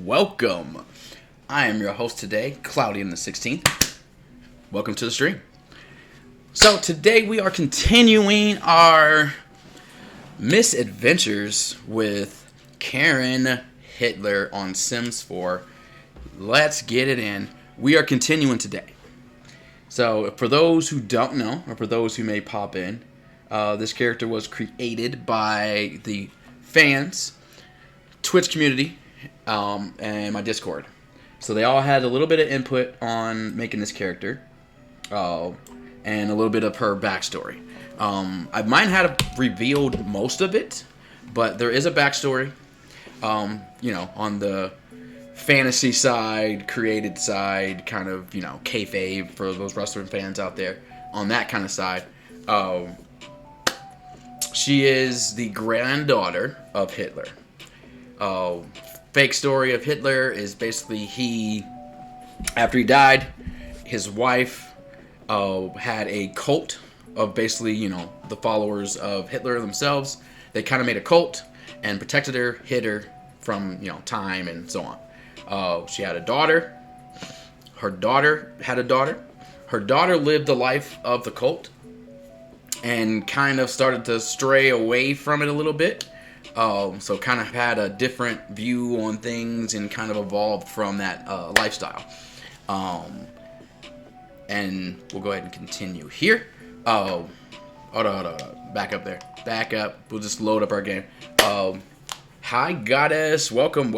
welcome. I am your host today, Cloudian the 16th. Welcome to the stream. So today we are continuing our MisAdventures with Karen Hitler on Sims 4. Let's get it in. We are continuing today. So for those who don't know, or for those who may pop in, this character was created by the fans, Twitch community, and my Discord. So they all had a little bit of input on making this character, and a little bit of her backstory. I might have revealed most of it, but there is a backstory, on the fantasy side, created side, kind of, kayfabe for those wrestling fans out there, on that kind of side. She is the granddaughter of Hitler. Fake story of Hitler is basically after he died, his wife had a cult of basically, the followers of Hitler themselves. They kind of made a cult and protected her, hid her from, time and so on. She had a daughter. Her daughter had a daughter. Her daughter lived the life of the cult and kind of started to stray away from it a little bit. So kind of had a different view on things and kind of evolved from that lifestyle. And we'll go ahead and continue here. Hold on. Back up there. Back up. We'll just load up our game. Hi, goddess. Welcome.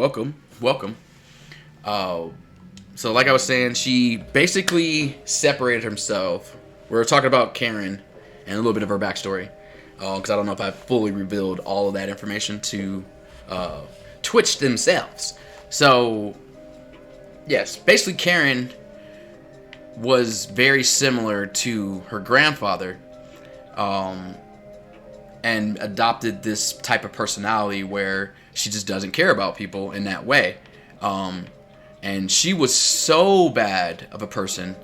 So like I was saying, she basically separated herself. We were talking about Karen and a little bit of her backstory. Because I don't know if I fully revealed all of that information to Twitch themselves. So, yes, basically Karen was very similar to her grandfather, and adopted this type of personality where she just doesn't care about people in that way. And she was so bad of a person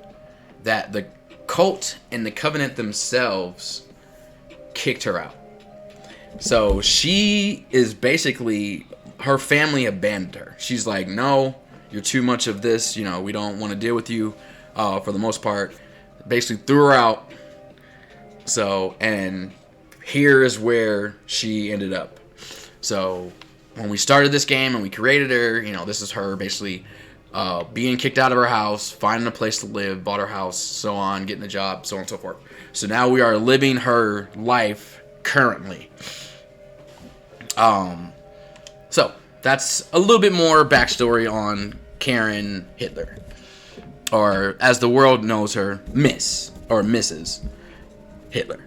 that the cult and the covenant themselves kicked her out. So she is basically, her family abandoned her. She's like, no, you're too much of this, we don't want to deal with you, for the most part. Basically threw her out. So, and here is where she ended up. So when we started this game and we created her, this is her basically being kicked out of her house, finding a place to live, bought her house, so on, getting a job, so on and so forth. So now we are living her life currently. So that's a little bit more backstory on Karen Hitler, or as the world knows her, Miss or Mrs. Hitler.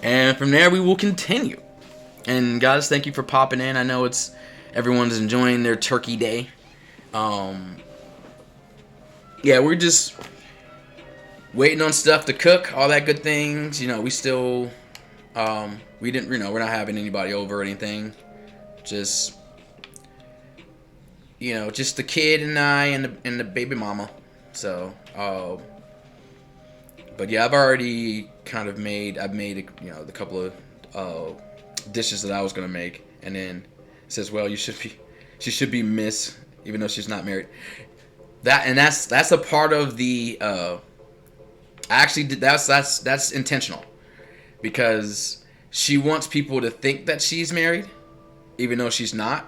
And from there we will continue. And guys, thank you for popping in. I know everyone's enjoying their turkey day. Yeah, we're just waiting on stuff to cook, all that good things. We still, we didn't, we're not having anybody over or anything. Just, just the kid and I and the baby mama. So, but yeah, I've already kind of made the couple of dishes that I was gonna make, and then it says, well, she should be Miss, even though she's not married. That's a part of the. Actually, that's intentional, because she wants people to think that she's married, even though she's not.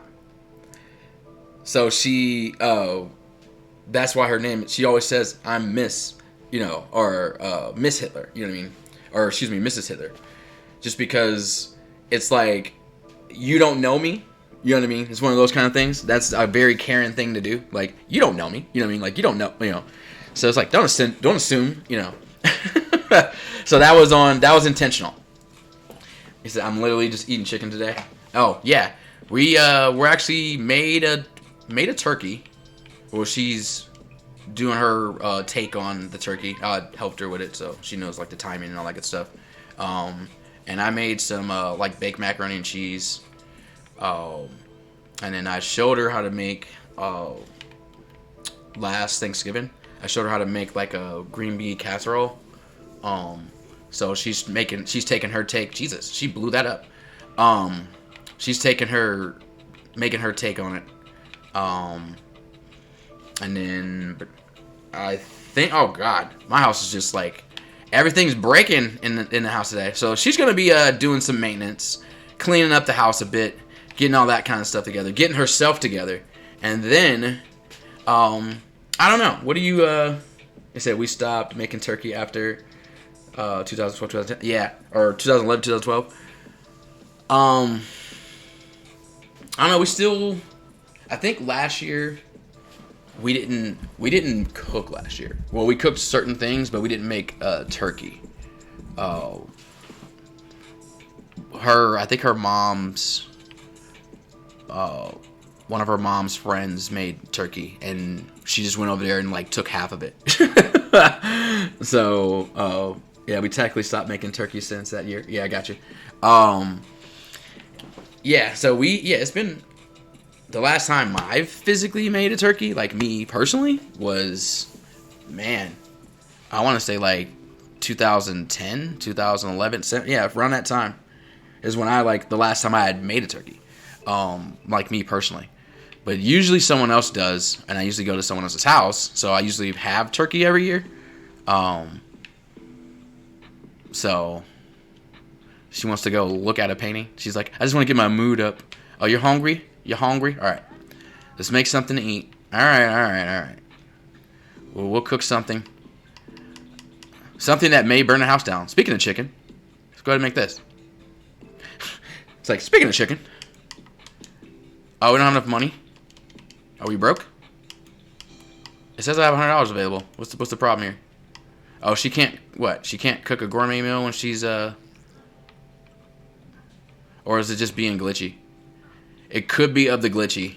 So that's why her name. She always says, "I'm Miss," or Miss Hitler. You know what I mean? Or excuse me, Mrs. Hitler. Just because it's like, you don't know me. You know what I mean? It's one of those kind of things. That's a very Karen thing to do. Like, you don't know me. You know what I mean? Like, you don't know. So it's like, don't assume. So that was intentional. He said, I'm literally just eating chicken today. Oh yeah, we're actually made a turkey. Well, she's doing her take on the turkey. I helped her with it, so she knows like the timing and all that good stuff. And I made some baked macaroni and cheese. And then I showed her how to make last Thanksgiving. I showed her how to make like a green bean casserole. So she's taking her take. Jesus, she blew that up. She's taking her making her take on it. And then I think, oh god, my house is just like everything's breaking in the house today. So she's gonna be doing some maintenance, cleaning up the house a bit, getting all that kind of stuff together, getting herself together, and then I don't know. What do you? I said we stopped making turkey after 2012, 2010. Yeah, or 2011, 2012. I don't know. We still. I think last year we didn't cook last year. Well, we cooked certain things, but we didn't make turkey. I think her mom's. One of her mom's friends made turkey, and she just went over there and like took half of it. So, yeah, we technically stopped making turkey since that year. Yeah, I got you. Yeah, so it's been the last time I've physically made a turkey, like me personally, was, man, I want to say like 2010, 2011, yeah, around that time is when the last time I had made a turkey, like me personally. But usually someone else does, and I usually go to someone else's house, so I usually have turkey every year. So she wants to go look at a painting. She's like, I just want to get my mood up. Oh, you're hungry? You hungry? All right. Let's make something to eat. All right. Well, we'll cook something. Something that may burn the house down. Speaking of chicken, let's go ahead and make this. It's like, speaking of chicken. Oh, we don't have enough money? Are we broke? It says I have $100 available. What's the problem here? Oh, she can't, what? She can't cook a gourmet meal when she's, or is it just being glitchy? It could be of the glitchy.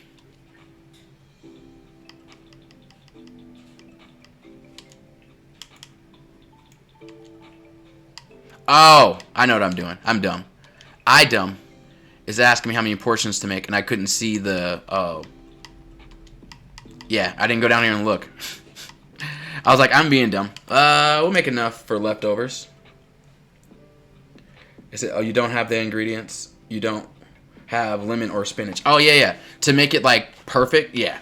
Oh, I know what I'm doing. I'm dumb. Dumb is asking me how many portions to make, and I couldn't see the, yeah, I didn't go down here and look. I was like, I'm being dumb. We'll make enough for leftovers. Is it, oh, you don't have the ingredients? You don't have lemon or spinach? Oh, yeah. To make it, like, perfect? Yeah.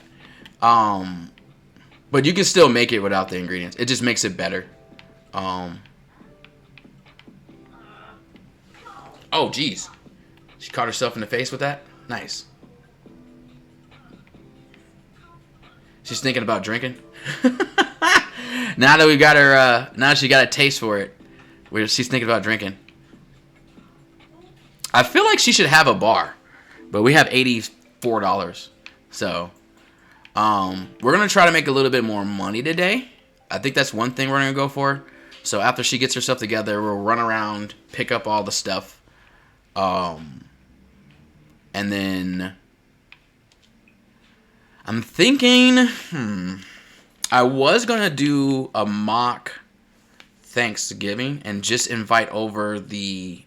But you can still make it without the ingredients. It just makes it better. Oh, jeez. She caught herself in the face with that? Nice. She's thinking about drinking. Now that we got her, now she got a taste for it, she's thinking about drinking. I feel like she should have a bar, but we have $84. So, we're gonna try to make a little bit more money today. I think that's one thing we're gonna go for. So after she gets herself together, we'll run around, pick up all the stuff, and then I'm thinking, I was going to do a mock Thanksgiving and just invite over the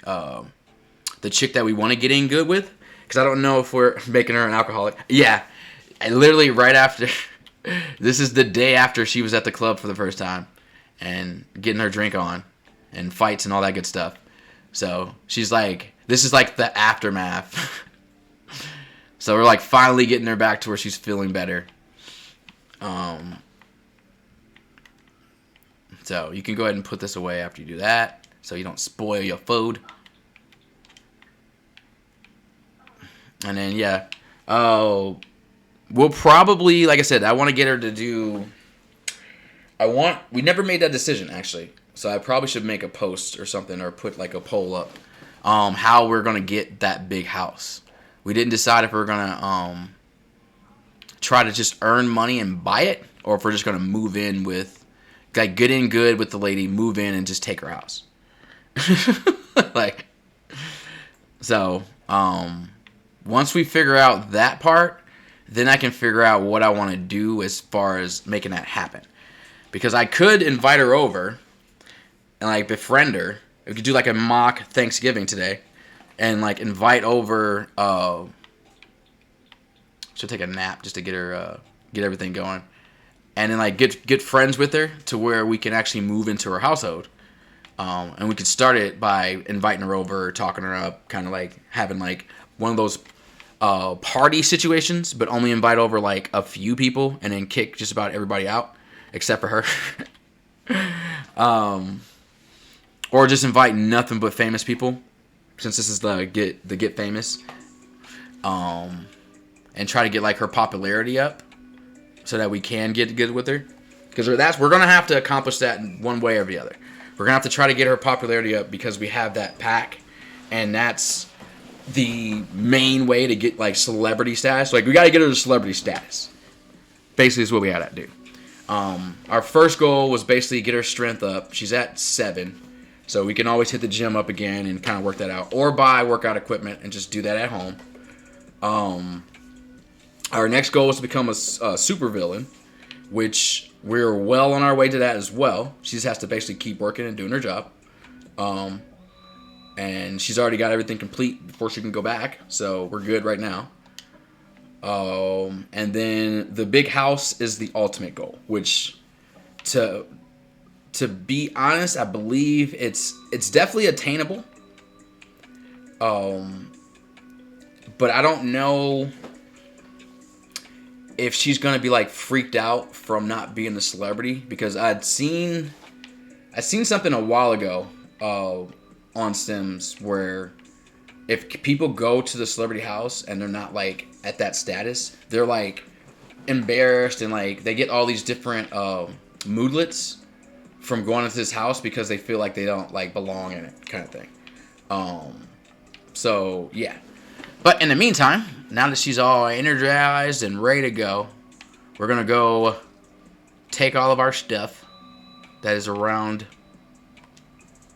chick that we want to get in good with. Because I don't know if we're making her an alcoholic. Yeah. And literally right after, this is the day after she was at the club for the first time. And getting her drink on. And fights and all that good stuff. So she's like, this is like the aftermath. So we're like finally getting her back to where she's feeling better. So you can go ahead and put this away after you do that, so you don't spoil your food. And then yeah, we'll probably, like I said, I want to get her to do. We never made that decision actually, so I probably should make a post or something or put like a poll up, how we're gonna get that big house. We didn't decide if we're gonna try to just earn money and buy it, or if we're just gonna move in with. Like, get in good with the lady, move in, and just take her house. Like, so, once we figure out that part, then I can figure out what I want to do as far as making that happen. Because I could invite her over and, like, befriend her. We could do, like, a mock Thanksgiving today. And, like, invite over, she'll take a nap just to get her, get everything going. And then, like, get friends with her to where we can actually move into her household. And we could start it by inviting her over, talking her up, kind of like having, like, one of those party situations, but only invite over like a few people and then kick just about everybody out except for her. Or just invite nothing but famous people, since this is the get famous. And try to get like her popularity up so that we can get good with her, because we're gonna have to accomplish that in one way or the other. We're gonna have to try to get her popularity up because we have that pack, and that's the main way to get like celebrity status. Like we got to get her to celebrity status. Basically, is what we had to do. Our first goal was basically get her strength up. She's at 7, so we can always hit the gym up again and kind of work that out, or buy workout equipment and just do that at home. Our next goal was to become a supervillain, which we're well on our way to that as well. She just has to basically keep working and doing her job. And she's already got everything complete before she can go back, so we're good right now. And then the big house is the ultimate goal, which, to be honest, I believe it's definitely attainable. But I don't know if she's gonna be like freaked out from not being a celebrity, because I seen something a while ago on Sims where if people go to the celebrity house and they're not like at that status, they're like embarrassed and like they get all these different moodlets from going into this house because they feel like they don't like belong in it, kind of thing. So yeah. But in the meantime, now that she's all energized and ready to go, we're going to go take all of our stuff that is around.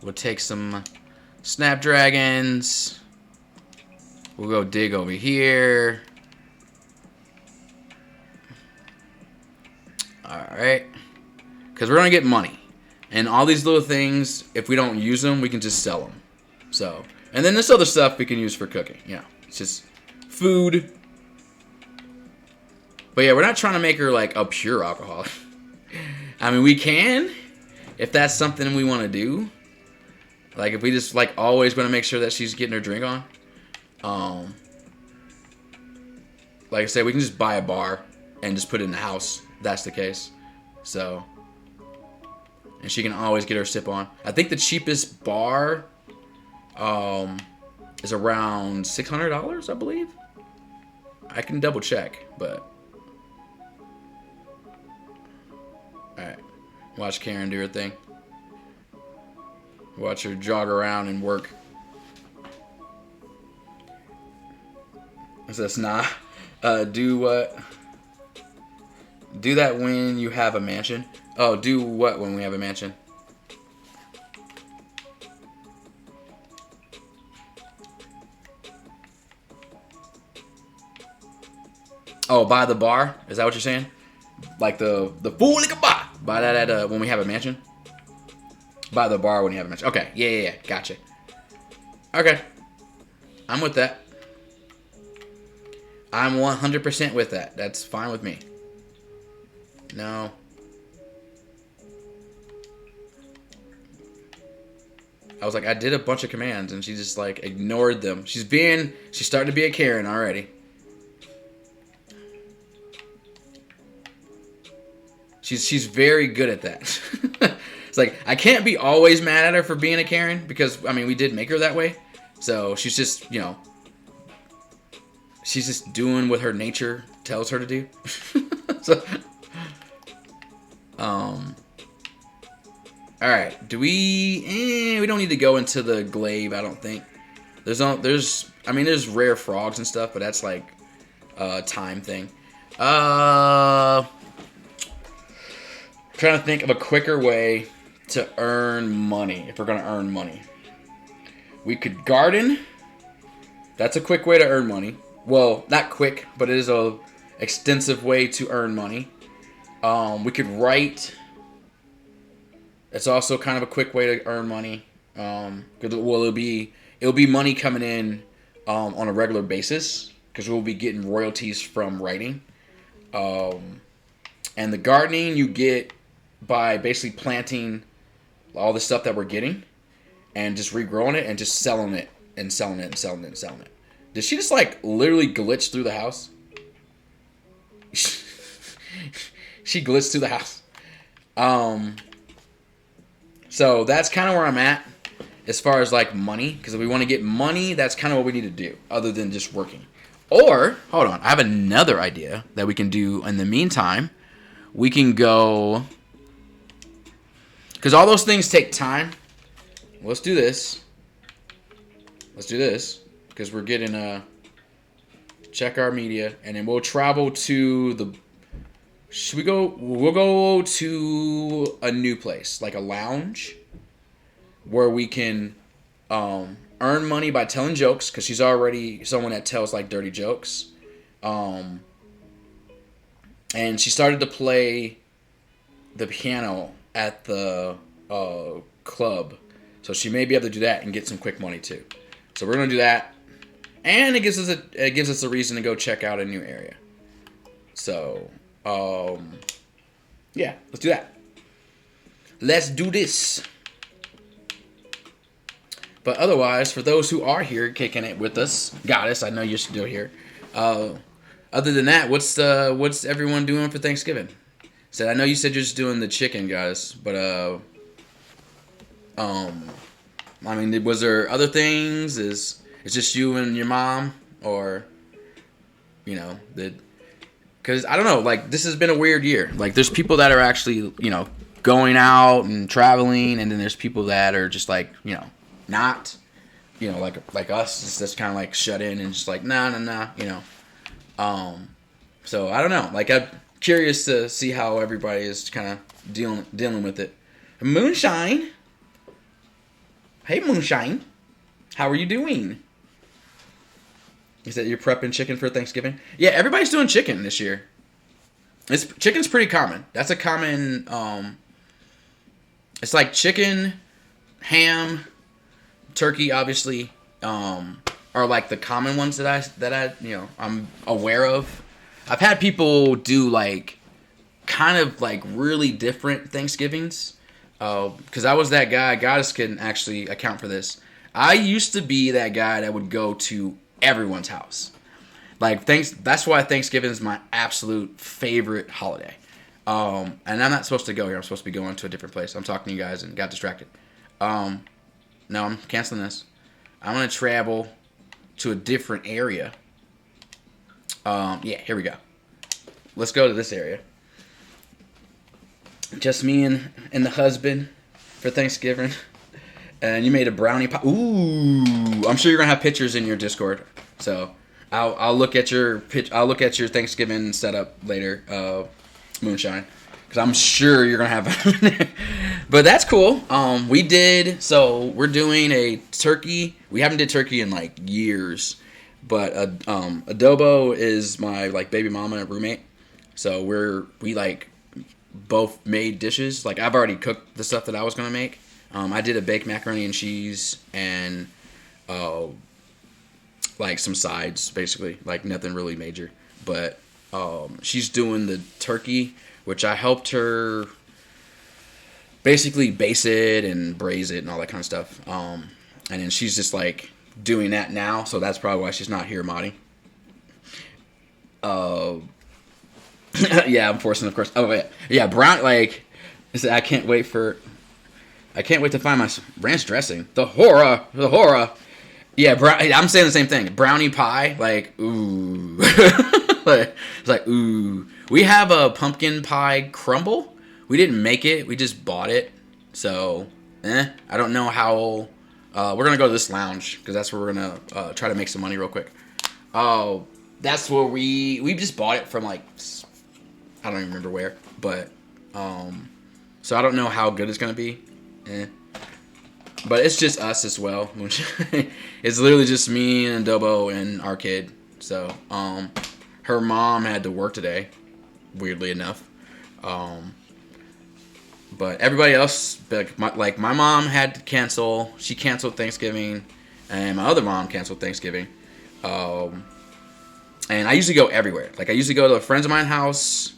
We'll take some snapdragons. We'll go dig over here. Alright. Because we're going to get money. And all these little things, if we don't use them, we can just sell them. So, and then this other stuff we can use for cooking. Yeah. It's just food. But yeah, we're not trying to make her like a pure alcoholic. I mean, we can, if that's something we want to do. Like if we just like always want to make sure that she's getting her drink on. Like I said, we can just buy a bar and just put it in the house. If that's the case. So, and she can always get her sip on. I think the cheapest bar, is around $600, I believe. I can double check, but alright. Watch Karen do her thing. Watch her jog around and work. It says, nah. Do what? Do that when you have a mansion. Oh, do what when we have a mansion? Oh, buy the bar? Is that what you're saying? Like the full liquor bar. Buy that at when we have a mansion? Buy the bar when you have a mansion. Okay, yeah. Gotcha. Okay. I'm with that. I'm 100% with that. That's fine with me. No. I was like, I did a bunch of commands and she just like ignored them. She's starting to be a Karen already. She's very good at that. It's like, I can't be always mad at her for being a Karen because, I mean, we did make her that way. So she's just, she's just doing what her nature tells her to do. So, alright, do we don't need to go into the glaive, I don't think. There's rare frogs and stuff, but that's like a time thing. Trying to think of a quicker way to earn money, if we're going to earn money. We could garden. That's a quick way to earn money. Well, not quick, but it is a extensive way to earn money. We could write. It's also kind of a quick way to earn money. It'll be money coming in on a regular basis because we'll be getting royalties from writing. And the gardening you get by basically planting all the stuff that we're getting and just regrowing it and just selling it and selling it and selling it and selling it. Did she just like literally glitch through the house? She glitched through the house. So that's kind of where I'm at as far as like money, because if we want to get money, that's kind of what we need to do, other than just working. Or hold on, I have another idea that we can do in the meantime. We can go, because all those things take time. Let's do this. Let's do this because we're getting check our media, and then we'll travel to the. Should we go? We'll go to a new place, like a lounge, where we can earn money by telling jokes, because she's already someone that tells like dirty jokes. And she started to play the piano at the club, so she may be able to do that and get some quick money too. So we're gonna do that, and it gives us a reason to go check out a new area. So. Yeah, let's do that. Let's do this. But otherwise, for those who are here kicking it with us, Goddess, I know you're still here. Other than that, what's everyone doing for Thanksgiving? Said I know you said you're just doing the chicken, guys, but I mean, was there other things? Is it's just you and your mom, or you know, because I don't know, like this has been a weird year. Like there's people that are actually, you know, going out and traveling, and then there's people that are just like, you know, not, you know, like us, it's just kind of like shut in and just like nah, you know. So I don't know. Like I'm curious to see how everybody is kind of dealing with it. Moonshine. Hey Moonshine, how are you doing? Is that you're prepping chicken for Thanksgiving? Yeah, everybody's doing chicken this year. Chicken's pretty common. That's a common. It's like chicken, ham, turkey, obviously, are like the common ones that I you know I'm aware of. I've had people do like kind of like really different Thanksgivings. Because I was that guy. Goddess can actually account for this. I used to be that guy that would go to everyone's house. Like that's why Thanksgiving is my absolute favorite holiday. And I'm not supposed to go here. I'm supposed to be going to a different place. I'm talking to you guys and got distracted. No, I'm canceling this. I'm gonna travel to a different area. Yeah, here we go. Let's go to this area. Just me and the husband for Thanksgiving. And you made a brownie pie. Ooh, I'm sure you're gonna have pictures in your Discord. So I'll look at your Thanksgiving setup later, Moonshine, because I'm sure you're gonna have. But that's cool. We're doing a turkey. We haven't did turkey in like years, but adobo is my like baby mama and roommate. So we like both made dishes. Like I've already cooked the stuff that I was gonna make. I did a baked macaroni and cheese and like some sides, basically, like nothing really major. But she's doing the turkey, which I helped her basically base it and braise it and all that kind of stuff. And then she's just like doing that now, so that's probably why she's not here modding. Yeah, I'm forcing, of course. Oh yeah, brown. Like I can't wait to find my ranch dressing. The horror. Yeah, I'm saying the same thing. Brownie pie, like ooh, it's like ooh. We have a pumpkin pie crumble. We didn't make it. We just bought it. So, I don't know how. We're gonna go to this lounge because that's where we're gonna try to make some money real quick. Oh, that's where we just bought it from, like, I don't even remember where, but so I don't know how good it's gonna be. But it's just us as well. It's literally just me and Adobo and our kid. So her mom had to work today, weirdly enough. But everybody else, like my mom had to cancel. She canceled Thanksgiving, and my other mom canceled Thanksgiving. And I usually go everywhere. Like I usually go to a friend's of mine's house.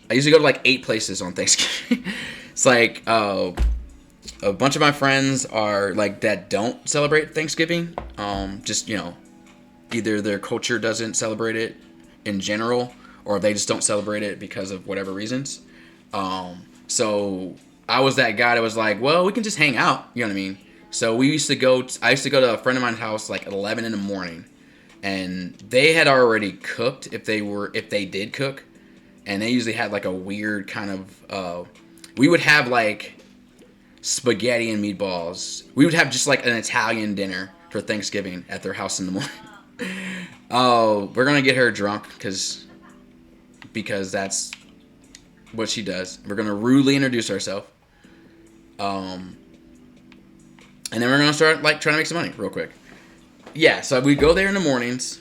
I usually go to like 8 places on Thanksgiving. It's like a bunch of my friends are like that don't celebrate Thanksgiving. Just, you know, either their culture doesn't celebrate it in general, or they just don't celebrate it because of whatever reasons. So I was that guy that was like, well, we can just hang out. You know what I mean? So we used to go. I used to go to a friend of mine's house like at 11 in the morning, and they had already cooked if they did cook, and they usually had like a weird kind of. We would have like spaghetti and meatballs. We would have just like an Italian dinner for Thanksgiving at their house in the morning. Oh, we're gonna get her drunk because that's what she does. We're gonna rudely introduce ourselves, and then we're gonna start like trying to make some money real quick. Yeah, so we go there in the mornings,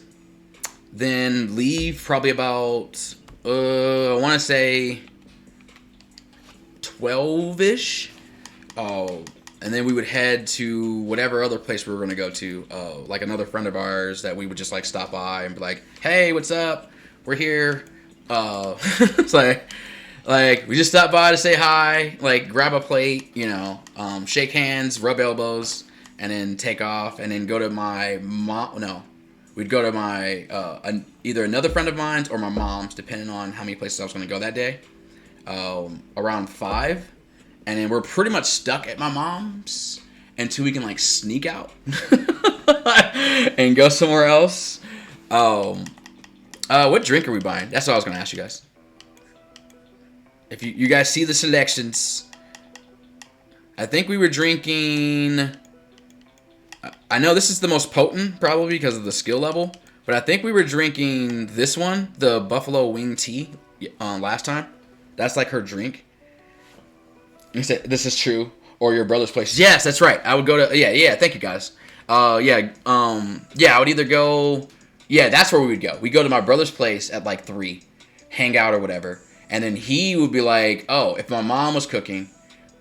then leave probably about I want to say 12ish. And then we would head to whatever other place we were going to go to, like another friend of ours that we would just like stop by and be like, hey, what's up? We're here. It's like we just stopped by to say hi, like grab a plate, you know, shake hands, rub elbows, and then take off, and then go to my mom. No, we'd go to my either another friend of mine's or my mom's, depending on how many places I was going to go that day. Around 5. And then we're pretty much stuck at my mom's until we can like sneak out and go somewhere else. What drink are we buying? That's what I was gonna ask you guys. If you guys see the selections, I think we were drinking. I know this is the most potent, probably because of the skill level, but I think we were drinking this one, the Buffalo Wing Tea, last time. That's like her drink. You said this is true, or your brother's place. Yes, that's right. I would go to yeah. Thank you guys. I would either go. Yeah, that's where we would go. We go to my brother's place at like 3, hang out or whatever, and then he would be like, oh, if my mom was cooking,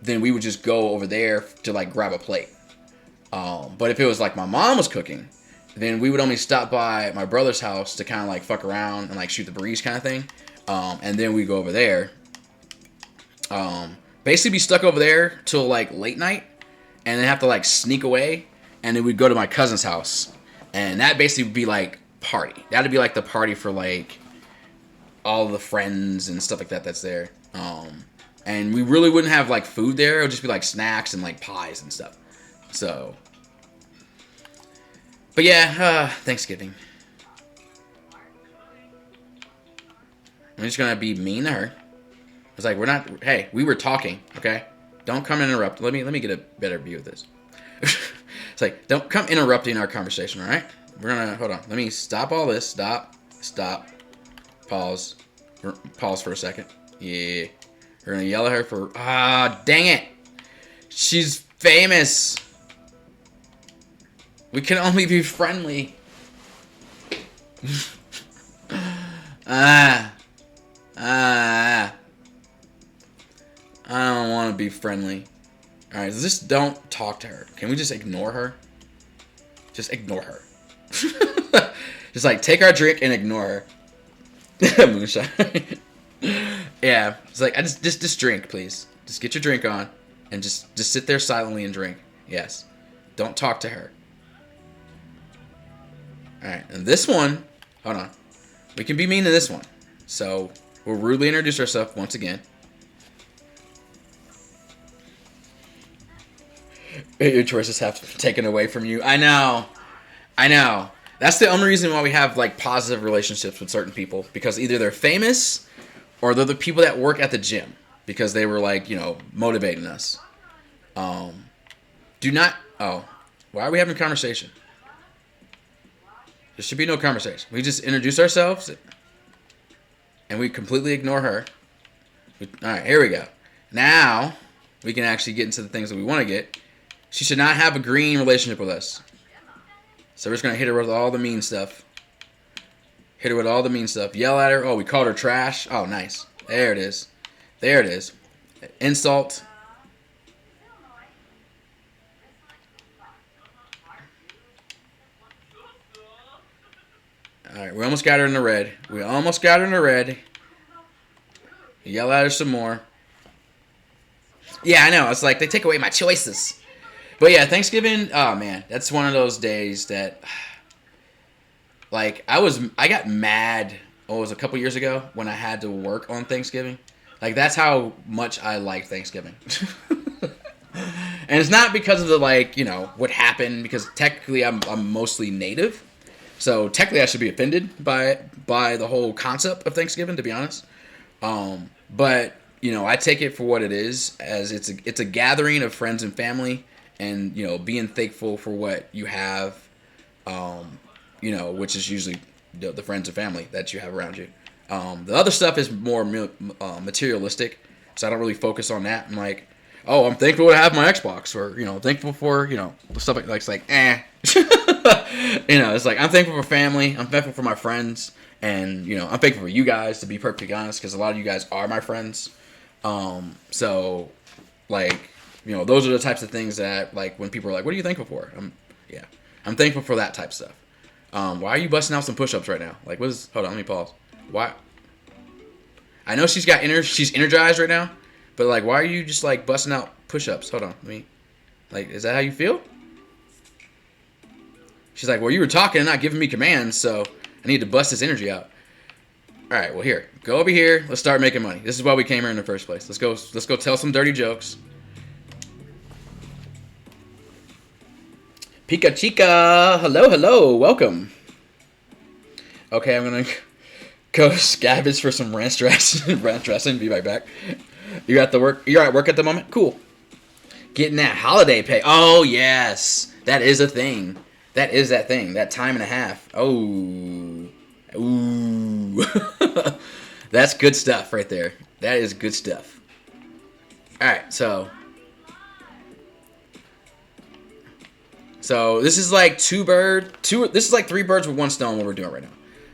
then we would just go over there to like grab a plate. But if it was like my mom was cooking, then we would only stop by my brother's house to kind of like fuck around and like shoot the breeze kind of thing, and then we go over there. Basically be stuck over there till like late night, and then have to like sneak away, and then we'd go to my cousin's house, and that basically would be like party. That'd be like the party for like all the friends and stuff like that that's there. And we really wouldn't have like food there. It would just be like snacks and like pies and stuff. So, but yeah, Thanksgiving. I'm just gonna be mean to her. It's like, hey, we were talking, okay? Don't come interrupt. Let me get a better view of this. It's like, don't come interrupting our conversation, all right? We're gonna, hold on. Let me stop all this. Stop. Pause for a second. Yeah. We're gonna yell at her for, dang it. She's famous. We can only be friendly. I don't want to be friendly. Alright, just don't talk to her. Can we just ignore her? Just ignore her. Just like take our drink and ignore her. Moonshine. Yeah, it's like I just drink, please. Just get your drink on and just sit there silently and drink. Yes. Don't talk to her. Alright, and this one, hold on. We can be mean to this one. So we'll rudely introduce ourselves once again. Your choices have to be taken away from you. I know. That's the only reason why we have like positive relationships with certain people, because either they're famous or they're the people that work at the gym, because they were like, you know, motivating us. Why are we having a conversation? There should be no conversation. We just introduce ourselves and we completely ignore her. Alright, here we go. Now we can actually get into the things that we want to get. She should not have a green relationship with us. So we're just going to hit her with all the mean stuff. Yell at her. Oh, we called her trash. Oh, nice. There it is. Insult. Alright, we almost got her in the red. Yell at her some more. Yeah, I know. It's like they take away my choices. But yeah, Thanksgiving, oh man, that's one of those days that Like I got mad. Oh, it was a couple years ago when I had to work on Thanksgiving. Like that's how much I like Thanksgiving. And it's not because of the like what happened, because technically I'm mostly native, so technically I should be offended by the whole concept of Thanksgiving, to be honest. But I take it for what it is, as it's a gathering of friends and family, and being thankful for what you have, which is usually the friends and family that you have around you. The other stuff is more materialistic, so I don't really focus on that. I'm like, oh, I'm thankful to have my Xbox, or thankful for stuff like it's like it's like I'm thankful for family, I'm thankful for my friends, and I'm thankful for you guys, to be perfectly honest, because a lot of you guys are my friends. So like those are the types of things that, like, when people are like, what are you thankful for? I'm thankful for that type of stuff. Why are you busting out some push-ups right now? Like, hold on, let me pause. Why? I know she's energized right now, but like, why are you just like busting out push-ups? Hold on, like, is that how you feel? She's like, well, you were talking and not giving me commands, so I need to bust this energy out. All right, well, here, go over here. Let's start making money. This is why we came here in the first place. Let's go tell some dirty jokes. Pika Chica, hello, welcome. Okay, I'm gonna go scavenge for some ranch dressing. Be right back. You're at work at the moment? Cool. Getting that holiday pay. Oh, yes. That is a thing. That is that thing. That time and a half. Oh. Ooh. That's good stuff right there. That is good stuff. Alright, so this is like this is like 3 birds with 1 stone, what we're doing right now.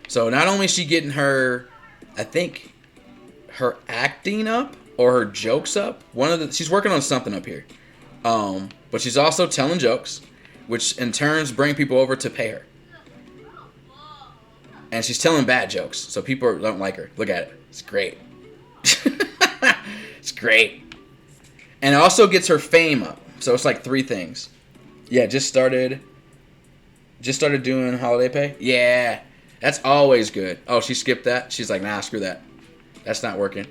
So not only is she getting her, I think, her acting up, or her jokes up. She's working on something up here. But she's also telling jokes, which in turns bring people over to pay her. And she's telling bad jokes, so people don't like her. Look at it. It's great. It's great. And it also gets her fame up. So it's like 3 things. Yeah, just started doing holiday pay. Yeah, that's always good. Oh, she skipped that. She's like, nah, screw that. That's not working.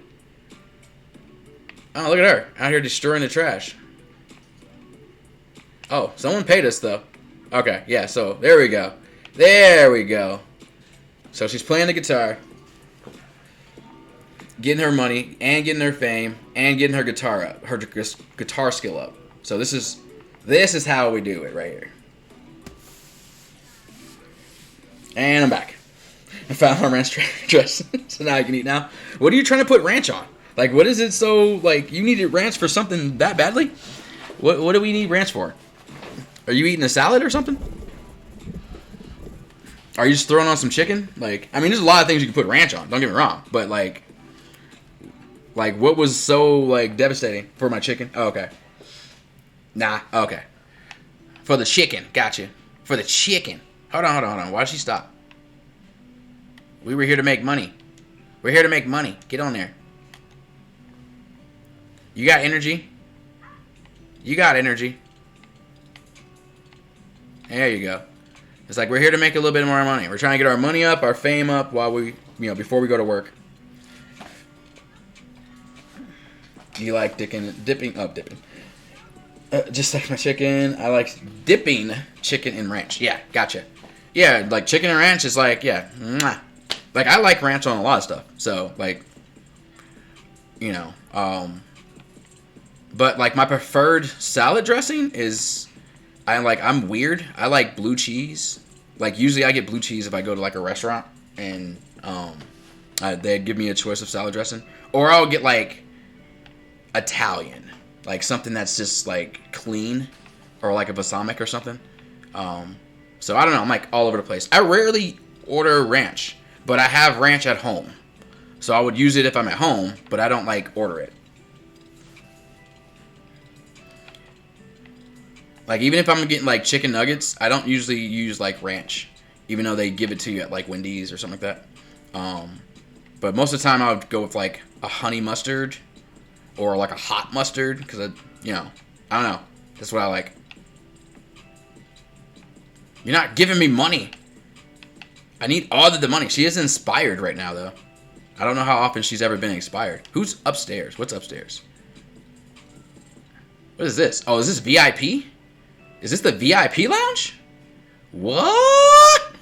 Oh, look at her. Out here destroying the trash. Oh, someone paid us, though. Okay, yeah, so there we go. There we go. So she's playing the guitar, getting her money, and getting her fame, and getting her guitar up, her guitar skill up. So this is how we do it right here. And I'm back. I found my ranch dress, so now I can eat now. What are you trying to put ranch on? Like, what is it so, like, you needed ranch for something that badly? What do we need ranch for? Are you eating a salad or something? Are you just throwing on some chicken? Like, I mean, there's a lot of things you can put ranch on, don't get me wrong. But, like what was so, like, devastating for my chicken? Oh, okay. Nah, okay. For the chicken, gotcha. For the chicken. Hold on. Why'd she stop? We were here to make money. We're here to make money. Get on there. You got energy? You got energy. There you go. It's like we're here to make a little bit more money. We're trying to get our money up, our fame up, while we, before we go to work. You like dipping. Just like my chicken, I like dipping chicken in ranch. Yeah, gotcha. Yeah, like chicken and ranch is like, yeah. Mwah. Like, I like ranch on a lot of stuff. So, like, but, like, my preferred salad dressing is, I'm weird. I like blue cheese. Like, usually I get blue cheese if I go to, like, a restaurant. And, they give me a choice of salad dressing. Or I'll get, like, Italian. Like, something that's just, like, clean. Or, like, a balsamic or something. So, I don't know. I'm, like, all over the place. I rarely order ranch. But I have ranch at home. So I would use it if I'm at home, but I don't, like, order it. Like, even if I'm getting, like, chicken nuggets, I don't usually use, like, ranch. Even though they give it to you at, like, Wendy's or something like that. But most of the time I would go with, like, a honey mustard. Or, like, a hot mustard. Because, I don't know. That's what I like. You're not giving me money. I need all of the money. She is inspired right now, though. I don't know how often she's ever been inspired. Who's upstairs? What's upstairs? What is this? Oh, is this VIP? Is this the VIP lounge? What?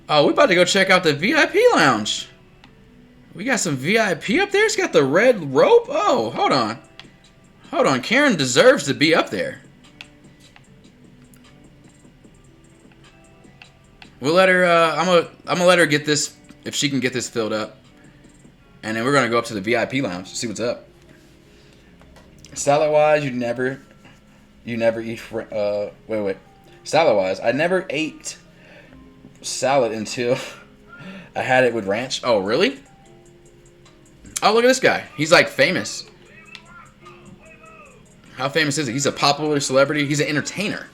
Oh, we're about to go check out the VIP lounge. We got some VIP up there. It's got the red rope. Oh, hold on. Hold on. Karen deserves to be up there. We'll let her, I'm gonna let her get this, if she can get this filled up. And then we're gonna go up to the VIP lounge to see what's up. Salad-wise, you never eat, wait. Salad-wise, I never ate salad until I had it with ranch. Oh, really? Oh, look at this guy. He's like famous. How famous is he? He's a popular celebrity. He's an entertainer.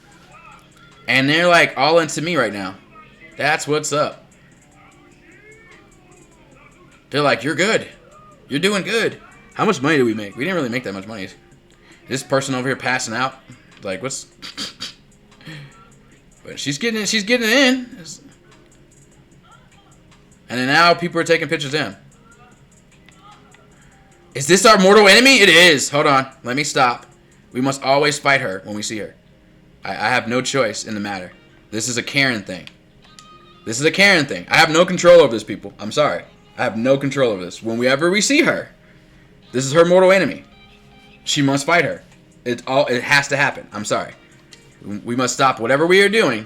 And they're like all into me right now. That's what's up. They're like, you're good. You're doing good. How much money did we make? We didn't really make that much money. This person over here passing out. Like, what's... But she's getting it. She's getting it in. And then now people are taking pictures of him. Is this our mortal enemy? It is. Hold on. Let me stop. We must always fight her when we see her. I have no choice in the matter. This is a Karen thing. This is a Karen thing. I have no control over this, people. I'm sorry. I have no control over this. Whenever we see her, this is her mortal enemy. She must fight her. It has to happen. I'm sorry. We must stop whatever we are doing.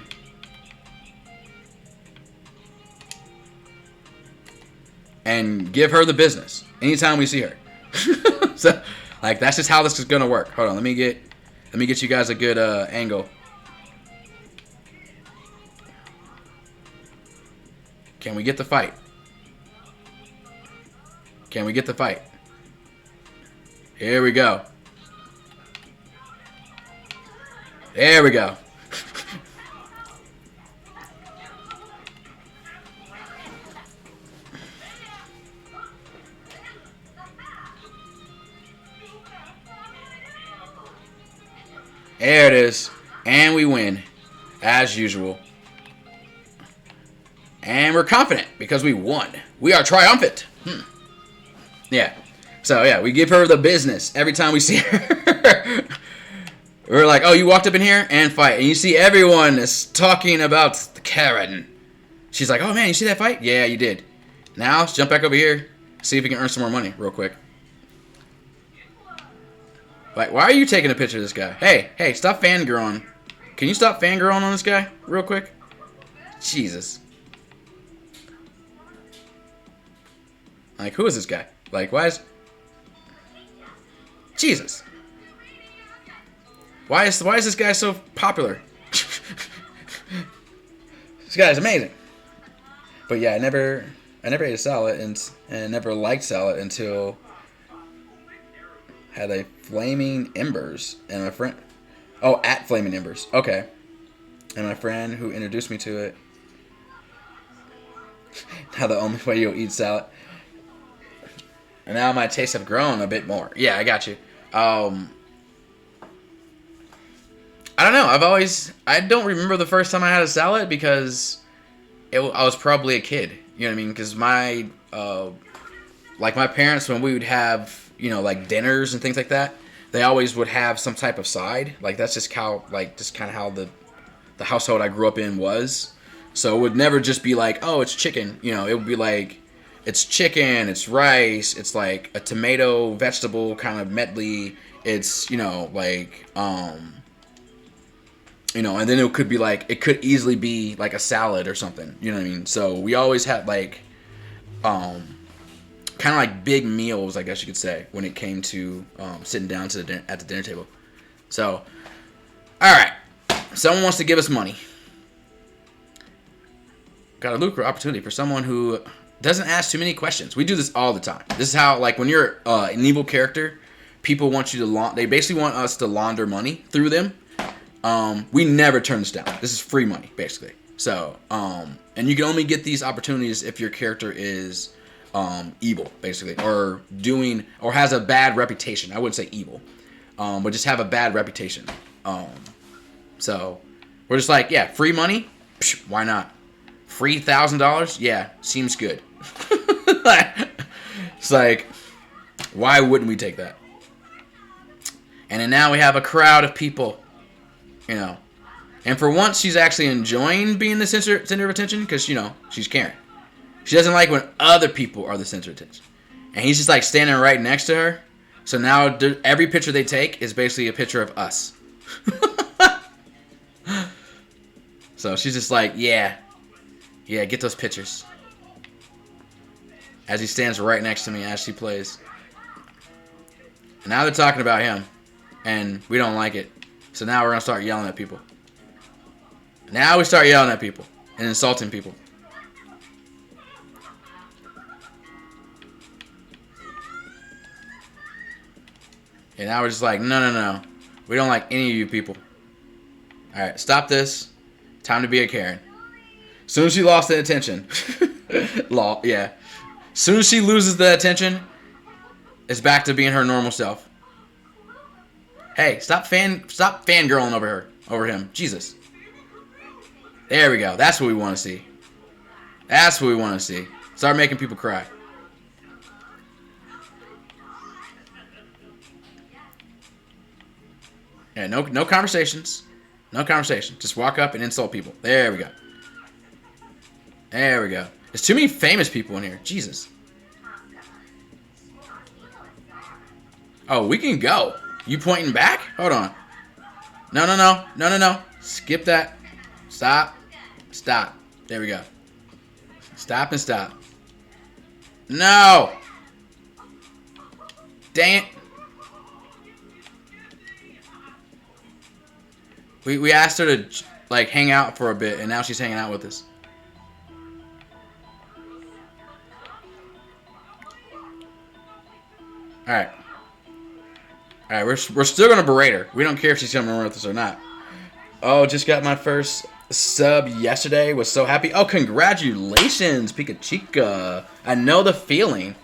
And give her the business anytime we see her. So, like, that's just how this is gonna work. Hold on, let me get you guys a good angle. Can we get the fight? Can we get the fight? Here we go. There we go. There it is. And we win. As usual. And we're confident because we won. We are triumphant. Yeah. So, yeah, we give her the business every time we see her. We're like, oh, you walked up in here and fight. And you see everyone is talking about the Karen. She's like, oh, man, you see that fight? Yeah, you did. Now, let's jump back over here. See if we can earn some more money real quick. Like, why are you taking a picture of this guy? Hey, stop fangirling. Can you stop fangirling on this guy real quick? Jesus. Like, who is this guy? Like, why is... Jesus. Why is this guy so popular? This guy is amazing. But yeah, I never ate a salad and never liked salad until had a Flaming Embers and my friend. Oh, at Flaming Embers. Okay. And my friend who introduced me to it. Now the only way you'll eat salad. And now my tastes have grown a bit more. Yeah, I got you. I don't know. I don't remember the first time I had a salad because I was probably a kid. You know what I mean? Because my parents, when we would have, like dinners and things like that, they always would have some type of side. Like that's just how, just kind of how the household I grew up in was. So it would never just be like, oh, it's chicken. It would be like, it's chicken, it's rice, it's like a tomato vegetable kind of medley. It's, and then it could be like, it could easily be like a salad or something. You know what I mean? So we always had like, kind of like big meals, I guess you could say, when it came to sitting down at the dinner table. So, all right. Someone wants to give us money. Got a lucrative opportunity for someone who doesn't ask too many questions. We do this all the time. This is how, like, when you're an evil character, people want you to they basically want us to launder money through them. We never turn this down. This is free money, basically. So, and you can only get these opportunities if your character is evil, basically, or has a bad reputation. I wouldn't say evil, but just have a bad reputation. So we're just like, yeah, free money. Psh, why not? Free $1,000? Yeah, seems good. It's like, why wouldn't we take that? And then now we have a crowd of people, you know. And for once, she's actually enjoying being the center of attention because, you know, she's caring. She doesn't like when other people are the center of attention. And he's just like standing right next to her. So now every picture they take is basically a picture of us. So she's just like, yeah, get those pictures. As he stands right next to me as she plays. And now they're talking about him. And we don't like it. So now we're going to start yelling at people. Now we start yelling at people. And insulting people. And now we're just like, no. We don't like any of you people. Alright, stop this. Time to be a Karen. Soon as she lost the attention. Yeah. Soon as she loses the attention, it's back to being her normal self. Hey, stop fangirling over him. Jesus. There we go. That's what we want to see. That's what we want to see. Start making people cry. Yeah, no conversations. No conversation. Just walk up and insult people. There we go. There we go. There's too many famous people in here. Jesus. Oh, we can go. You pointing back? Hold on. No. Skip that. Stop. There we go. Stop and stop. No. Dang it. We asked her to like hang out for a bit, and now she's hanging out with us. All right, we're still gonna berate her. We don't care if she's coming with us or not. Oh, just got my first sub yesterday. Was so happy. Oh, congratulations, Pika Chica. I know the feeling.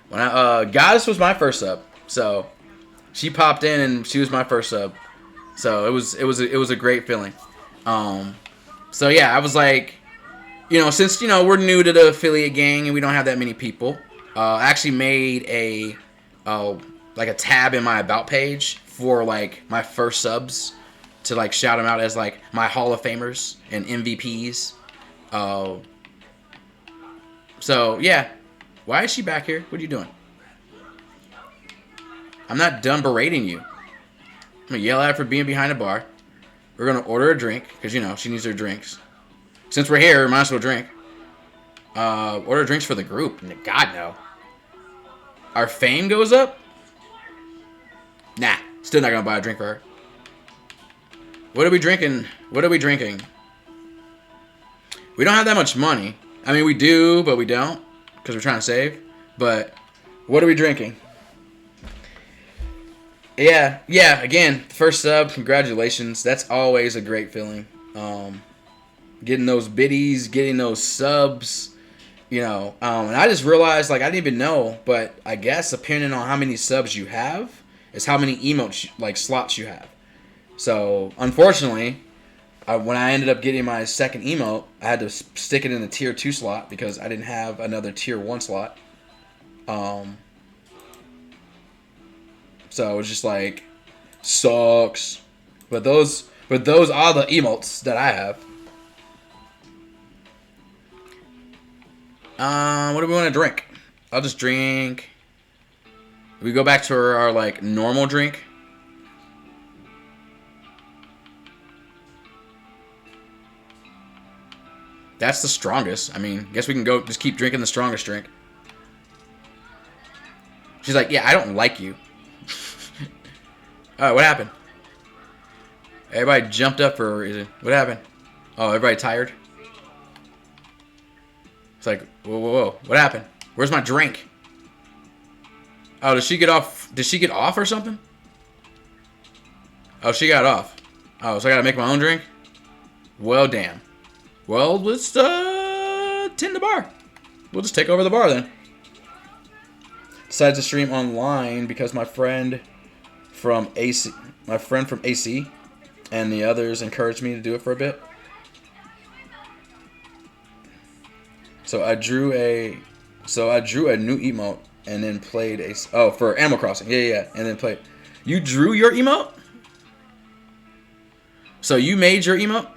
When Goddess was my first sub, so she popped in and she was my first sub. So it was a great feeling. So yeah, I was like, you know, since, you know, we're new to the affiliate gang and we don't have that many people, I actually made a like a tab in my about page for like my first subs to like shout them out as like my Hall of Famers and MVPs. So yeah, why is she back here? What are you doing? I'm not done berating you. I'm going to yell at her for being behind a bar. We're going to order a drink, because, you know, she needs her drinks. Since we're here, we might as well drink. Order drinks for the group. God, no. Our fame goes up? Nah, still not going to buy a drink for her. What are we drinking? We don't have that much money. I mean, we do, but we don't, because we're trying to save. But what are we drinking? Yeah, again, first sub, congratulations. That's always a great feeling. Getting those biddies, getting those subs, you know. And I just realized, like, I didn't even know, but I guess depending on how many subs you have is how many emotes, like, slots you have. So, unfortunately, when I ended up getting my second emote, I had to stick it in the tier 2 slot because I didn't have another tier 1 slot. So it was just like, sucks. But those are the emotes that I have. What do we want to drink? I'll just drink. We go back to our like normal drink. That's the strongest. I mean, guess we can go just keep drinking the strongest drink. She's like, yeah, I don't like you. Alright, what happened? Everybody jumped up for a reason. What happened? Oh, everybody tired? It's like, whoa. What happened? Where's my drink? Oh, did she get off? Did she get off or something? Oh, she got off. Oh, so I gotta make my own drink? Well, damn. Well, let's tend the bar. We'll just take over the bar then. Decided to stream online because my friend from AC and the others encouraged me to do it for a bit. So I drew a new emote and then played for Animal Crossing. Yeah, and then played. You drew your emote? So you made your emote?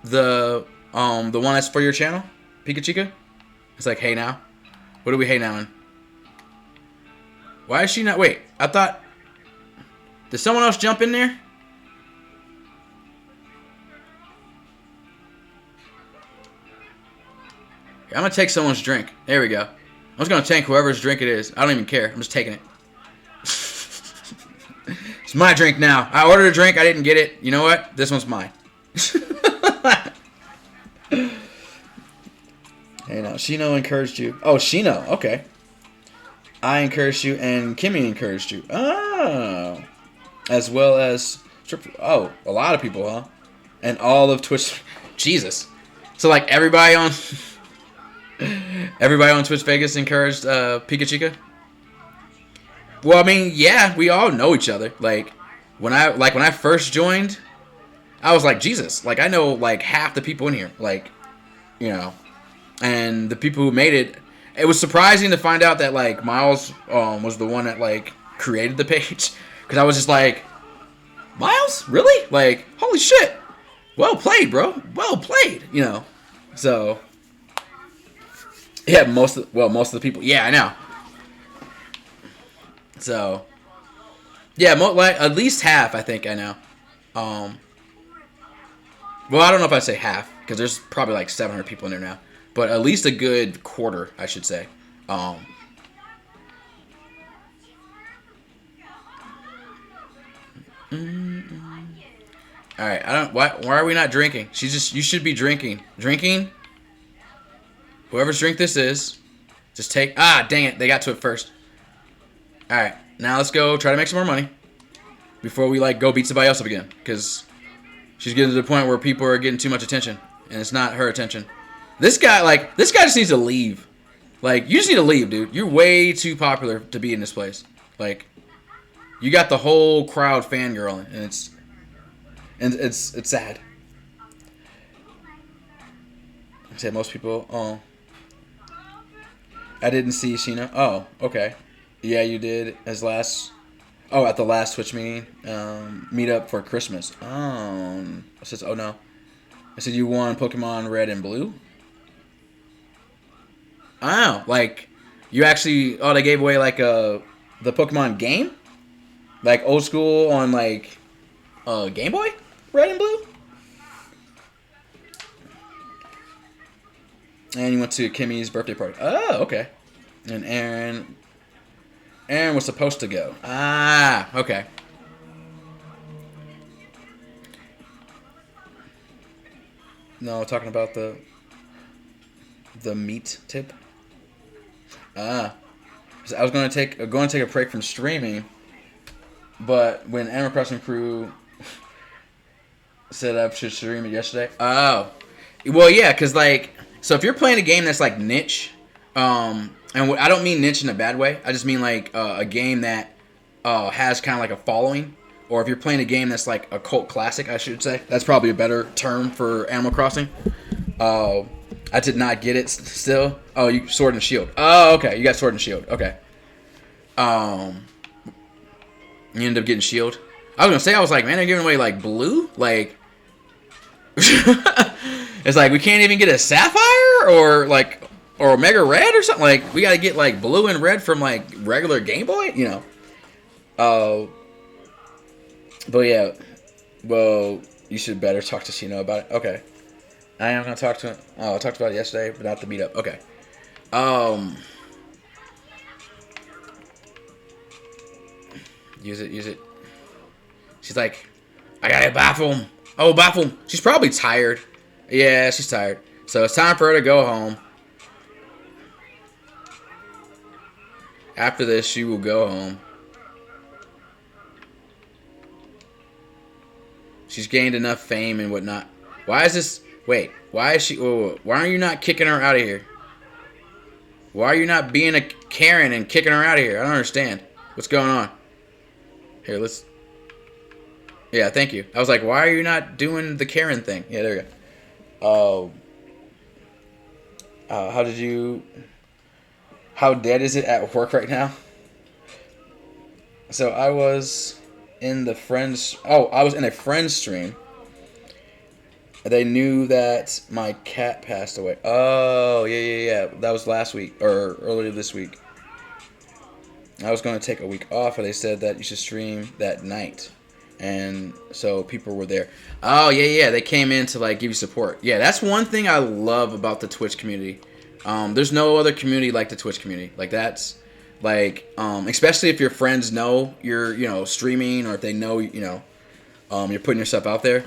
The one that's for your channel? Pikachu? It's like, hey now. What are we hey nowing? Why is she not? Wait, I thought. Did someone else jump in there? I'm gonna take someone's drink. There we go. I'm just gonna take whoever's drink it is. I don't even care. I'm just taking it. It's my drink now. I ordered a drink. I didn't get it. You know what? This one's mine. Hey, now Shino encouraged you. Oh, Shino. Okay. I encouraged you, and Kimmy encouraged you. Oh, as well as a lot of people, huh? And all of Twitch. Jesus. So like everybody on Twitch Vegas encouraged Pikachu. Well, I mean, yeah, we all know each other. Like when I first joined, I was like, Jesus, like I know like half the people in here, like, you know, and the people who made it. It was surprising to find out that like Miles was the one that like created the page, because I was just like, Miles, really? Like, holy shit, well played, bro, well played, you know. So yeah, most of the people, yeah, I know. So, yeah, like at least half, I think I know. Well, I don't know if I say half because there's probably like 700 people in there now, but at least a good quarter, I should say. All right, I don't. Why are we not drinking? You should be drinking. Drinking. Whoever's drink this is, just take. Ah, dang it! They got to it first. All right, now let's go try to make some more money before we like go beat somebody else up again, because she's getting to the point where people are getting too much attention, and it's not her attention. This guy just needs to leave. Like, you just need to leave, dude. You're way too popular to be in this place. Like, you got the whole crowd fangirling, and it's sad. I said most people. Oh, I didn't see Sheena. Oh, okay. Yeah, you did at the last Twitch meeting, meetup for Christmas. It says, oh no. I said you won Pokemon Red and Blue. Oh, like you actually? Oh, they gave away like the Pokemon game, like old school on like Game Boy, Red and Blue. And you went to Kimmy's birthday party. Oh, okay. And Aaron was supposed to go. Ah, okay. No, talking about the meat tip. I was going to take a break from streaming, but when Animal Crossing Crew said I should stream it yesterday. Oh, well, yeah, because like, so if you're playing a game that's like niche, and I don't mean niche in a bad way. I just mean like a game that has kind of like a following, or if you're playing a game that's like a cult classic, I should say. That's probably a better term for Animal Crossing. I did not get it still. Oh, you Sword and Shield. Oh, okay. You got Sword and Shield. Okay. You ended up getting Shield. I was like, man, they're giving away like blue? Like, it's like we can't even get a Sapphire or Mega Red or something. Like, we got to get like blue and red from like regular Game Boy, you know. But yeah, well, you should better talk to Shino about it. Okay. I am going to talk to him. Oh, I talked about it yesterday, but not the meetup. Okay. Use it. She's like, I got a bathroom. Oh, bathroom. She's probably tired. Yeah, she's tired. So it's time for her to go home. After this, she will go home. She's gained enough fame and whatnot. Why is this... Wait, why is she... why are you not kicking her out of here? Why are you not being a Karen and kicking her out of here? I don't understand. What's going on? Here, let's... Yeah, thank you. I was like, why are you not doing the Karen thing? Yeah, there we go. How did you? How dead is it at work right now? So I was in the friends. Oh, I was in a friend's stream. They knew that my cat passed away. Oh, yeah. That was last week or earlier this week. I was going to take a week off, and they said that you should stream that night. And so people were there. Oh, yeah. They came in to like give you support. Yeah, that's one thing I love about the Twitch community. There's no other community like the Twitch community. Like that's like, especially if your friends know you're, streaming, or if they know, you're putting yourself out there.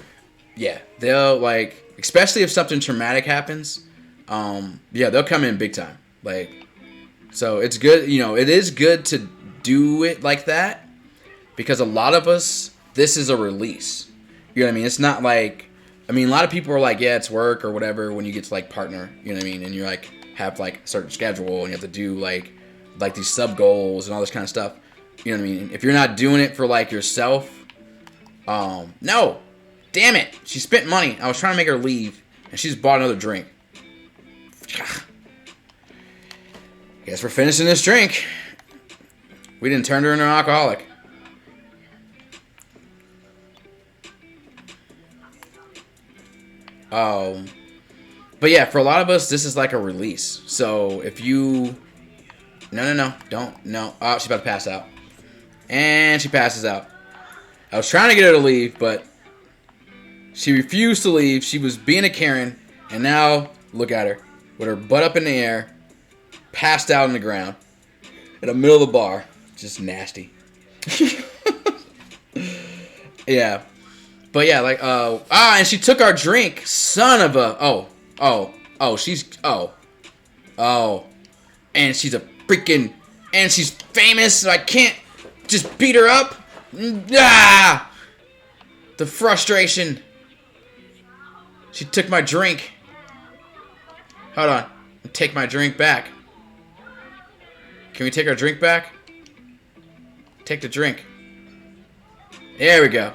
Yeah, they'll like, especially if something traumatic happens. They'll come in big time. Like, so it's good. It is good to do it like that because a lot of us, this is a release. You know what I mean? It's not like, a lot of people are like, yeah, it's work or whatever when you get to like partner. You know what I mean? And you're like, have like a certain schedule and you have to do like these sub goals and all this kind of stuff. You know what I mean? If you're not doing it for like yourself, no. Damn it. She spent money. I was trying to make her leave, and she just bought another drink. Guess we're finishing this drink. We didn't turn her into an alcoholic. But yeah, for a lot of us, this is like a release. So if you... No. Don't. No. Oh, she's about to pass out. And she passes out. I was trying to get her to leave, but... she refused to leave. She was being a Karen. And now, look at her. With her butt up in the air. Passed out on the ground. In the middle of the bar. Just nasty. Yeah. But yeah, like, and she took our drink. Son of a... And she's a freaking... and she's famous. So I can't just beat her up. Ah! The frustration. She took my drink. Hold on. Take my drink back. Can we take our drink back? Take the drink. There we go.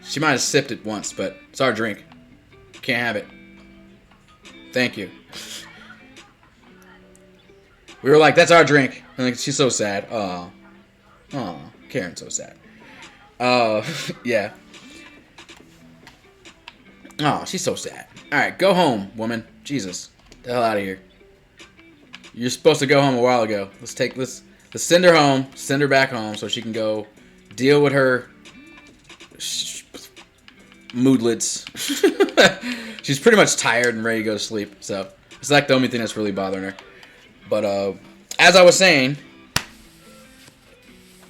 She might have sipped it once, but it's our drink. Can't have it. Thank you. We were like, that's our drink. And like, she's so sad. Oh, Karen's so sad. Yeah. Oh, she's so sad. Alright, go home, woman. Jesus. Get the hell out of here. You're supposed to go home a while ago. Let's send her home. Send her back home so she can go deal with her moodlets. She's pretty much tired and ready to go to sleep. So, it's like the only thing that's really bothering her. But, as I was saying...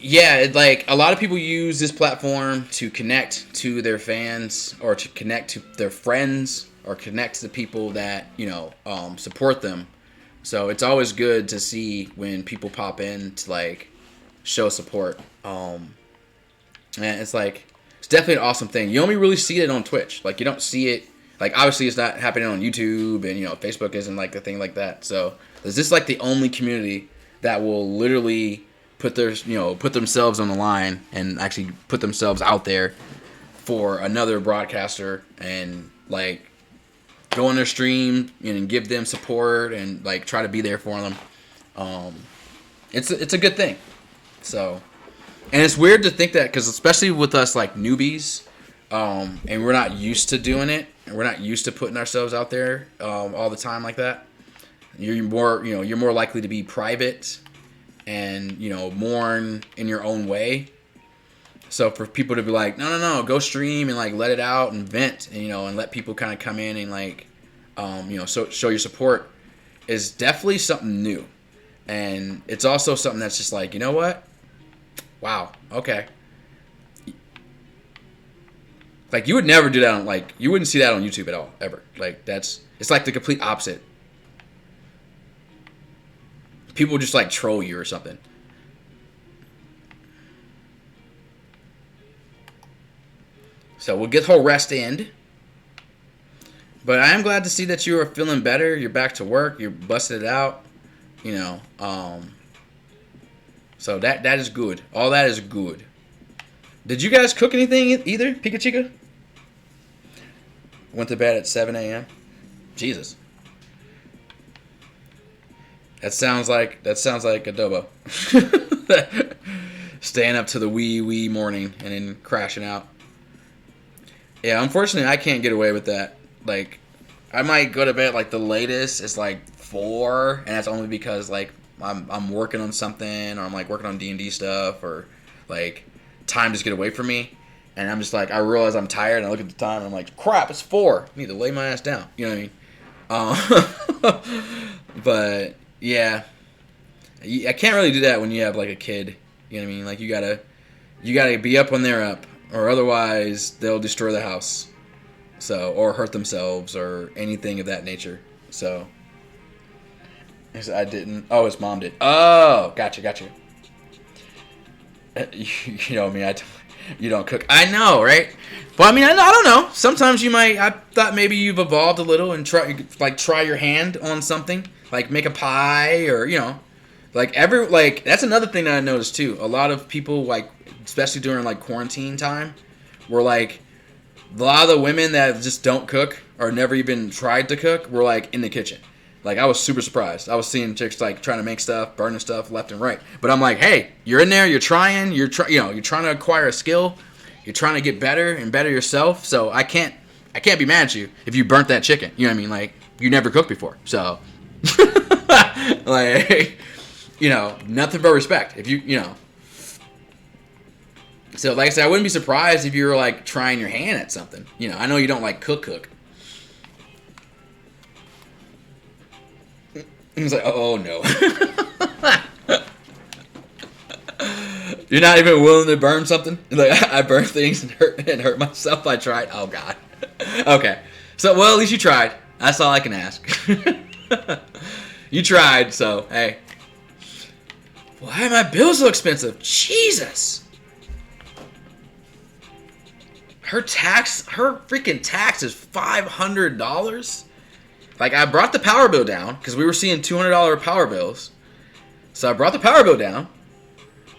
yeah, like a lot of people use this platform to connect to their fans or to connect to their friends or connect to the people that, support them. So it's always good to see when people pop in to like show support. And it's like, it's definitely an awesome thing. You only really see it on Twitch. Like you don't see it, like obviously it's not happening on YouTube and, Facebook isn't like a thing like that. So is this like the only community that will literally put themselves on the line and actually put themselves out there for another broadcaster and like go on their stream and give them support and like try to be there for them. It's a good thing. So, and it's weird to think that because especially with us like newbies, and we're not used to doing it and we're not used to putting ourselves out there all the time like that. You're more likely to be private and, mourn in your own way. So for people to be like, no, go stream and like let it out and vent, and, and let people kind of come in and like, so show your support is definitely something new. And it's also something that's just like, you know what? Wow. Okay. Like you would never do that on like, you wouldn't see that on YouTube at all, ever. Like it's like the complete opposite. People just like troll you or something. So we'll get the whole rest in. But I am glad to see that you are feeling better. You're back to work. You're busting it out. So that is good. All that is good. Did you guys cook anything either, Pika Chica? Went to bed at 7 a.m. Jesus. That sounds like adobo. Staying up to the wee morning and then crashing out. Yeah, unfortunately, I can't get away with that. Like, I might go to bed like the latest is like 4, and that's only because like I'm working on something, or I'm like working on D&D stuff, or like time just get away from me, and I'm just like, I realize I'm tired, and I look at the time, and I'm like, crap, it's 4. I need to lay my ass down. You know what I mean? But yeah, I can't really do that when you have like a kid. You know what I mean? Like you gotta be up when they're up, or otherwise they'll destroy the house. So, or hurt themselves, or anything of that nature. So, I didn't. Oh, his mom did. Oh, gotcha. You know me. You don't cook. I know, right? Well, I mean, I don't know. Sometimes you might. I thought maybe you've evolved a little and try your hand on something, like make a pie, or that's another thing that I noticed too. A lot of people, like, especially during like quarantine time, were like, a lot of the women that just don't cook or never even tried to cook were like in the kitchen. Like, I was super surprised. I was seeing chicks like trying to make stuff, burning stuff left and right. But I'm like, hey, you're in there, you're trying to acquire a skill, you're trying to get better and better yourself. So I can't be mad at you if you burnt that chicken. You know what I mean? Like, you never cooked before, so like, nothing but respect. If you know. So, like I said, I wouldn't be surprised if you were, like, trying your hand at something. I know you don't, like, cook. He's like, oh, no. You're not even willing to burn something? Like, I burn things and hurt myself. I tried. Oh, God. Okay. So, well, at least you tried. That's all I can ask. You tried, so, hey. Why are my bills so expensive? Jesus. Her freaking tax is $500. Like, I brought the power bill down because we were seeing $200 power bills. So I brought the power bill down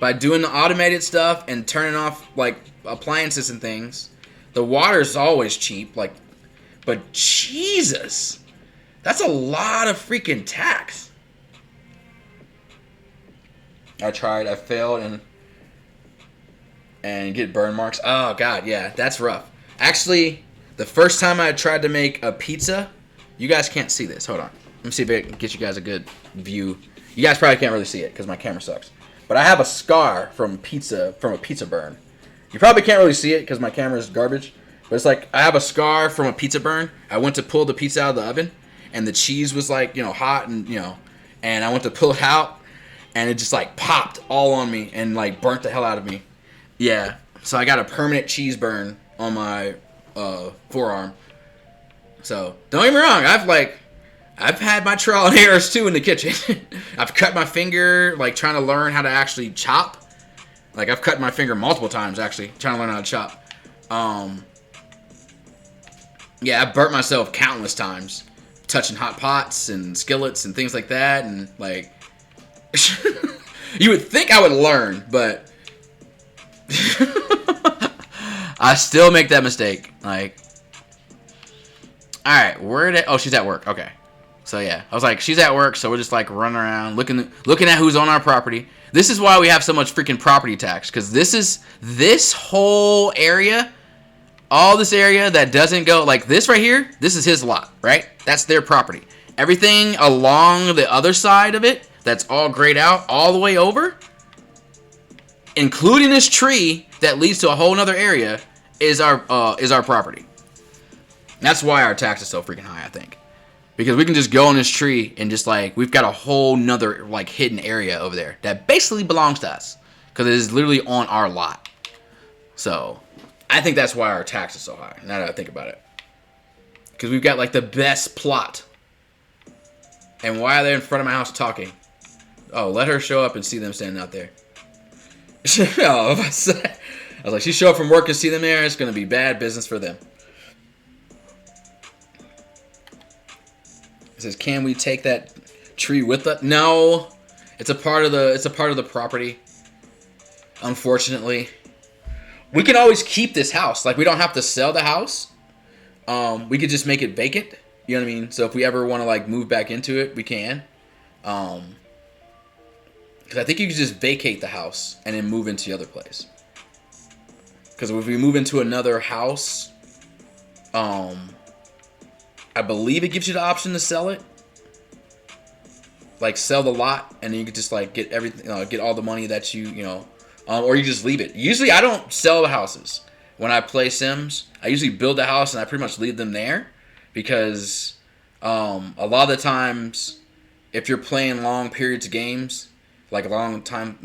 by doing the automated stuff and turning off like appliances and things. The water's always cheap, but Jesus, that's a lot of freaking tax. I tried, I failed, and get burn marks. Oh, God, yeah, that's rough. Actually, the first time I tried to make a pizza, you guys can't see this. Hold on. Let me see if I can get you guys a good view. You guys probably can't really see it because my camera sucks. But I have a scar from a pizza burn. You probably can't really see it because my camera is garbage. But it's like, I have a scar from a pizza burn. I went to pull the pizza out of the oven, and the cheese was like, hot, and I went to pull it out, and it just like popped all on me and like burnt the hell out of me. Yeah, so I got a permanent cheese burn on my forearm. So don't get me wrong, I've had my trial and errors too in the kitchen. I've cut my finger like trying to learn how to actually chop. Like, I've cut my finger multiple times actually trying to learn how to chop. Yeah, I burnt myself countless times touching hot pots and skillets and things like that, and like you would think I would learn, but I still make that mistake. Like, all right, oh, she's at work. Okay, so yeah, I was like, she's at work, so we're just like running around looking at who's on our property. This is why we have so much freaking property tax, because this whole area, all this area that doesn't go, like this right here, this is his lot, right? That's their property. Everything along the other side of it, that's all grayed out all the way over, including this tree that leads to a whole nother area, is our property. That's why our tax is so freaking high, I think. Because we can just go on this tree and just like, we've got a whole nother like hidden area over there that basically belongs to us. Because it is literally on our lot. So, I think that's why our tax is so high, now that I think about it. Because we've got like the best plot. And why are they in front of my house talking? Oh, let her show up and see them standing out there. I was like, she show up from work and see them there, it's going to be bad business for them. It says, can we take that tree with us? No, it's a part of the property. Unfortunately, we can always keep this house. Like, we don't have to sell the house. We could just make it vacant. You know what I mean? So if we ever want to like move back into it, we can. Because I think you can just vacate the house and then move into the other place. Because if we move into another house, I believe it gives you the option to sell it. Like sell the lot, and then you can just like get everything, get all the money that or you just leave it. Usually, I don't sell the houses when I play Sims. I usually build a house and I pretty much leave them there, because a lot of the times, if you're playing long periods of games, like a long time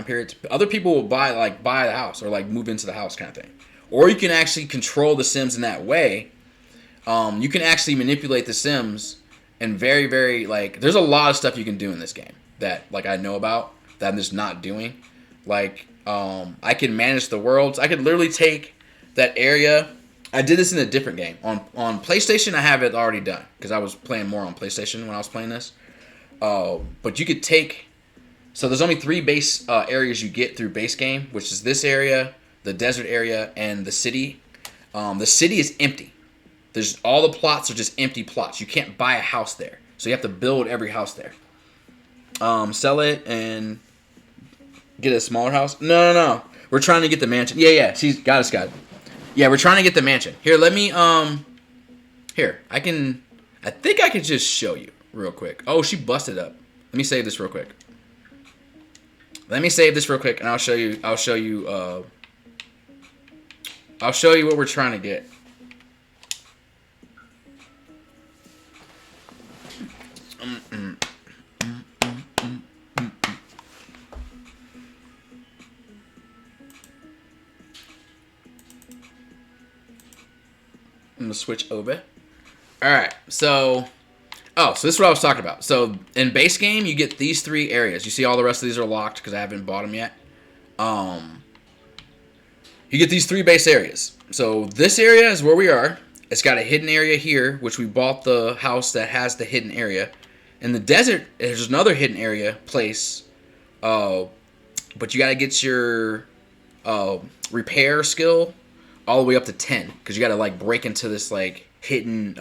periods, other people will buy the house or like move into the house kind of thing. Or you can actually control the Sims in that way. You can actually manipulate the Sims. And very, very, there's a lot of stuff you can do in this game that, I know about that I'm just not doing. I can manage the worlds. I could literally take that area. I did this in a different game. On PlayStation, I have it already done, because I was playing more on PlayStation when I was playing this. But you could take... So there's only 3 base areas you get through base game, which is this area, the desert area, and the city. The city is empty. There's all the plots are just empty plots. You can't buy a house there, so you have to build every house there. Sell it and get a smaller house. No. We're trying to get the mansion. Yeah. She's got us, guys. Yeah, we're trying to get the mansion. Here, let me Here, I think I can just show you real quick. Oh, she busted up. Let me save this real quick. And I'll show you. I'll show you what we're trying to get. I'm gonna switch over. Alright, so this is what I was talking about. So in base game, you get these 3 areas. You see all the rest of these are locked because I haven't bought them yet. You get these 3 base areas. So this area is where we are. It's got a hidden area here, which we bought the house that has the hidden area. In the desert, there's another hidden area place. But you gotta get your repair skill all the way up to 10, because you gotta break into this hidden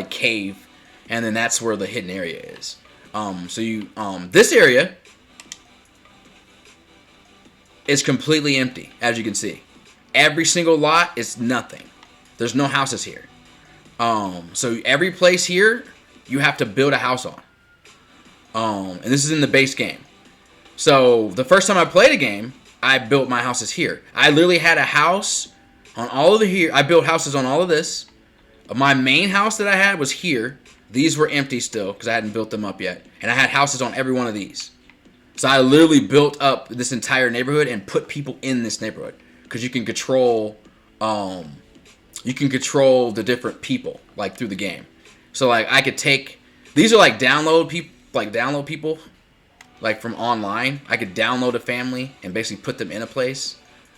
cave, and then that's where the hidden area is. So you this area is completely empty, as you can see. Every single lot is nothing. There's no houses here. So every place here you have to build a house on. And this is in the base game. So the first time I played a game, I built my houses here. I literally had a house on all of the here. I built houses on all of this. My main house that I had was here. These were empty still because I hadn't built them up yet. And I had houses on every one of these. So I literally built up this entire neighborhood and put people in this neighborhood, because you can control the different people through the game. So I could take, these are download people from online. I could download a family and basically put them in a place.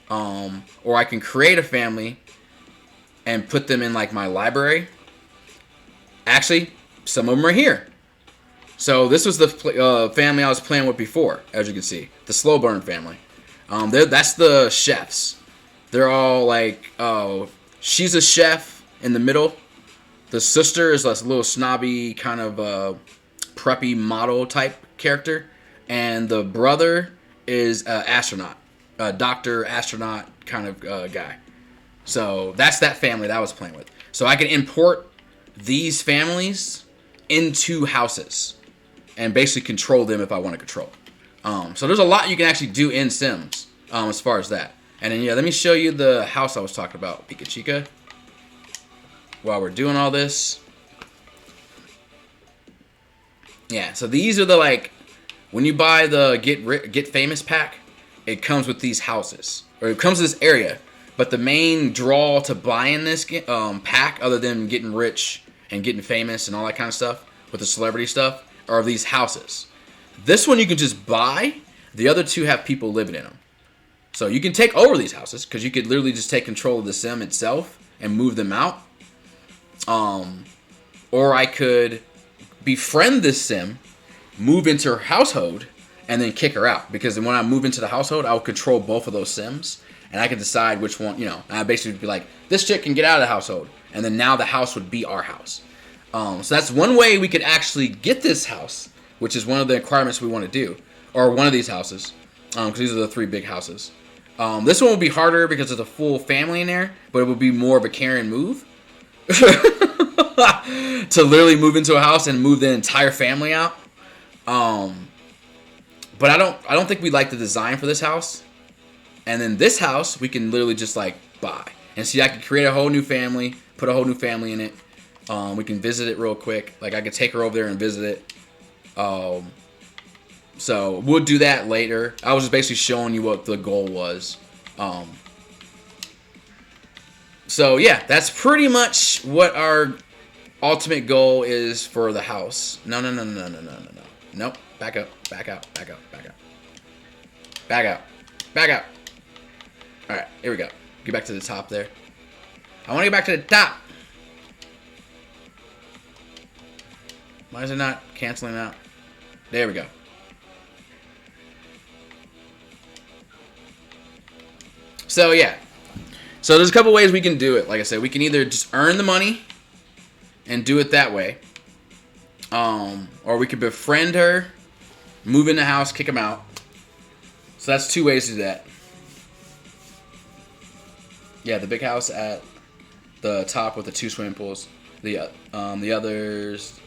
Or I can create a family and put them in my library. Actually, some of them are here. So this was the family I was playing with before, as you can see. The Slow Burn family. That's the chefs. They're all she's a chef in the middle. The sister is a little snobby kind of preppy model type character. And the brother is an astronaut. A doctor, astronaut kind of guy. So that's that family that I was playing with. So I can import these families into houses and basically control them if I want to control. So there's a lot you can actually do in Sims as far as that. And then let me show you the house I was talking about, Pika Chica. While we're doing all this. Yeah, so these are the when you buy the Get Famous pack, it comes with these houses, or it comes with this area. But the main draw to buying this pack, other than getting rich and getting famous and all that kind of stuff with the celebrity stuff, are these houses. This one you can just buy. The other 2 have people living in them. So you can take over these houses, because you could literally just take control of the sim itself and move them out. Or I could befriend this sim, move into her household, and then kick her out. Because when I move into the household, I'll control both of those sims, and I can decide which one, and I basically be like, this chick can get out of the household. And then now the house would be our house. So that's one way we could actually get this house, which is one of the requirements we want to do, or one of these houses, because these are the 3 big houses. This one will be harder because there's a full family in there, but it will be more of a Karen move to literally move into a house and move the entire family out. But I don't think we like the design for this house. And then this house we can literally just like buy. And see, I could create a whole new family, put a whole new family in it. We can visit it real quick. Like I could take her over there and visit it. So we'll do that later. I was just basically showing you what the goal was. So yeah, that's pretty much what our ultimate goal is for the house. No. Nope. Back up. Alright, here we go. Get back to the top there. I want to get back to the top. Why is it not canceling out? There we go. So yeah. So there's a couple ways we can do it. Like I said, we can either just earn the money and do it that way. Or we could befriend her, move in the house, kick them out. So that's 2 ways to do that. Yeah, the big house at the top with the 2 swimming pools. The others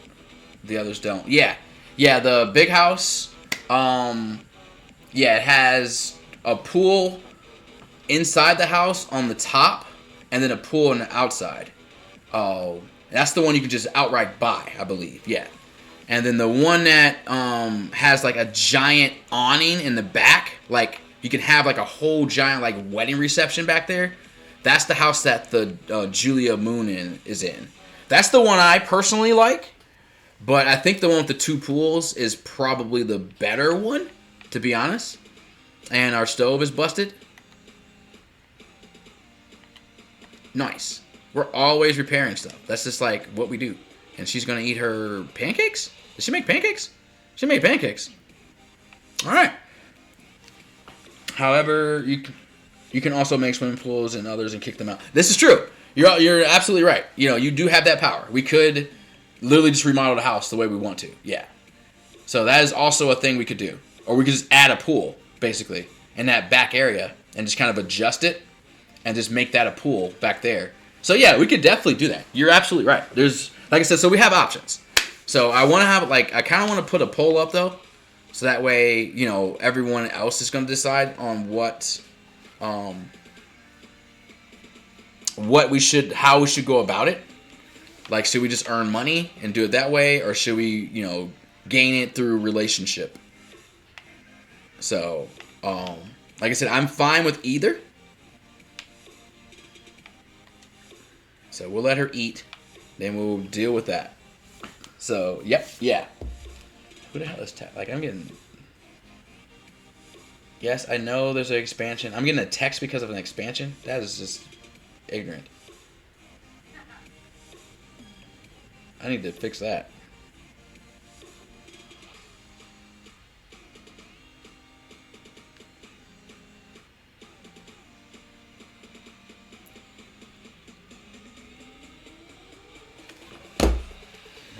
don't. Yeah, the big house. It has a pool inside the house on the top, and then a pool on the outside. Oh, that's the one you can just outright buy, I believe. Yeah. And then the one that has like a giant awning in the back, like you can have like a whole giant like wedding reception back there. That's the house that the Julia Moon is in. That's the one I personally like, but I think the one with the 2 pools is probably the better one, to be honest. And our stove is busted. Nice. We're always repairing stuff. That's just like what we do. And she's going to eat her pancakes? Does she make pancakes? She made pancakes. All right. However, you can also make swimming pools and others and kick them out. This is true. You're absolutely right. You know, you do have that power. We could literally just remodel the house the way we want to. Yeah. So that is also a thing we could do. Or we could just add a pool, basically, in that back area and just kind of adjust it and just make that a pool back there. So yeah, we could definitely do that. You're absolutely right. There's, like I said, so we have options. So I want to have, like, I kind of want to put a poll up, though. So that way, you know, everyone else is going to decide on how we should go about it. Like, should we just earn money and do it that way? Or should we, you know, gain it through relationship? So, like I said, I'm fine with either. So we'll let her eat. Then we'll deal with that. So, yep, yeah. Who the hell is Tat? Like, I'm getting... Yes, I know there's an expansion. I'm getting a text because of an expansion. That is just ignorant. I need to fix that.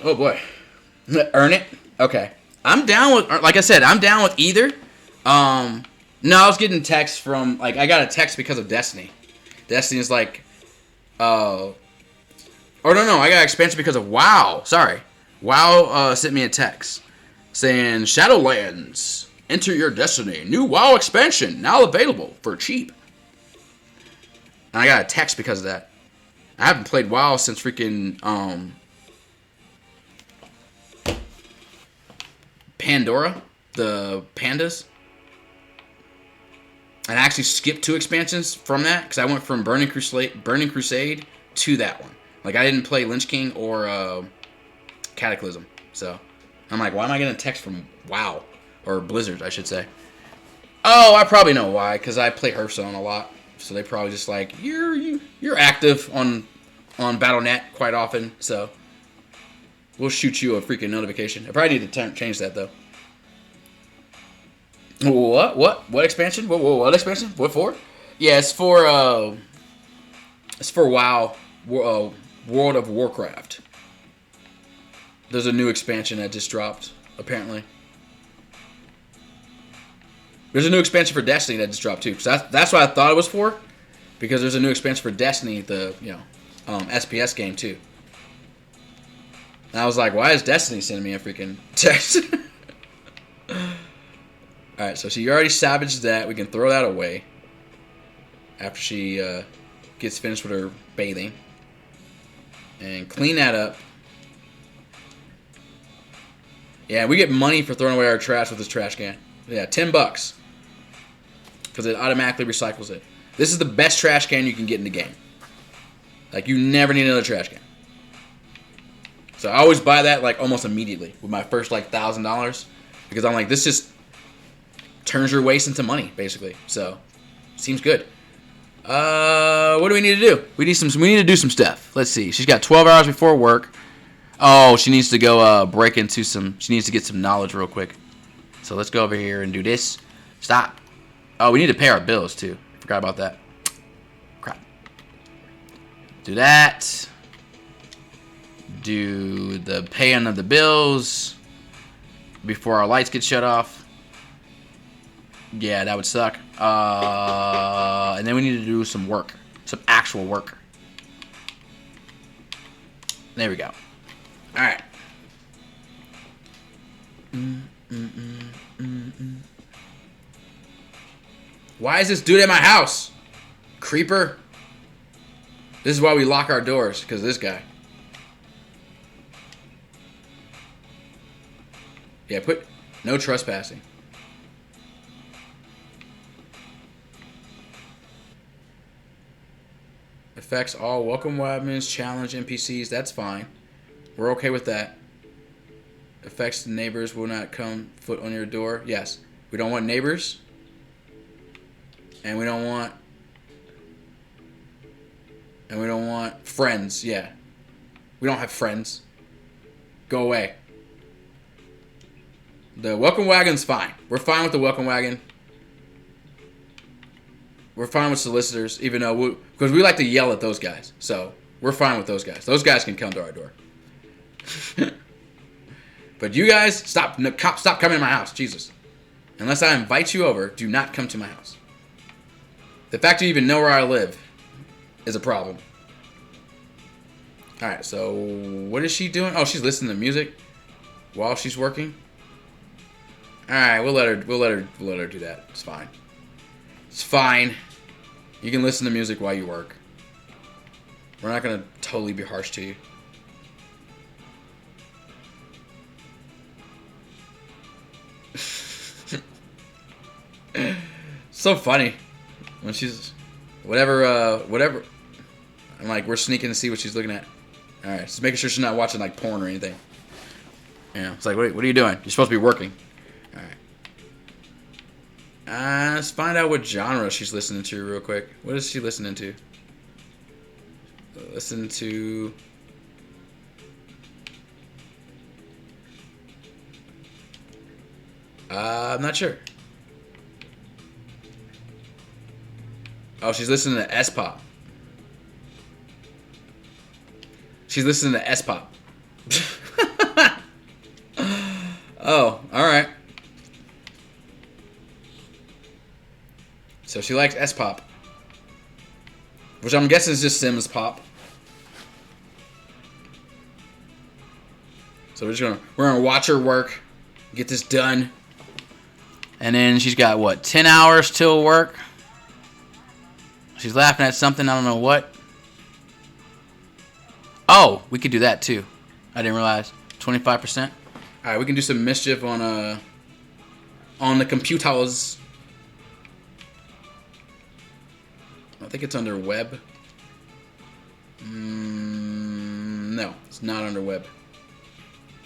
Oh boy. Earn it? Okay. I'm down with, like I said, I'm down with either. No, I was getting text from, like, I got a text because of Destiny. Destiny is like, or no, I got an expansion because of WoW. Sorry. WoW sent me a text saying, Shadowlands, enter your Destiny. New WoW expansion, now available for cheap. And I got a text because of that. I haven't played WoW since freaking, Pandora, the pandas. And I actually skipped 2 expansions from that because I went from Burning Crusade to that one. Like, I didn't play Lynch King or Cataclysm. So I'm like, why am I getting a text from WoW? Or Blizzard, I should say. Oh, I probably know why, because I play Hearthstone a lot. So they probably just like, you're active on Battle.net quite often, so we'll shoot you a freaking notification. I probably need to change that, though. What expansion? What expansion? What for? Yeah, it's for WoW, World of Warcraft. There's a new expansion that just dropped, apparently. There's a new expansion for Destiny that just dropped too. Cause that's what I thought it was for. Because there's a new expansion for Destiny, the SPS game too. And I was like, why is Destiny sending me a freaking text? Alright, so she already salvaged that. We can throw that away. After she gets finished with her bathing. And clean that up. Yeah, we get money for throwing away our trash with this trash can. Yeah, $10. Because it automatically recycles it. This is the best trash can you can get in the game. Like, you never need another trash can. So I always buy that, like, almost immediately. With my first, like, $1,000. Because I'm like, this just turns your waste into money, basically. So, seems good. What do we need to do? We need to do some stuff. Let's see. She's got 12 hours before work. Oh, she needs to go break into some... She needs to get some knowledge real quick. So let's go over here and do this. Stop. Oh, we need to pay our bills, too. Forgot about that. Crap. Do that. Do the paying of the bills before our lights get shut off. Yeah, that would suck. And then we need to do some work. Some actual work. There we go. Alright. Why is this dude at my house? Creeper. This is why we lock our doors. Because of this guy. Yeah, put no trespassing. Affects all welcome weapons, challenge NPCs. That's fine. We're okay with that. Affects the neighbors will not come foot on your door. Yes. We don't want neighbors. And we don't want friends. Yeah. We don't have friends. Go away. The welcome wagon's fine. We're fine with the welcome wagon. We're fine with solicitors, even though because we like to yell at those guys. So we're fine with those guys. Those guys can come to our door. But you guys, stop coming to my house. Jesus. Unless I invite you over, do not come to my house. The fact you even know where I live is a problem. Alright, so what is she doing? Oh, she's listening to music while she's working. Alright, we'll let her do that. It's fine. It's fine. You can listen to music while you work. We're not gonna totally be harsh to you. So funny when she's whatever. I'm like, we're sneaking to see what she's looking at. All right, just making sure she's not watching like porn or anything. Yeah, it's like, what are you doing? You're supposed to be working. All right. Let's find out what genre she's listening to real quick. What is she listening to? Listen to. I'm not sure. Oh, she's listening to S-pop. She's listening to S-pop. Oh, alright. So she likes S-pop. Which I'm guessing is just Sims pop. So we're gonna watch her work. Get this done. And then she's got, what, 10 hours till work? She's laughing at something, I don't know what. Oh, we could do that too. I didn't realize. 25%. Alright, we can do some mischief on the computers. I think it's under web. No, it's not under web.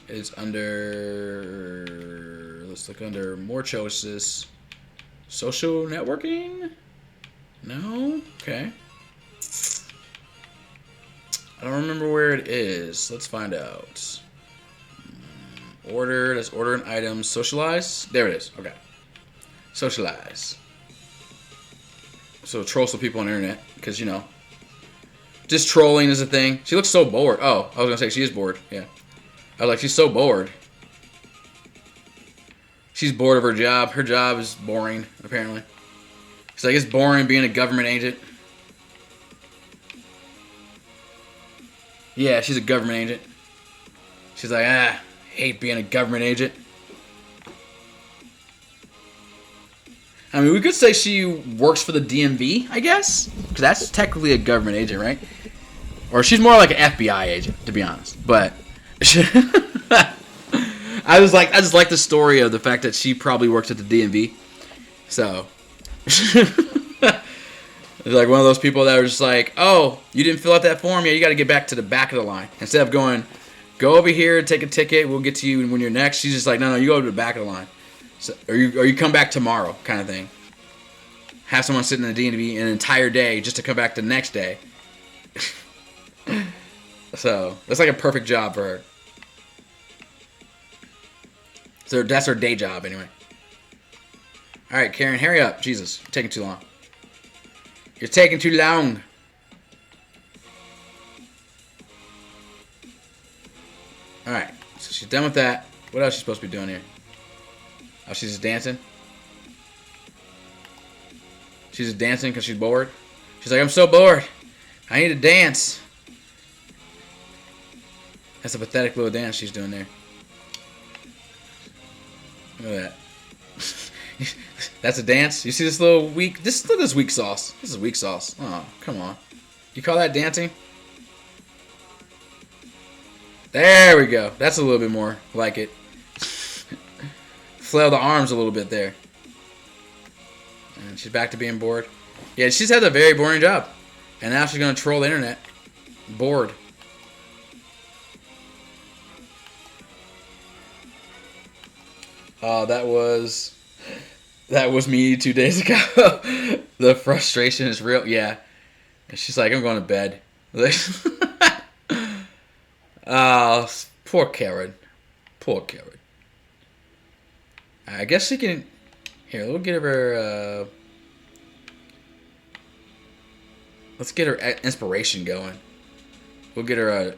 It's under... Let's look under more choices. Social networking? No? Okay. I don't remember where it is. Let's find out. Order. Let's order an item. Socialize. There it is. Okay. Socialize. So troll some people on the internet. Because, you know. Just trolling is a thing. She looks so bored. Oh, I was going to say she is bored. Yeah. I was like, she's so bored. She's bored of her job. Her job is boring, apparently. She's like, it's boring being a government agent. Yeah, she's a government agent. She's like, hate being a government agent. I mean, we could say she works for the DMV, I guess, because that's technically a government agent, right? Or she's more like an FBI agent, to be honest. But I just like the story of the fact that she probably works at the DMV. So it's like one of those people that are just like, oh, you didn't fill out that form, yeah, you got to get back to the back of the line instead of going, go over here, take a ticket, we'll get to you when you're next. She's just like, no, you go to the back of the line. So, or you come back tomorrow, kind of thing. Have someone sit in the DMV an entire day just to come back the next day. So that's like a perfect job for her. So that's her day job, anyway. All right, Karen, hurry up. Jesus, you're taking too long. You're taking too long. All right, so she's done with that. What else is she supposed to be doing here? Oh, she's just dancing? She's just dancing because she's bored? She's like, I'm so bored. I need to dance. That's a pathetic little dance she's doing there. Look at that. That's a dance? You see this little weak... Look at this weak sauce. This is weak sauce. Oh, come on. You call that dancing? There we go. That's a little bit more like it. Flail the arms a little bit there. And she's back to being bored. Yeah, she's had a very boring job. And now she's going to troll the internet. Bored. That was me 2 days ago. The frustration is real. Yeah. She's like, I'm going to bed. Poor Karen. Poor Karen. I guess she can... Here, we'll get her... let's get her inspiration going. We'll get her a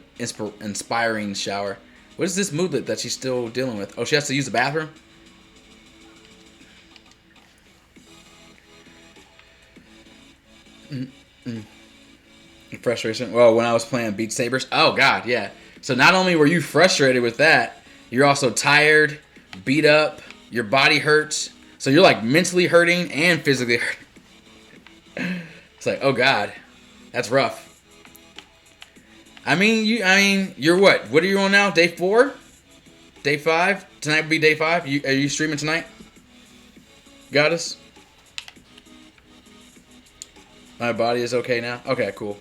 inspiring shower. What is this moodlet that she's still dealing with? Oh, she has to use the bathroom? Frustration. Well, when I was playing Beat Sabers. Oh, God, yeah. So not only were you frustrated with that, you're also tired, beat up, your body hurts. So you're like mentally hurting and physically hurting. It's like, oh, God, that's rough. I mean, you're what? What are you on now? Day 4? Day 5? Tonight would be day 5? Are you streaming tonight? Got us? My body is okay now? Okay, cool.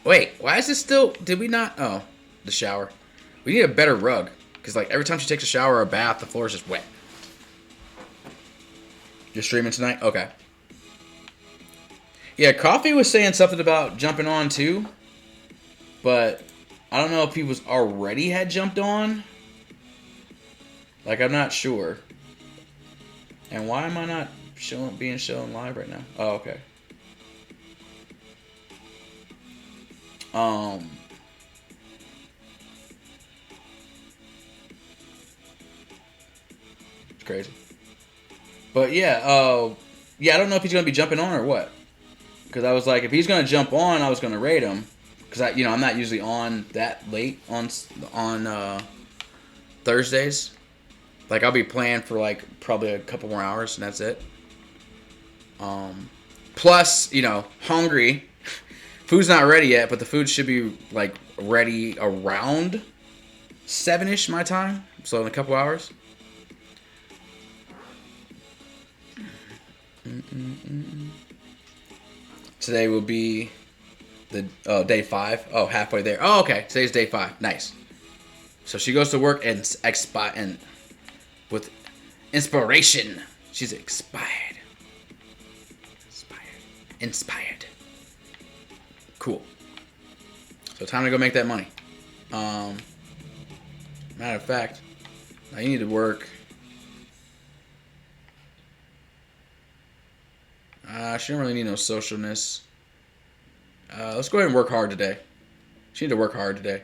Wait, why is this still... Did we not... Oh, the shower. We need a better rug. Because, like, every time she takes a shower or a bath, the floor is just wet. You're streaming tonight? Okay. Yeah, Coffee was saying something about jumping on, too. But I don't know if he was already had jumped on. Like, I'm not sure. And why am I not being shown live right now? Oh, okay. It's crazy. But yeah, yeah, I don't know if he's gonna be jumping on or what. Because I was like, if he's gonna jump on, I was gonna raid him. Because I'm not usually on that late on Thursdays. Like I'll be playing for like probably a couple more hours and that's it. Plus, hungry. Food's not ready yet, but the food should be like ready around 7-ish my time. So in a couple hours. Today will be the day 5. Oh, halfway there. Oh, okay. Today's day 5. Nice. So she goes to work and with inspiration. She's Inspired. Cool. So time to go make that money. Matter of fact, now you need to work. She don't really need no socialness. Let's go ahead and work hard today. She need to work hard today.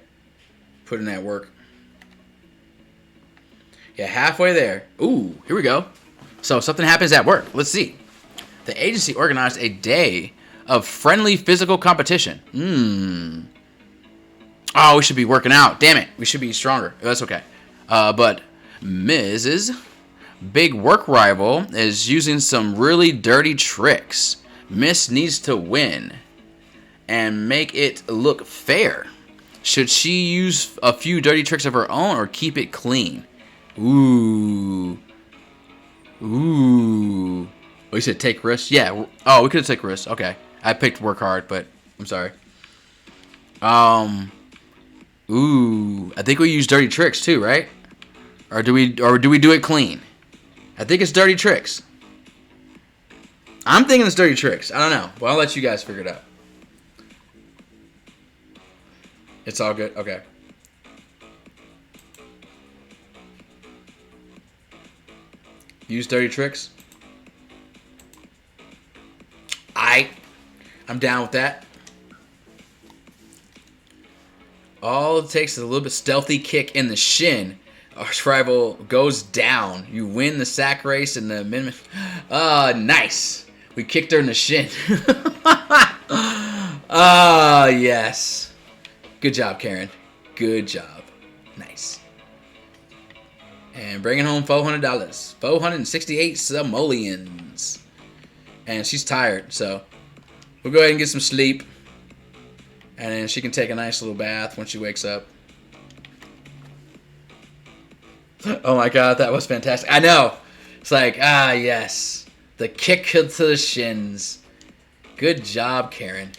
Put in that work. Yeah, halfway there. Ooh, here we go. So something happens at work. Let's see. The agency organized a day of friendly physical competition. Oh, we should be working out. Damn it. We should be stronger. That's okay. But Mrs. Big work rival is using some really dirty tricks. Miss needs to win and make it look fair. Should she use a few dirty tricks of her own or keep it clean? Ooh. Oh, you said take risks? Yeah. Oh, we could have taken risks. Okay. I picked work hard, but I'm sorry. Ooh. I think we use dirty tricks too, right? Or do we do it clean? I think it's dirty tricks. I'm thinking it's dirty tricks. I don't know. Well, I'll let you guys figure it out. It's all good? Okay. Use dirty tricks? I'm down with that. All it takes is a little bit stealthy kick in the shin. Our rival goes down. You win the sack race and the amendment. Nice. We kicked her in the shin. Yes. Good job, Karen. Good job. Nice. And bringing home $400. 468 simoleons. And she's tired, so we'll go ahead and get some sleep. And then she can take a nice little bath when she wakes up. Oh my god, that was fantastic. I know. It's like, yes. The kick to the shins. Good job, Karen.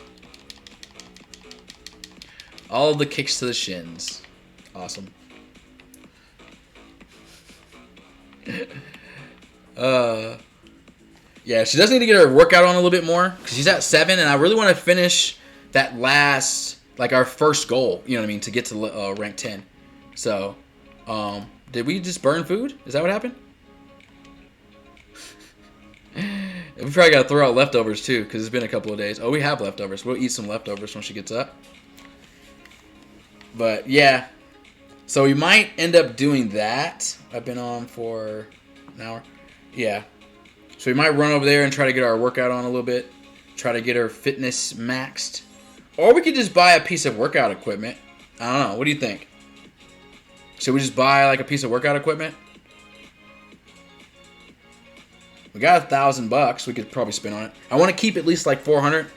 All the kicks to the shins. Awesome. Yeah, she does need to get her workout on a little bit more because she's at 7, and I really want to finish that last, like our first goal. You know what I mean, to get to rank 10. So, did we just burn food? Is that what happened? We probably got to throw out leftovers too because it's been a couple of days. Oh, we have leftovers. We'll eat some leftovers when she gets up. But yeah, so we might end up doing that. I've been on for an hour. Yeah. So we might run over there and try to get our workout on a little bit. Try to get our fitness maxed. Or we could just buy a piece of workout equipment. I don't know. What do you think? Should we just buy like a piece of workout equipment? We got $1,000. We could probably spend on it. I want to keep at least like 400,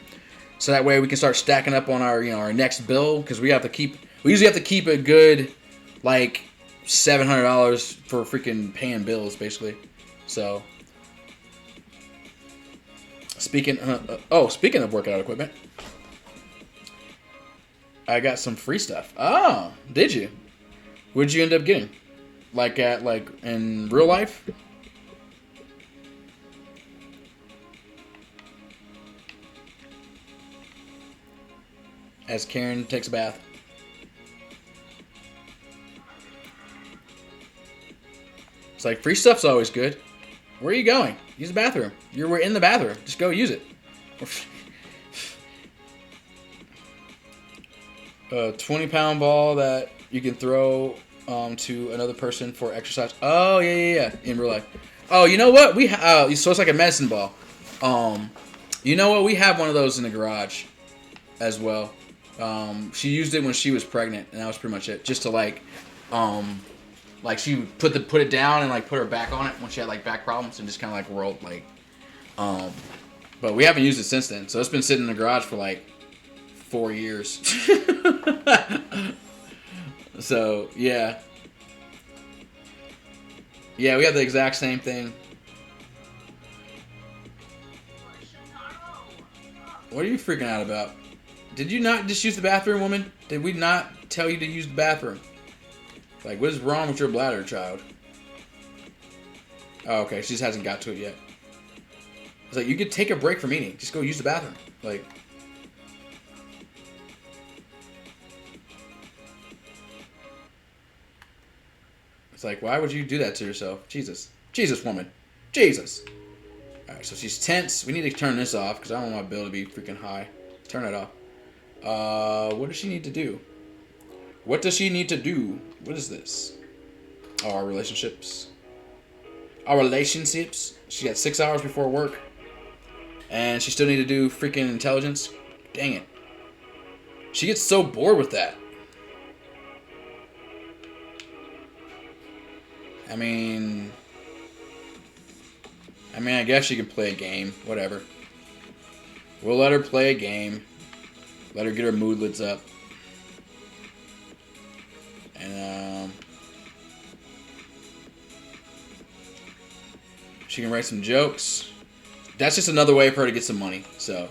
so that way we can start stacking up on our our next bill because we usually have to keep a good like $700 for freaking paying bills basically. So speaking of workout equipment, I got some free stuff. Oh, did you? What'd you end up getting? Like in real life? As Karen takes a bath. It's like free stuff's always good. Where are you going? Use the bathroom. We're in the bathroom. Just go use it. A 20-pound ball that you can throw to another person for exercise. Oh yeah. In real life. Oh, you know what? So it's like a medicine ball. You know what? We have one of those in the garage as well. She used it when she was pregnant, and that was pretty much it. Just to like she would put it down and like put her back on it when she had like back problems, and just kind of like rolled like. But we haven't used it since then, so it's been sitting in the garage for like 4 years. So yeah, we have the exact same thing. What are you freaking out about? Did you not just use the bathroom, woman? Did we not tell you to use the bathroom? Like, what is wrong with your bladder, child? Oh, okay, she just hasn't got to it yet. It's like, you could take a break from eating. Just go use the bathroom. Like, it's like, why would you do that to yourself? Jesus. Jesus, woman. Jesus. Alright, so she's tense. We need to turn this off because I don't want my bill to be freaking high. Turn it off. What does she need to do? What does she need to do? What is this? Oh, our relationships. Our relationships. She got 6 hours before work. And she still need to do freaking intelligence. Dang it. She gets so bored with that. I mean, I guess she can play a game. Whatever. We'll let her play a game. Let her get her moodlets up. And, she can write some jokes. That's just another way for her to get some money. So,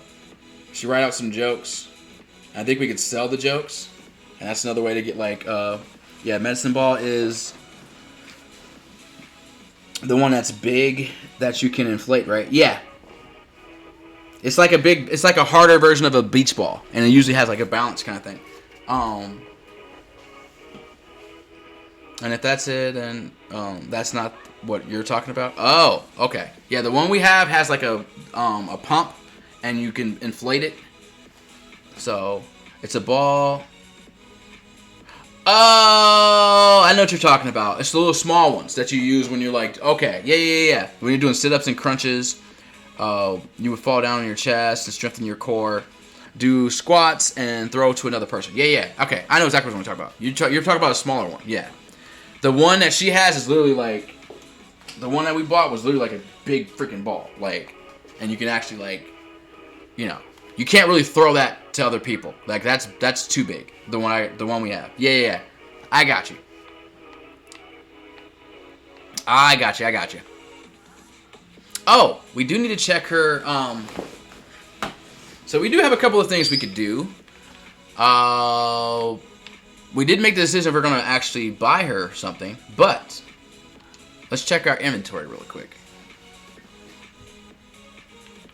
she write out some jokes. I think we could sell the jokes. And that's another way to get, like, yeah, medicine ball is the one that's big that you can inflate, right? Yeah. It's like a harder version of a beach ball. And it usually has, like, a balance kind of thing. And if that's it, then that's not what you're talking about. Oh, okay. Yeah, the one we have has like a pump, and you can inflate it. So it's a ball. Oh, I know what you're talking about. It's the little small ones that you use when you're like, okay, yeah. When you're doing sit-ups and crunches, you would fall down on your chest and strengthen your core. Do squats and throw to another person. Yeah. Okay, I know exactly what I'm talking about. You're talking about a smaller one. Yeah. The one that she has is literally like, the one that we bought was literally like a big freaking ball. Like, and you can actually like, you know, you can't really throw that to other people. Like that's too big. The one we have. Yeah. I got you. I got you. Oh, we do need to check her. So we do have a couple of things we could do. We did make the decision if we're going to actually buy her something, but let's check our inventory real quick.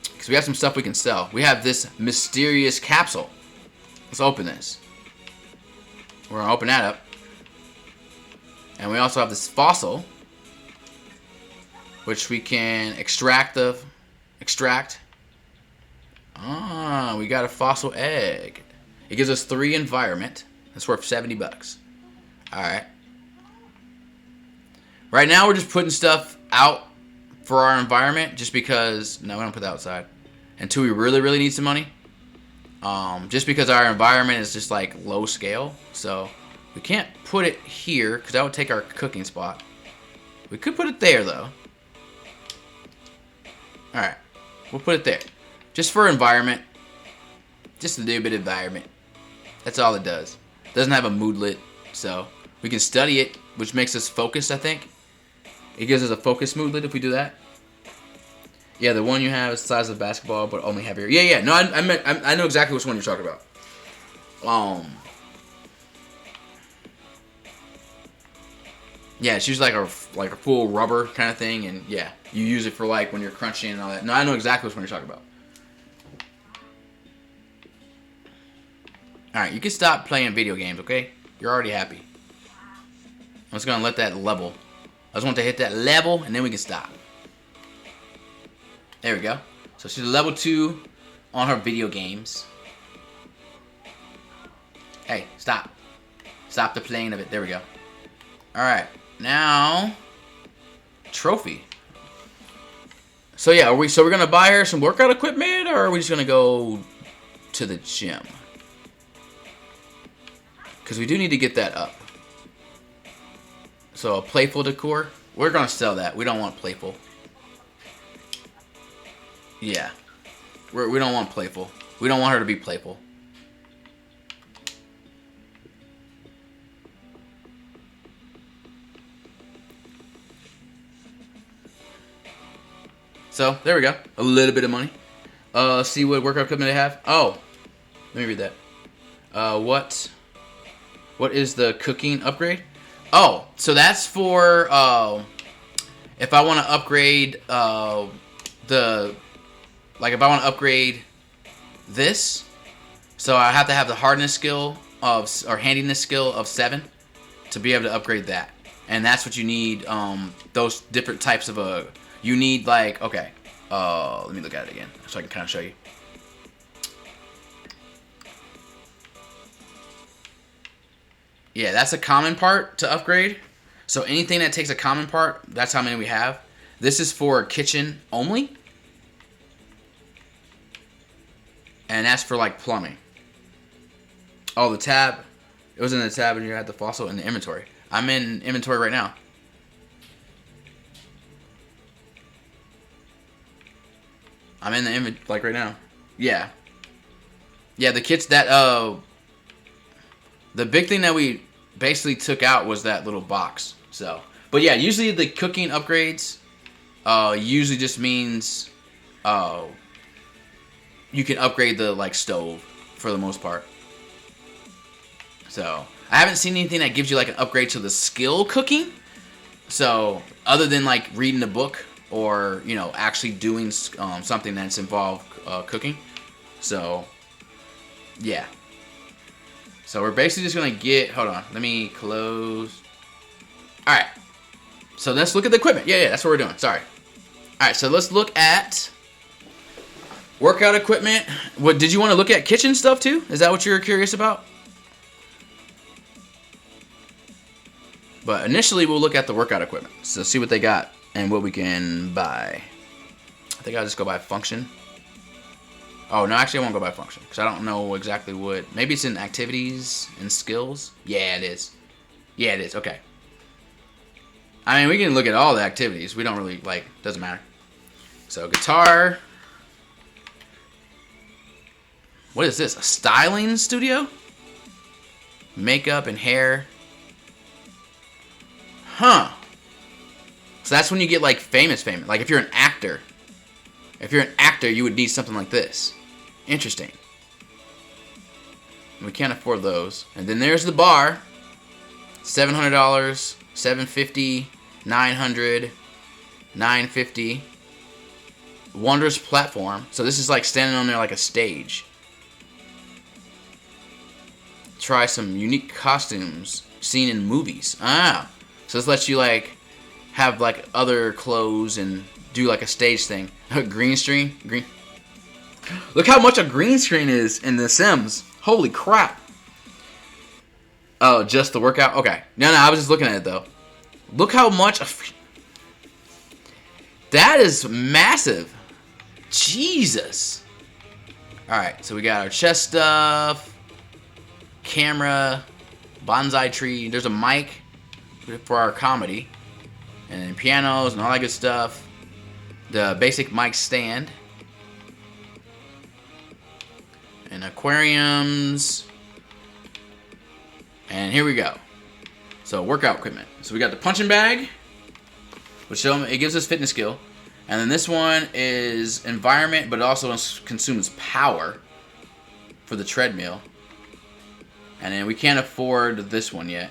Because we have some stuff we can sell. We have this mysterious capsule. Let's open this. We're going to open that up. And we also have this fossil, which we can extract. Ah, we got a fossil egg. It gives us 3 environment. That's worth $70. Alright. Right now we're just putting stuff out for our environment just because... No, we don't put that outside. Until we really, really need some money. Just because our environment is just like low scale. So we can't put it here because that would take our cooking spot. We could put it there though. Alright. We'll put it there. Just for environment. Just a little bit of environment. That's all it does. Doesn't have a moodlet, so we can study it, which makes us focus, I think. It gives us a focus moodlet if we do that. Yeah, the one you have is the size of a basketball, but only heavier. Yeah. No, I know exactly which one you're talking about. Yeah, it's usually like a full rubber kind of thing, and yeah, you use it for like when you're crunching and all that. No, I know exactly which one you're talking about. Alright, you can stop playing video games, okay? You're already happy. I'm just gonna let that level. I just want to hit that level, and then we can stop. There we go. So she's level 2 on her video games. Hey, stop. Stop the playing of it. There we go. Alright, now... Trophy. So yeah, we're gonna buy her some workout equipment, or are we just gonna go to the gym? Because we do need to get that up. So a playful decor. We're going to sell that. We don't want playful. Yeah. We don't want playful. We don't want her to be playful. So, there we go. A little bit of money. See what workout equipment they have. Oh. Let me read that. What is the cooking upgrade? Oh, so that's for if I want to upgrade if I want to upgrade this, so I have to have the hardness skill or handiness skill of 7 to be able to upgrade that. And that's what you need, those different types of you need like, okay, let me look at it again so I can kind of show you. Yeah, that's a common part to upgrade. So anything that takes a common part, that's how many we have. This is for kitchen only. And that's for like plumbing. Oh, the tab. It was in the tab and you had the fossil in the inventory. I'm in inventory right now. I'm in the inventory like right now. Yeah. Yeah, the kits that the big thing that we basically took out was that little box. So, but yeah, usually the cooking upgrades usually just means you can upgrade the like stove for the most part. So I haven't seen anything that gives you like an upgrade to the skill cooking. So other than like reading a book or actually doing something that's involved cooking. So yeah. So we're basically just gonna get. Hold on. Let me close. All right. So let's look at the equipment. Yeah, that's what we're doing. Sorry. All right. So let's look at workout equipment. What did you want to look at? Kitchen stuff too? Is that what you're curious about? But initially, we'll look at the workout equipment. So see what they got and what we can buy. I think I'll just go by function. Oh, no, actually, I won't go by function. Because I don't know exactly what. Maybe it's in activities and skills. Yeah, it is. Yeah, it is. Okay. I mean, we can look at all the activities. We don't really, doesn't matter. So, guitar. What is this? A styling studio? Makeup and hair. Huh. So that's when you get famous. Like if you're an actor. If you're an actor, you would need something like this. Interesting. We can't afford those. And then there's the bar. $700, $750, $900, $950. Wonders platform. So this is like standing on there like a stage. Try some unique costumes seen in movies. Ah. So this lets you have other clothes and do a stage thing. Green screen. Look how much a green screen is in The Sims. Holy crap. Oh, just the workout? Okay. No, I was just looking at it though. Look how much. That is massive. Jesus. Alright, so we got our chest stuff. Camera. Bonsai tree. There's a mic for our comedy, and then pianos and all that good stuff. The basic mic stand, and aquariums, and here we go. So workout equipment. So we got the punching bag, which it gives us fitness skill, and then this one is environment, but it also consumes power for the treadmill. And then we can't afford this one yet.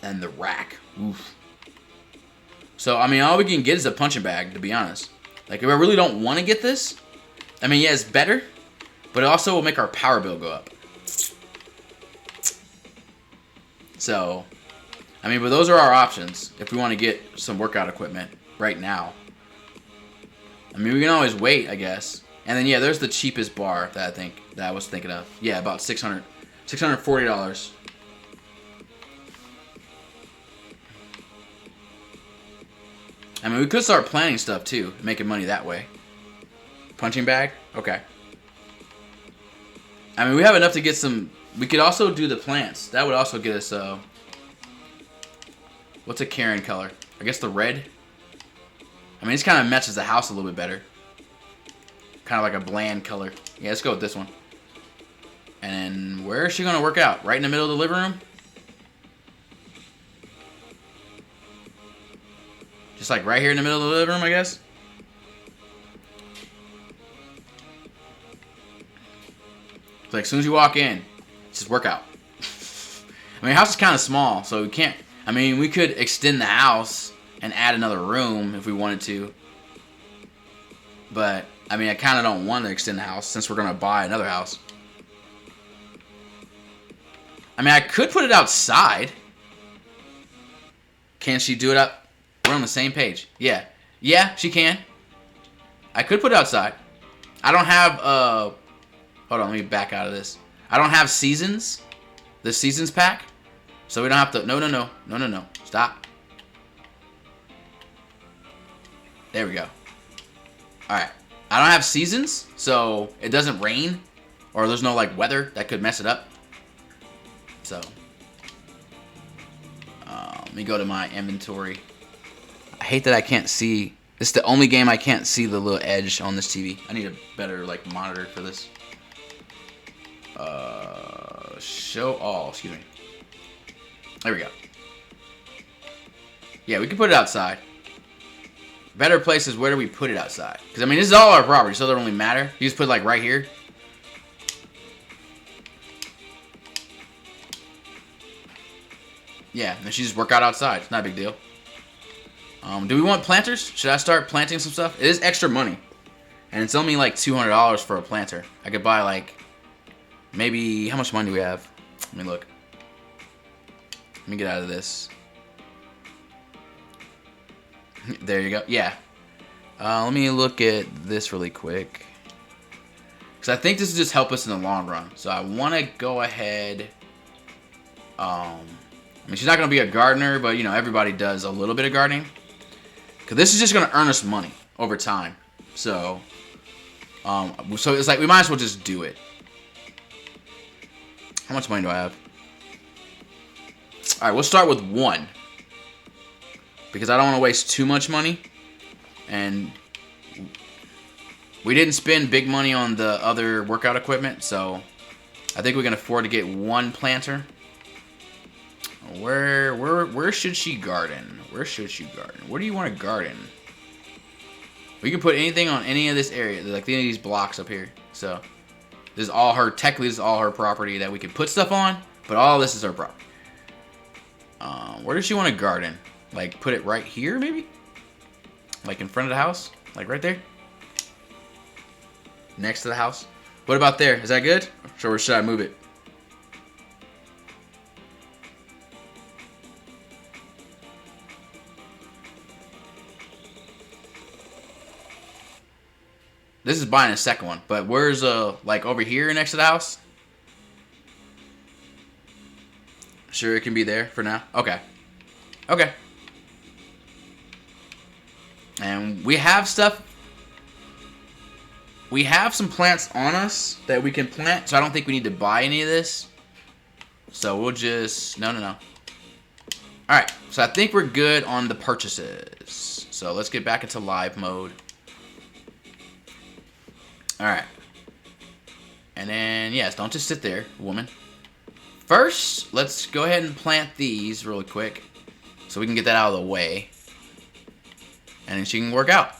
And the rack. Oof. So, I mean, all we can get is a punching bag, to be honest. If I really don't want to get this, I mean, yeah, it's better, but it also will make our power bill go up. So, I mean, but those are our options if we want to get some workout equipment right now. I mean, we can always wait, I guess. And then, yeah, there's the cheapest bar that I was thinking of. Yeah, about $640. I mean, we could start planning stuff, too. Making money that way. Punching bag? Okay. I mean, we have enough to get some. We could also do the plants. That would also get us. What's a Karen color? I guess the red. I mean, this kind of matches the house a little bit better. Kind of like a bland color. Yeah, let's go with this one. And then where is she going to work out? Right in the middle of the living room? Just like right here in the middle of the living room, I guess. So as soon as you walk in, just work out. I mean, the house is kind of small, so we can't. I mean, we could extend the house and add another room if we wanted to. But, I mean, I kind of don't want to extend the house since we're going to buy another house. I mean, I could put it outside. Can she do it up? We're on the same page. Yeah. Yeah, she can. I could put it outside. I don't have, hold on, let me back out of this. I don't have seasons. The seasons pack. So we don't have to... No. Stop. There we go. Alright. I don't have seasons, so it doesn't rain. Or there's no, like, weather that could mess it up. So... let me go to my inventory. I hate that I can't see... This is the only game I can't see the little edge on this TV. I need a better, like, monitor for this. Show all. Excuse me. There we go. Yeah, we can put it outside. Better place is where do we put it outside? Because, I mean, this is all our property, so it doesn't really matter. You just put it, like, right here. Yeah, and she just work out outside. It's not a big deal. Do we want planters? Should I start planting some stuff? It is extra money. And it's only like $200 for a planter. I could buy like... Maybe... How much money do we have? Let me look. Let me get out of this. There you go. Yeah. Let me look at this really quick. Because I think this will just help us in the long run. So I want to go ahead... I mean, she's not going to be a gardener, but, you know, everybody does a little bit of gardening. Because this is just going to earn us money over time. So, so it's like, we might as well just do it. How much money do I have? Alright, we'll start with 1. Because I don't want to waste too much money. And we didn't spend big money on the other workout equipment, so I think we can afford to get 1 planter. Where should she garden? Where should she garden? Where do you want to garden? We can put anything on any of this area, like any of these blocks up here. So this is all her. Technically, this is all her property that we can put stuff on. But all this is her property. Where does she want to garden? Like put it right here, maybe? Like in front of the house, like right there, next to the house. What about there? Is that good? Or should I move it? This is buying a second one, but where's like over here next to the house? Sure, it can be there for now. Okay. Okay. And we have stuff. We have some plants on us that we can plant, so I don't think we need to buy any of this. So we'll just... No. Alright, so I think we're good on the purchases. So let's get back into live mode. Alright. And then, yes, don't just sit there, woman. First, let's go ahead and plant these really quick. So we can get that out of the way. And then she can work out.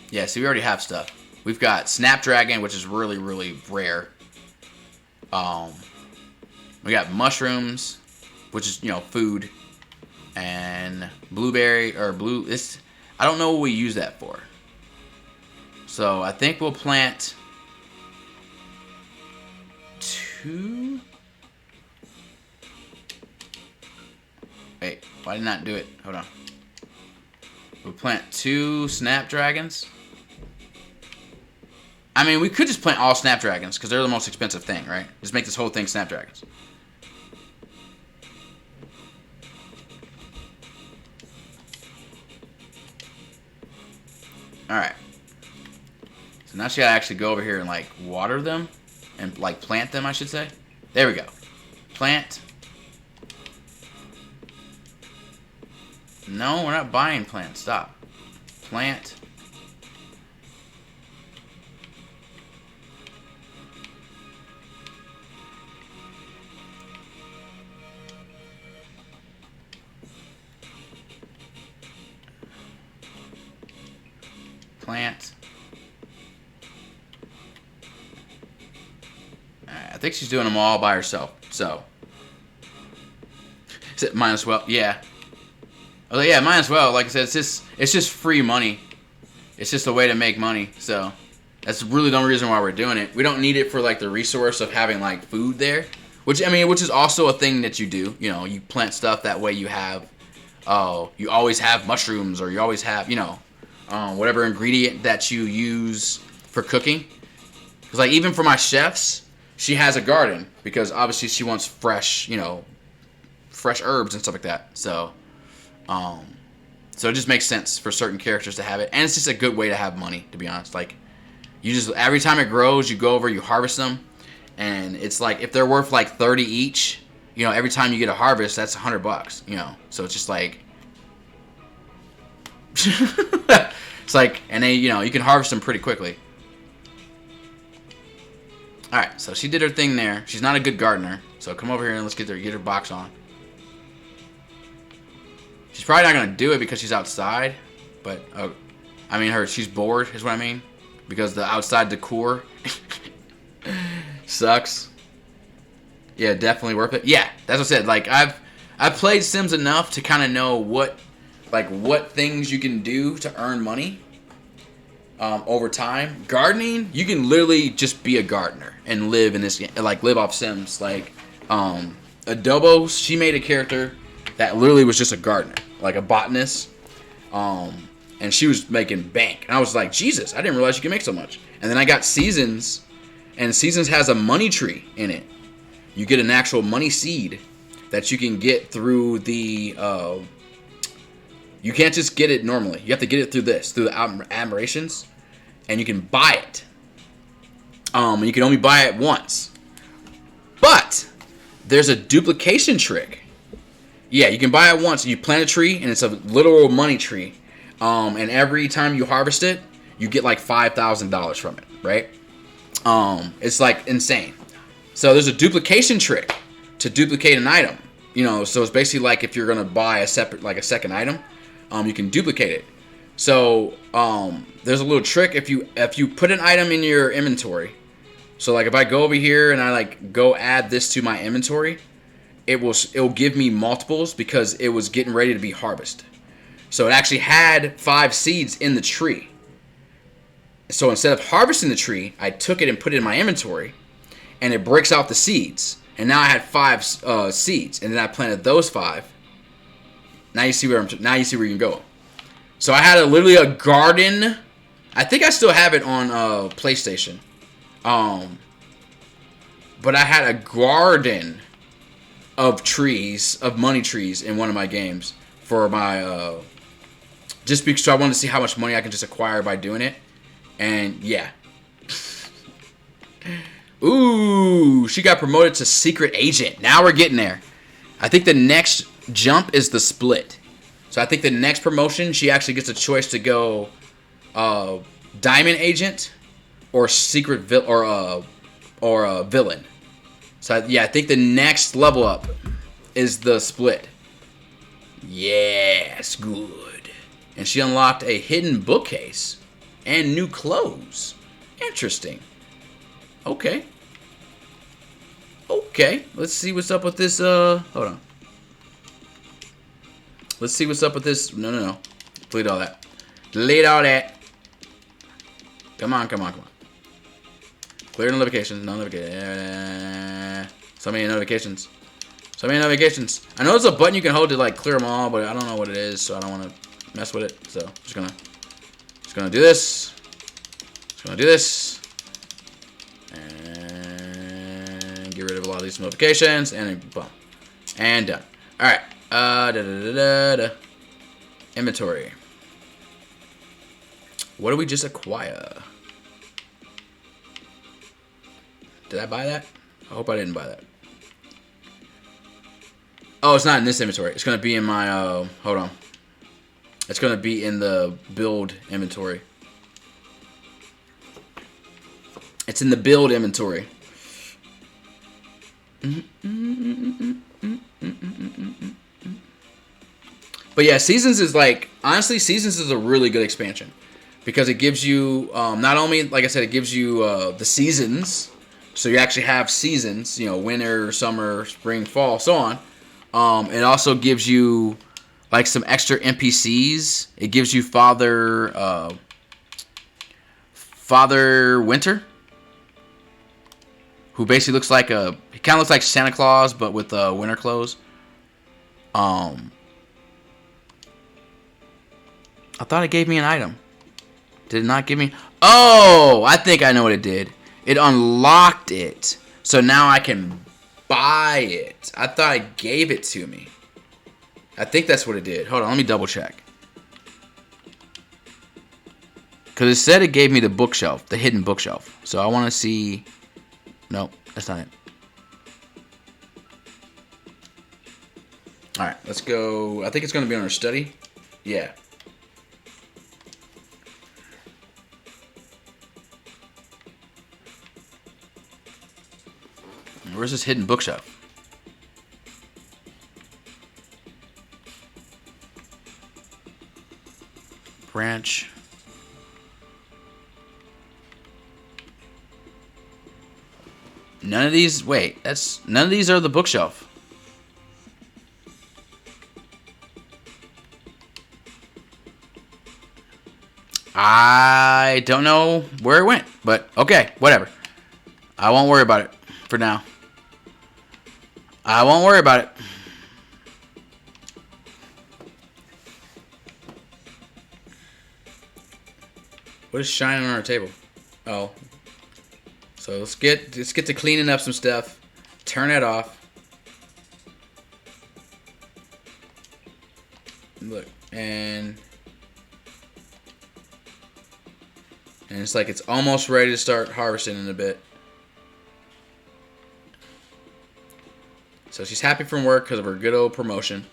Yeah, see, we already have stuff. We've got Snapdragon, which is really, really rare. We got mushrooms, which is, you know, food. And blueberry, or blue... I don't know what we use that for. So I think we'll plant 2. Wait, why did I not do it? Hold on. We'll plant 2 snapdragons. I mean, we could just plant all snapdragons because they're the most expensive thing, right? Just make this whole thing snapdragons. Alright. So now she gotta actually go over here and like water them. And like plant them, I should say. There we go. Plant. No, we're not buying plants. Stop. Plant. Plant. I think she's doing them all by herself. So, is it might as well? Yeah. I was like, yeah, might as well. Like I said, it's just free money. It's just a way to make money. So that's really the only reason why we're doing it. We don't need it for like the resource of having like food there, which is also a thing that you do. You know, you plant stuff that way. You have, you always have mushrooms, or you always have, you know, whatever ingredient that you use for cooking. Because like even for my chefs, she has a garden because obviously she wants fresh, fresh herbs and stuff like that. So it just makes sense for certain characters to have it, and it's just a good way to have money, to be honest. Like you just every time it grows, you go over, you harvest them, and it's like if they're worth like 30 each, every time you get a harvest, that's $100. So it's just like it's like, and they you can harvest them pretty quickly. Alright, so she did her thing there. She's not a good gardener. So come over here and let's get her box on. She's probably not going to do it because she's outside. But, she's bored is what I mean. Because the outside decor sucks. Yeah, definitely worth it. Yeah, that's what I said. Like, I've played Sims enough to kind of know what things you can do to earn money. Over time. Gardening, you can literally just be a gardener and live in this game, like live off Sims. Like Adobo, she made a character that literally was just a gardener, like a botanist, and she was making bank. And I was like, Jesus, I didn't realize you could make so much. And then I got Seasons, and Seasons has a money tree in it. You get an actual money seed that you can get through the you can't just get it normally. You have to get it through the admirations, and you can buy it. And you can only buy it once. But there's a duplication trick. Yeah, you can buy it once. You plant a tree, and it's a literal money tree. And every time you harvest it, you get like $5,000 from it, right? It's like insane. So there's a duplication trick to duplicate an item. So it's basically like if you're gonna buy a second item. You can duplicate it. So there's a little trick if you put an item in your inventory. So like if I go over here and I like go add this to my inventory, it'll give me multiples because it was getting ready to be harvested. So it actually had 5 seeds in the tree. So instead of harvesting the tree, I took it and put it in my inventory, and it breaks out the seeds. And now I had 5 seeds, and then I planted those 5. Now you see where you can go. So I had literally a garden. I think I still have it on PlayStation. But I had a garden of trees, of money trees in one of my games for my just because I wanted to see how much money I can just acquire by doing it. And yeah. Ooh, she got promoted to secret agent. Now we're getting there. I think the next jump is the split. So I think the next promotion, she actually gets a choice to go diamond agent or secret villain. So yeah, I think the next level up is the split. Yes, good. And she unlocked a hidden bookcase and new clothes. Interesting. Okay. Let's see what's up with this. Hold on. Let's see what's up with this. No. Delete all that. Come on. Clear notifications. No notifications. So many notifications. I know there's a button you can hold to like clear them all, but I don't know what it is, so I don't want to mess with it. So just gonna do this. And get rid of a lot of these notifications, and boom, and done. All right. Inventory. What did we just acquire? Did I buy that? I hope I didn't buy that. Oh, it's not in this inventory. It's going to be in my, hold on. It's going to be in the build inventory. It's in the build inventory. But yeah, Seasons is like, honestly, Seasons is a really good expansion. Because it gives you, not only, like I said, it gives you the seasons. So you actually have seasons, winter, summer, spring, fall, so on. It also gives you like some extra NPCs. It gives you Father Winter, who basically looks like he kind of looks like Santa Claus, but with winter clothes. I thought it gave me an item. Did it not give me? Oh, I think I know what it did. It unlocked it. So now I can buy it. I thought it gave it to me. I think that's what it did. Hold on, let me double check. Because it said it gave me the bookshelf, the hidden bookshelf. So I want to see... Nope, that's not it. Alright, let's go. I think it's going to be on our study. Yeah. Where's this hidden bookshelf? Branch. None of these... Wait, none of these are the bookshelf. I don't know where it went, but okay, whatever. I won't worry about it for now. I won't worry about it. What is shining on our table? Oh. So let's get to cleaning up some stuff. Turn it off. Look, and it's like it's almost ready to start harvesting in a bit. So she's happy from work because of her good old promotion.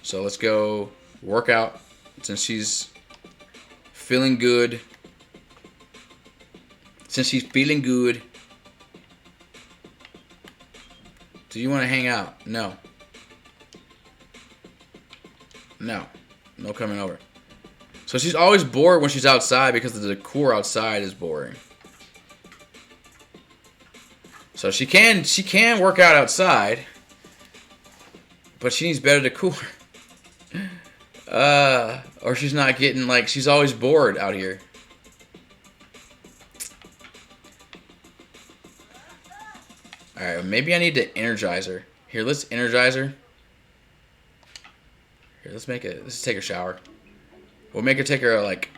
So let's go work out since she's feeling good. Since she's feeling good. Do you want to hang out? No. No. No coming over. So she's always bored when she's outside because the decor outside is boring. So she can work out outside, but she needs better decor. Or she's not getting, like, she's always bored out here. Alright, maybe I need to energize her. Here, let's energize her. Here, let's take a shower. We'll make her take her, like,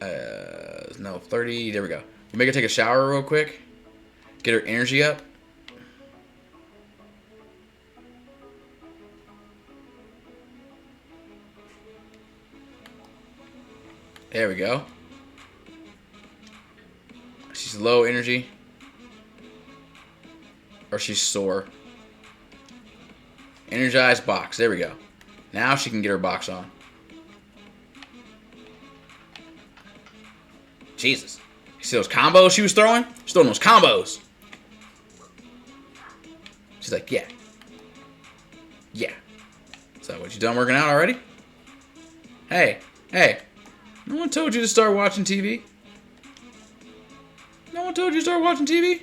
no, 30, there we go. We'll make her take a shower real quick. Get her energy up. There we go. She's low energy. Or she's sore. Energized box. There we go. Now she can get her box on. Jesus. You see those combos she was throwing? She's throwing those combos. She's like, yeah. Yeah. So, what, you done working out already? Hey. No one told you to start watching TV. No one told you to start watching TV.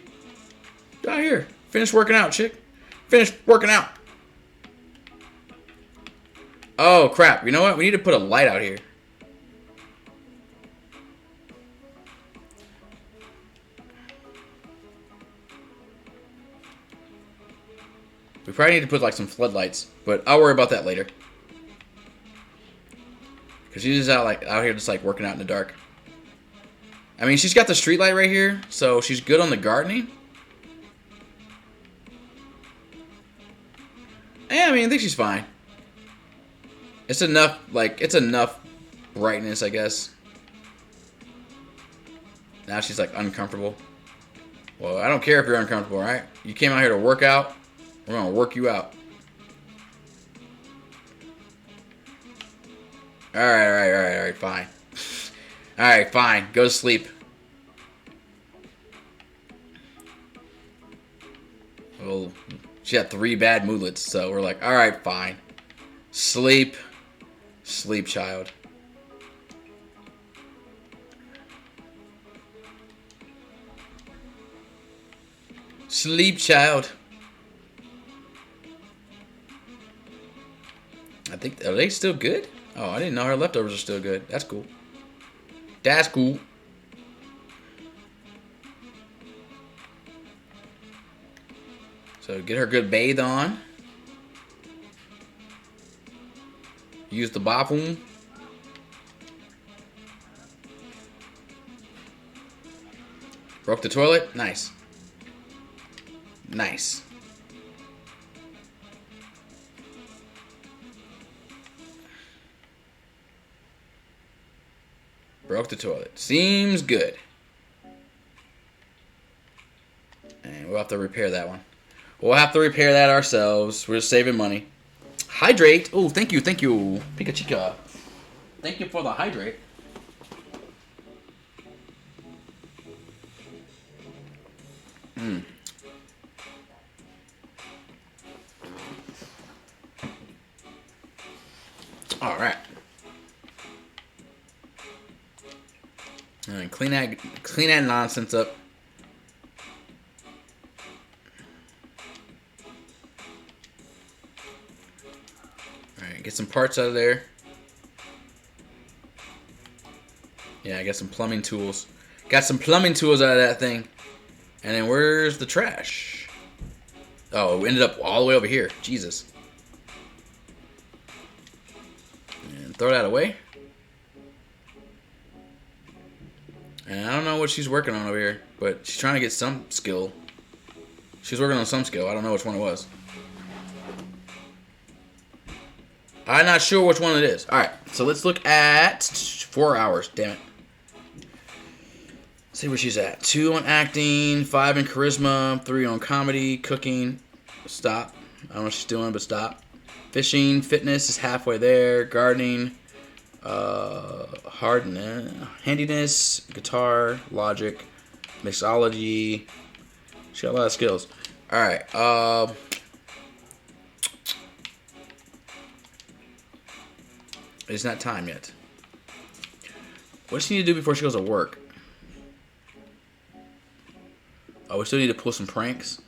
Out here. Finish working out, chick. Finish working out. Oh, crap. You know what? We need to put a light out here. We probably need to put, like, some floodlights. But I'll worry about that later. Because she's just out here just, like, working out in the dark. I mean, she's got the street light right here. So she's good on the gardening. Yeah, I mean, I think she's fine. It's enough, like, it's enough brightness, I guess. Now she's, like, uncomfortable. Well, I don't care if you're uncomfortable, right? You came out here to work out. We're going to work you out. Alright, fine. Alright, fine. Go to sleep. Well, she had 3 bad moodlets, so we're like, alright, fine. Sleep. Sleep, child. Sleep, child. I think, are they still good? Oh, I didn't know her leftovers are still good. That's cool. That's cool. So get her good bathe on. Use the bathroom. Broke the toilet? Nice. Nice. Broke the toilet. Seems good. And we'll have to repair that one. We'll have to repair that ourselves. We're saving money. Hydrate. Oh, thank you. Thank you. Pika Chica. Thank you for the hydrate. Mm. All right. And clean that nonsense up. All right, get some parts out of there. Yeah, I got some plumbing tools. Got some plumbing tools out of that thing. And then where's the trash? Oh, it ended up all the way over here. Jesus. And throw that away. And I don't know what she's working on over here, but she's trying to get some skill. She's working on some skill. I don't know which one it was. I'm not sure which one it is. All right, so let's look at 4 hours. Damn it. See where she's at. 2 on acting, 5 in charisma, 3 on comedy, cooking. Stop. I don't know what she's doing, but stop. Fishing, fitness is halfway there. Gardening, handiness, guitar, logic, mixology. She got a lot of skills. All right. It's not time yet. What does she need to do before she goes to work? Oh, we still need to pull some pranks?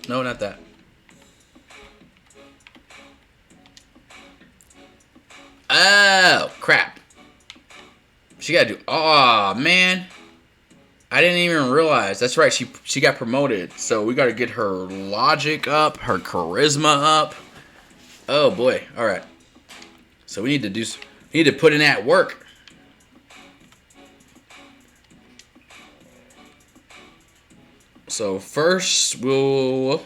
No, not that. Oh, crap. She got to do... Oh, man. I didn't even realize. That's right, she got promoted. So we got to get her logic up, her charisma up. Oh, boy. All right. So we need to put in that work. So first we'll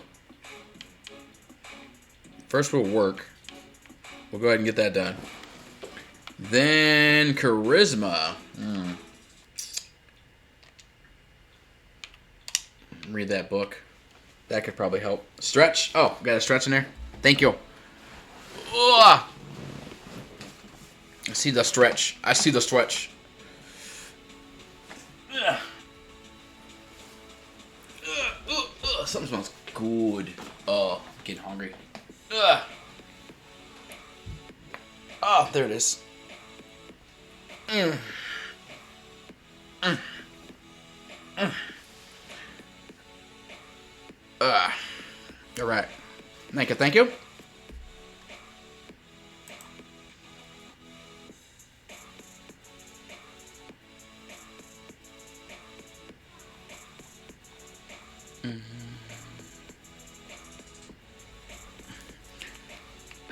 work. We'll go ahead and get that done. Then charisma. Read that book. That could probably help. Stretch. Oh, got a stretch in there. Thank you. Ugh. I see the stretch. I see the stretch. Ugh. Something smells good. Oh, I'm getting hungry. Ugh. Oh, there it is. All right. Thank you.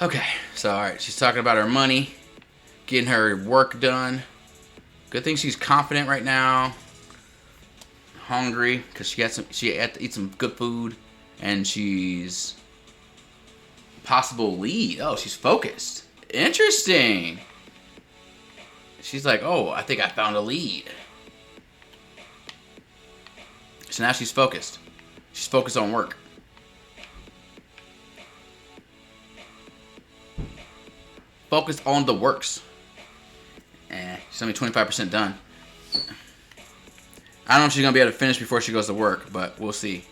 Okay, so all right, she's talking about her money, getting her work done. Good thing she's confident right now. Hungry because she had to eat some good food, and she's possible lead. Oh, she's focused. Interesting. She's like, oh, I think I found a lead. So now she's focused. She's focused on work. Focused on the works. She's only 25% done. I don't know if she's going to be able to finish before she goes to work, but we'll see.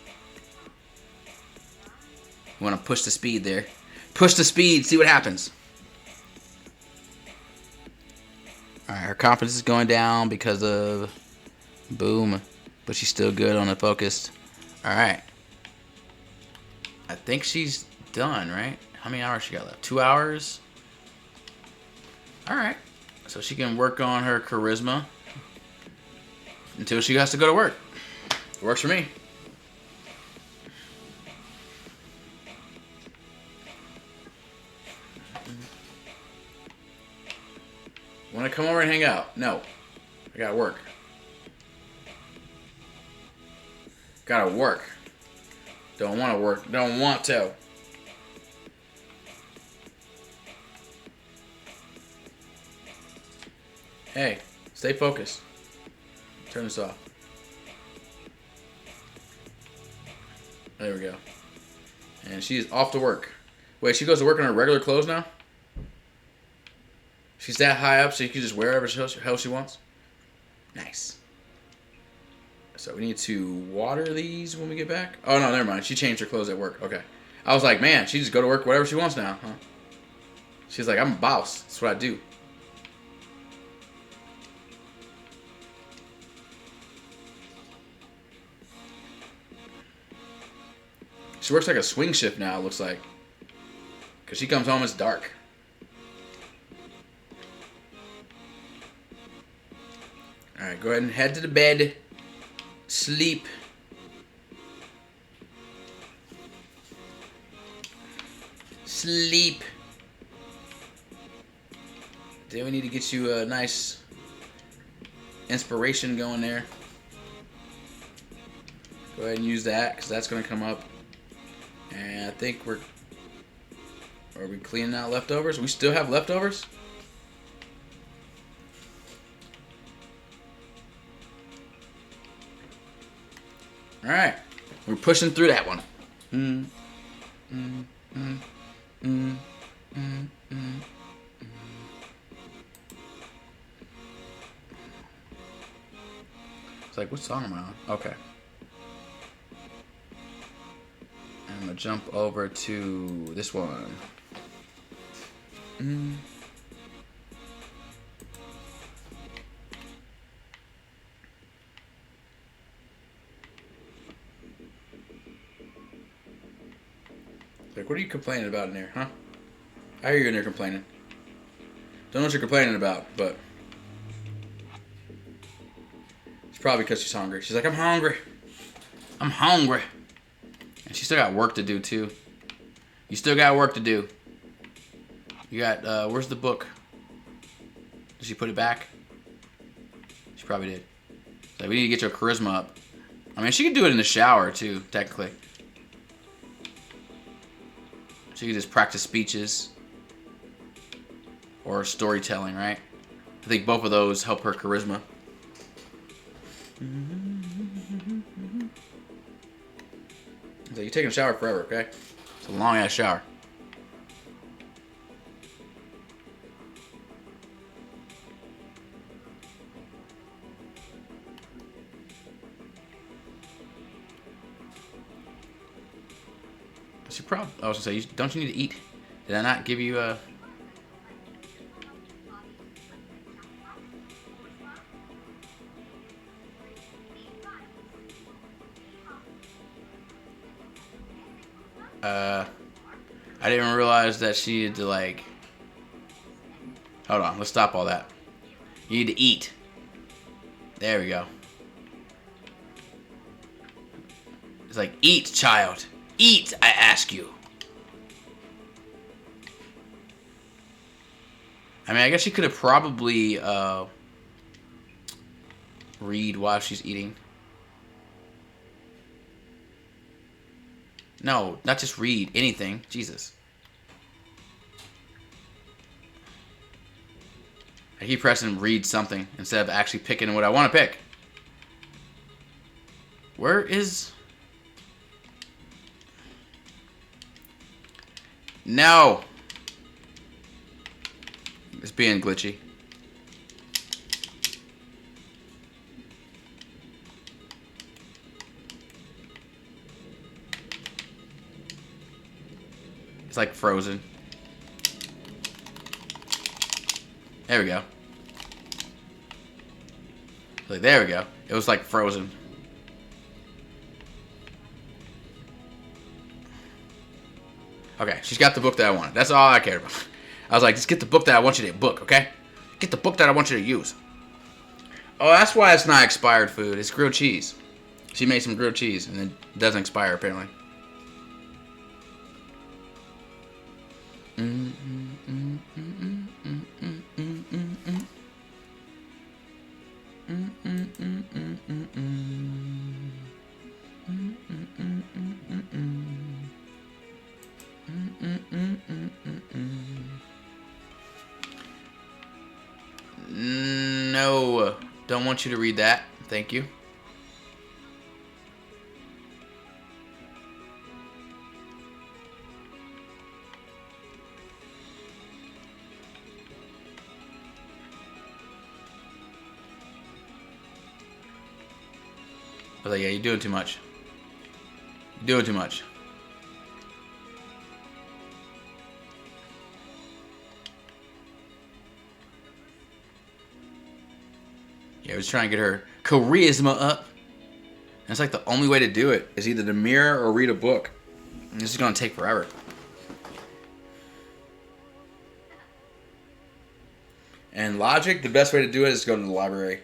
We want to push the speed there. Push the speed, see what happens. Alright, her confidence is going down because of... Boom. But she's still good on the focused. Alright. I think she's done, right? How many hours she got left? 2 hours? Alright. So she can work on her charisma until she has to go to work. It works for me. Want to come over and hang out? No. Are gotta work. Gotta work. Don't want to work. Don't want to. Hey, stay focused. Turn this off. There we go. And she's off to work. Wait, she goes to work in her regular clothes now? She's that high up so you can just wear whatever the hell she wants? Nice. So we need to water these when we get back? Oh, no, never mind. She changed her clothes at work. Okay. I was like, man, she just go to work whatever she wants now, huh? She's like, I'm a boss. That's what I do. She works like a swing shift now, it looks like. Because she comes home, it's dark. Alright, go ahead and head to the bed. Sleep. Sleep. Then we need to get you a nice inspiration going there. Go ahead and use that, because that's going to come up. And I think are we cleaning out leftovers? We still have leftovers? Alright. We're pushing through that one. It's like, what song am I on? Okay. I'm gonna jump over to this one. Like, what are you complaining about in there, huh? I hear you in there complaining. Don't know what you're complaining about, but it's probably because she's hungry. She's like, I'm hungry. I'm hungry. And she still got work to do, too. You still got work to do. You got, where's the book? Did she put it back? She probably did. So we need to get your charisma up. I mean, she could do it in the shower, too, technically. She could just practice speeches. Or storytelling, right? I think both of those help her charisma. So you're taking a shower forever, okay? It's a long-ass shower. What's your problem? I was gonna say, don't you need to eat? Did I not give you a... I didn't realize that she needed to, like... Hold on, let's stop all that. You need to eat. There we go. It's like, eat, child. Eat, I ask you. I mean, I guess she could have probably, read while she's eating. No, not just read. Anything. Jesus. I keep pressing read something instead of actually picking what I want to pick. Where is... No! It's being glitchy. It's like frozen. There we go. Like, there we go. It was like frozen. Okay, she's got the book that I wanted. That's all I cared about. I was like, just get the book that I want you to book, okay? Get the book that I want you to use. Oh, that's why it's not expired food. It's grilled cheese. She made some grilled cheese, and it doesn't expire, apparently. No, don't want you to read that. Thank you. I was like, yeah, you're doing too much. You're doing too much. Yeah, I was trying to get her charisma up. And it's like the only way to do it is either to mirror or read a book. And this is going to take forever. And logic, the best way to do it is to go to the library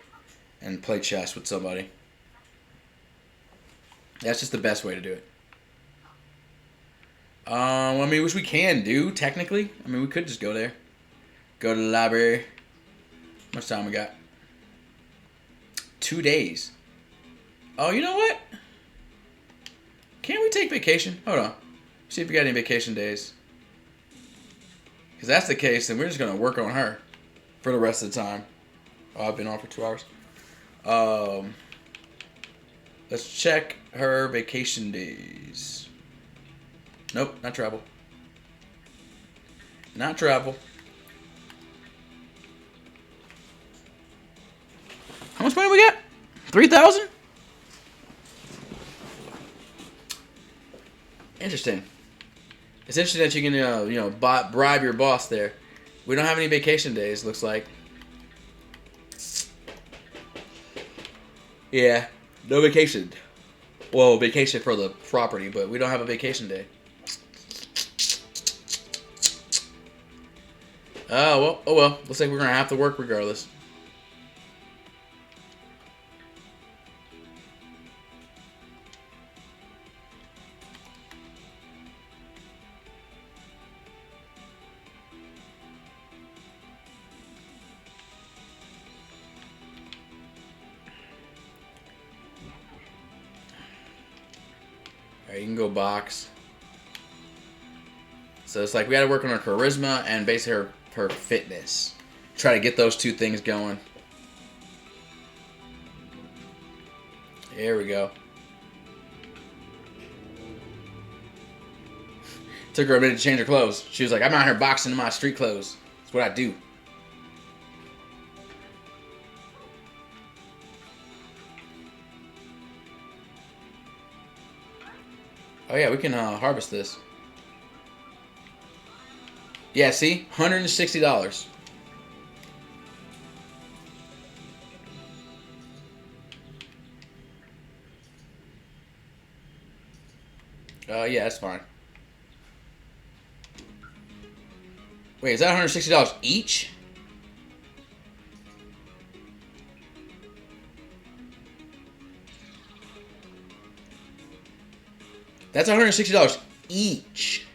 and play chess with somebody. That's just the best way to do it. I mean, which we can do, technically. I mean, we could just go there. Go to the library. How much time we got? 2 days. Oh, you know what? Can't we take vacation? Hold on. See if we got any vacation days. Because that's the case, then we're just going to work on her for the rest of the time. Oh, I've been on for 2 hours. Let's check her vacation days. Nope, not travel. Not travel. How much money we got? 3,000? Interesting. It's interesting that you can, bribe your boss there. We don't have any vacation days, looks like. Yeah, no vacation. Well, vacation for the property, but we don't have a vacation day. Oh well. Looks like we're gonna have to work regardless. Alright, you can go box. So it's like we gotta work on her charisma and basically her fitness. Try to get those two things going. There we go. Took her a minute to change her clothes. She was like, I'm out here boxing in my street clothes. That's what I do. Oh yeah, we can harvest this. Yeah, see? $160. Yeah, that's fine. Wait, is that $160 each? That's $160 each.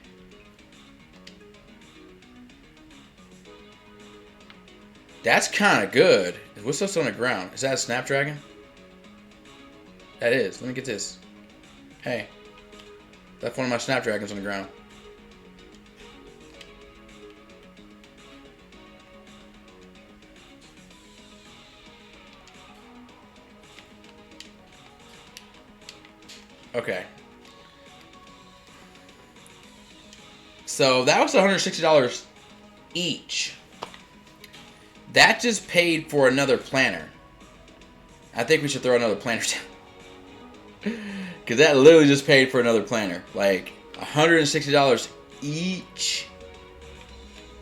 That's kind of good. What's this on the ground? Is that a Snapdragon? That is. Let me get this. Hey. That's one of my Snapdragons on the ground. Okay. So that was $160 each. That just paid for another planner. I think we should throw another planner down. Because that literally just paid for another planner. Like, $160 each.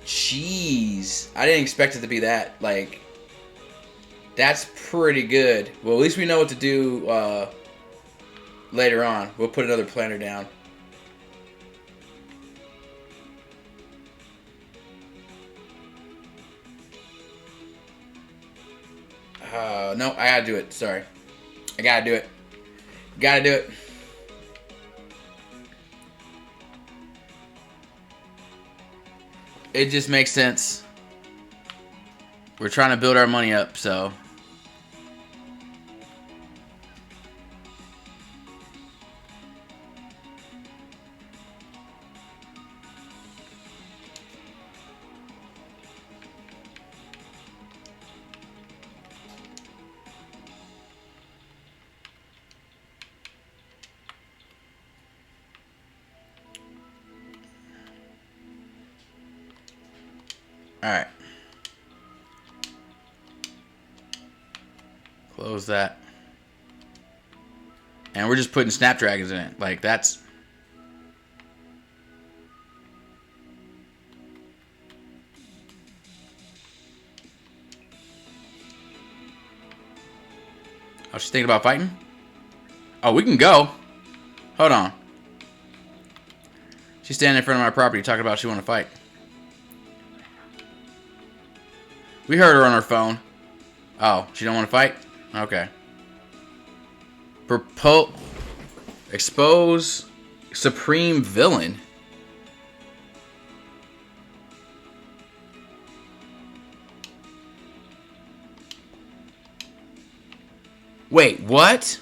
Jeez. I didn't expect it to be that. Like, that's pretty good. Well, at least we know what to do later on. We'll put another planner down. No, I gotta do it. Sorry. I gotta do it. Gotta do it. It just makes sense. We're trying to build our money up, so Alright. Close that. And we're just putting snapdragons in it. Like, that's... Oh, she's thinking about fighting? Oh, we can go. Hold on. She's standing in front of my property talking about she want to fight. We heard her on her phone. Oh, she don't want to fight? Okay. Expose Supreme Villain. Wait, what?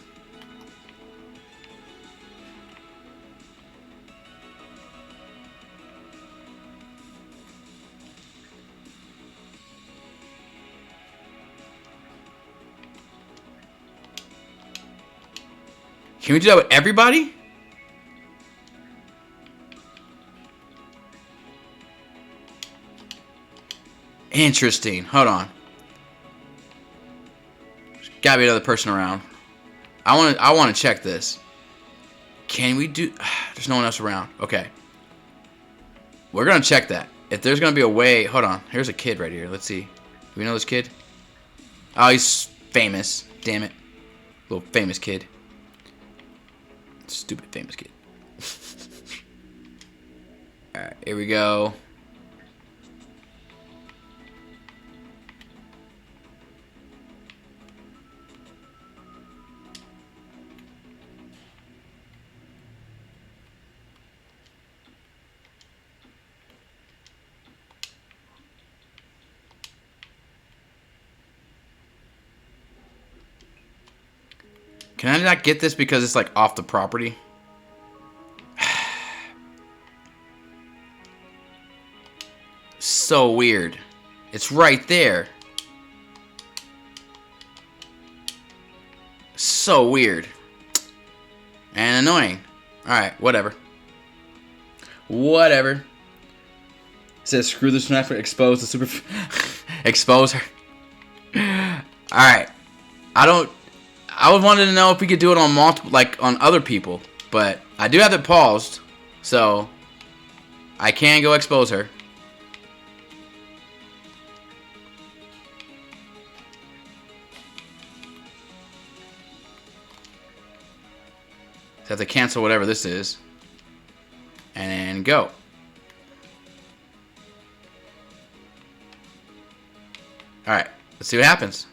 Can we do that with everybody? Interesting. Hold on. There's gotta be another person around. I want to check this. Can we do... There's no one else around. Okay. We're gonna check that. If there's gonna be a way... Hold on. Here's a kid right here. Let's see. Do we know this kid? Oh, he's famous. Damn it. Little famous kid. Stupid famous kid. Alright, here we go. Can I not get this because it's like off the property? So weird. It's right there. So weird. And annoying. Alright, whatever. Whatever. It says screw the sniper, expose the super... expose her. Alright. I was wanting to know if we could do it on multiple, like on other people. But I do have it paused. So I can go expose her. So I have to cancel whatever this is. And then go. Alright, let's see what happens.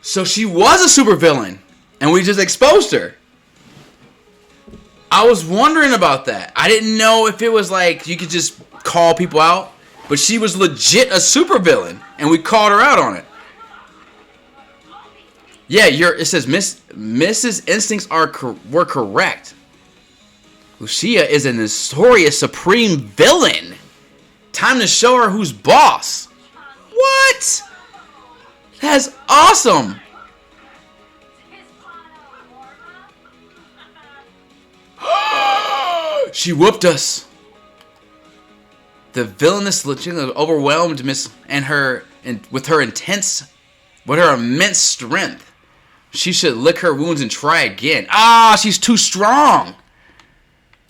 So she was a supervillain, and we just exposed her. I was wondering about that. I didn't know if it was like you could just call people out, but she was legit a supervillain, and we called her out on it. Yeah, it says Mrs. Instincts were correct. Lucia is a notorious supreme villain. Time to show her who's boss. What? That's awesome. She whooped us. The villainous Lucia overwhelmed Miss with her immense strength. She should lick her wounds and try again. Ah, she's too strong.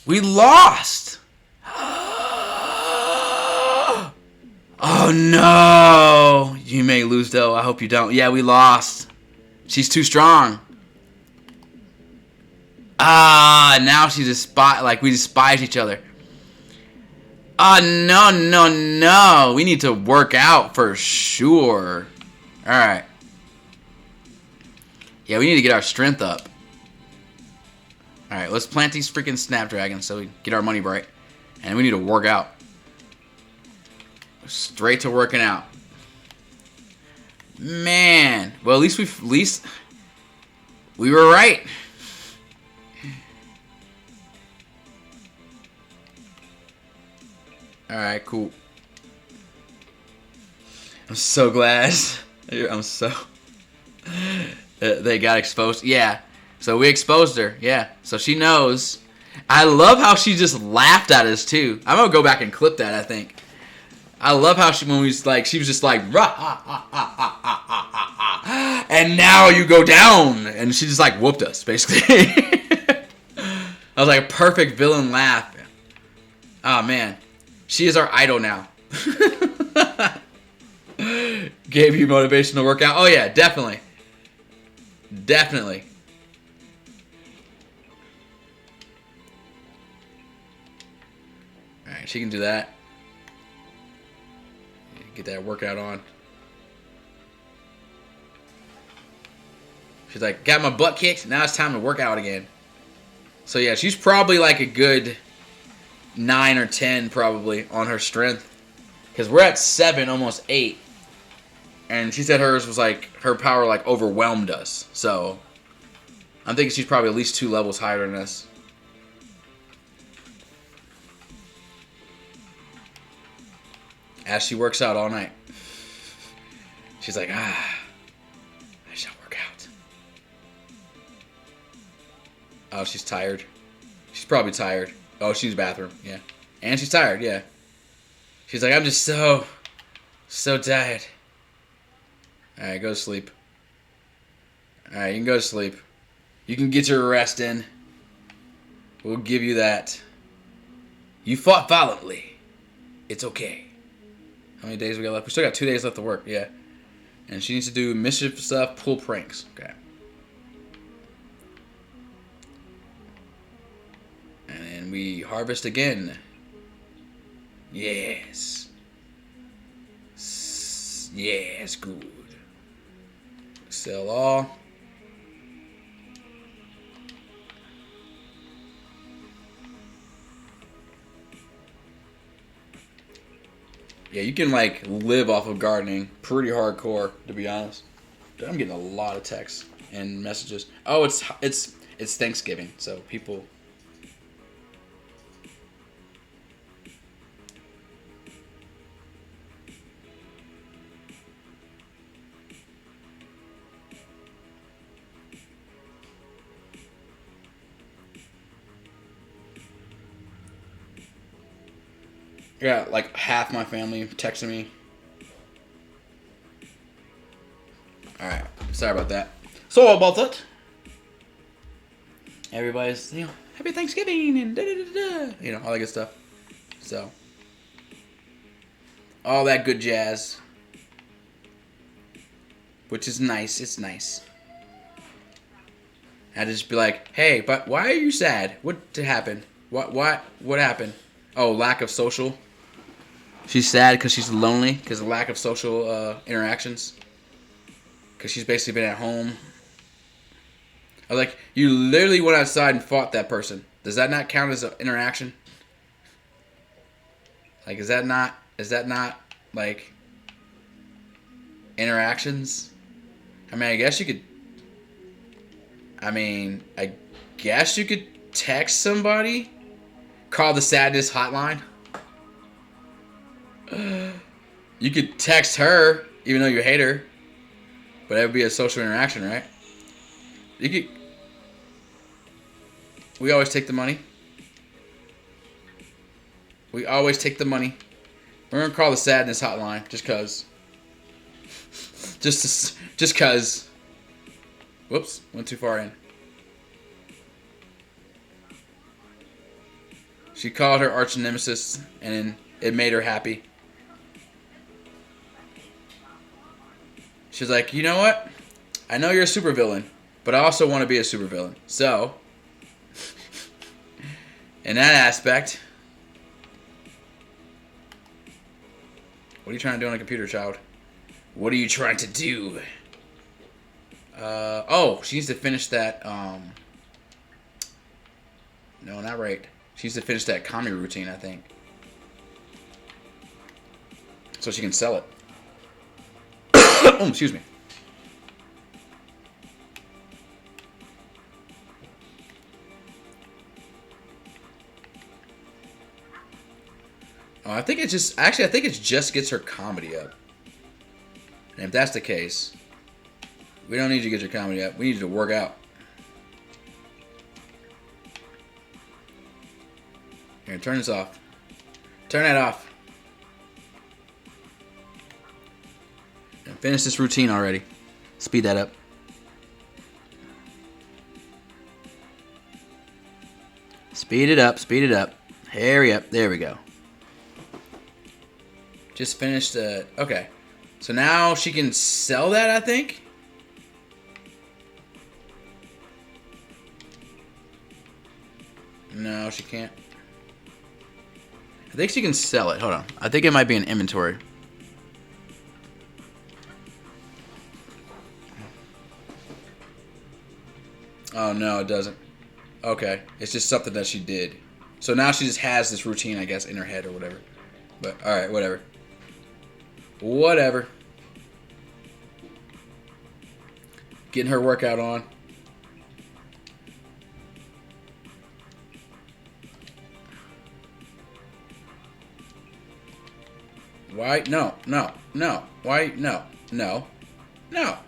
We lost. Oh no. You may lose though. I hope you don't. Yeah, we lost. She's too strong. Ah, now she's a spy. Like we despise each other. Ah, no, no, no. We need to work out for sure. Alright. Yeah, we need to get our strength up. Alright, let's plant these freaking snapdragons so we get our money right. And we need to work out. Straight to working out. Man. Well, at least we were right. Alright, cool. I'm so glad. I'm so... They got exposed. Yeah. So we exposed her. Yeah. So she knows. I love how she just laughed at us, too. I'm going to go back and clip that, I think. I love how she, when we was like, she was just like, rah, ha, ha, ha, ha, ha, ha, ha, and now you go down. And she just like whooped us, basically. I was like a perfect villain laugh. Oh, man. She is our idol now. Gave you motivation to work out? Oh, yeah, definitely. Definitely. Alright, she can do that. Get that workout on. She's like, got my butt kicked, now it's time to work out again. So yeah, she's probably like a good 9 or 10 probably on her strength. Because we're at 7, almost 8. And she said hers was like, her power like overwhelmed us. So I'm thinking she's probably at least 2 levels higher than us. As she works out all night. She's like, I shall work out. Oh, she's tired. She's probably tired. Oh, she's bathroom, yeah. And she's tired, yeah. She's like, I'm just so tired. Alright, go to sleep. Alright, you can go to sleep. You can get your rest in. We'll give you that. You fought violently. It's okay. How many days we got left? We still got 2 days left to work, yeah. And she needs to do mischief stuff, pull pranks. Okay. And then we harvest again. Yes. Yes, good. Sell all. Yeah, you can like live off of gardening pretty hardcore, to be honest. Dude, I'm getting a lot of texts and messages. Oh, it's Thanksgiving, so people. Yeah, like half my family texting me. Alright, sorry about that. Sorry about that. Everybody's, happy Thanksgiving and da-da-da-da. All that good stuff. So, all that good jazz. Which is nice, it's nice. I'd just be like, hey, but why are you sad? What happened? What happened? Oh, lack of social. She's sad because she's lonely because of lack of social interactions. Because she's basically been at home. I was like, you literally went outside and fought that person. Does that not count as an interaction? Like, is that not like interactions? I mean, I guess you could text somebody, call the sadness hotline. You could text her, even though you hate her, but that would be a social interaction, right? We always take the money. We always take the money. We're gonna call the sadness hotline, just cause. Just cause. Whoops, went too far in. She called her arch nemesis, and it made her happy. She's like, you know what? I know you're a supervillain, but I also want to be a supervillain. So, in that aspect, what are you trying to do on a computer, child? What are you trying to do? Oh, she needs to finish that, no, not right. She needs to finish that comedy routine, I think. So she can sell it. Oh, excuse me. Oh, I think it's just actually I think it just gets her comedy up. And if that's the case, we don't need you to get your comedy up. We need you to work out. Here, turn this off. Turn that off. And finish this routine already. Speed that up. Speed it up. Speed it up. Hurry up. There we go. Just finished the... Okay. So now she can sell that, I think? No, she can't. I think she can sell it. Hold on. I think it might be in inventory. Oh, no, it doesn't. Okay. It's just something that she did. So now she just has this routine, I guess, in her head or whatever. But, alright, whatever. Whatever. Getting her workout on. Why? No, no, no. Why? No, no, no.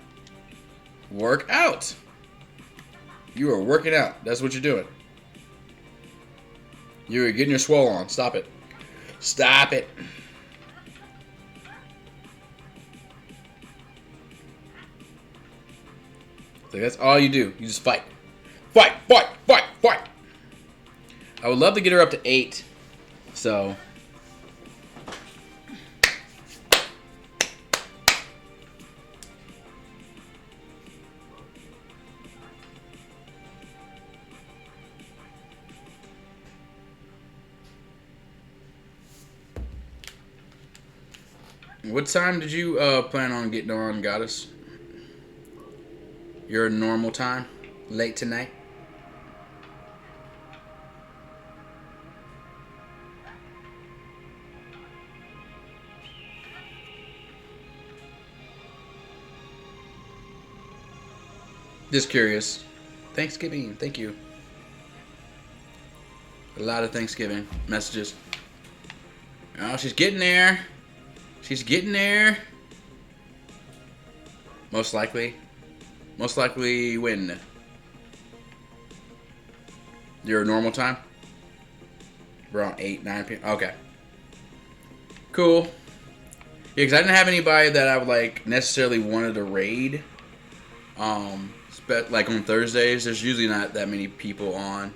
Work out. You are working out. That's what you're doing. You're getting your swole on. Stop it. Stop it. So that's all you do. You just fight. Fight, fight, fight, fight. I would love to get her up to 8. So... What time did you plan on getting on, Goddess? Your normal time? Late tonight? Just curious. Thanksgiving, thank you. A lot of Thanksgiving messages. Oh, she's getting there. She's getting there. Most likely. Most likely when? Your normal time? Around 8, 9 p.m. Okay. Cool. Yeah, because I didn't have anybody that I would like necessarily wanted to raid. Like on Thursdays, there's usually not that many people on.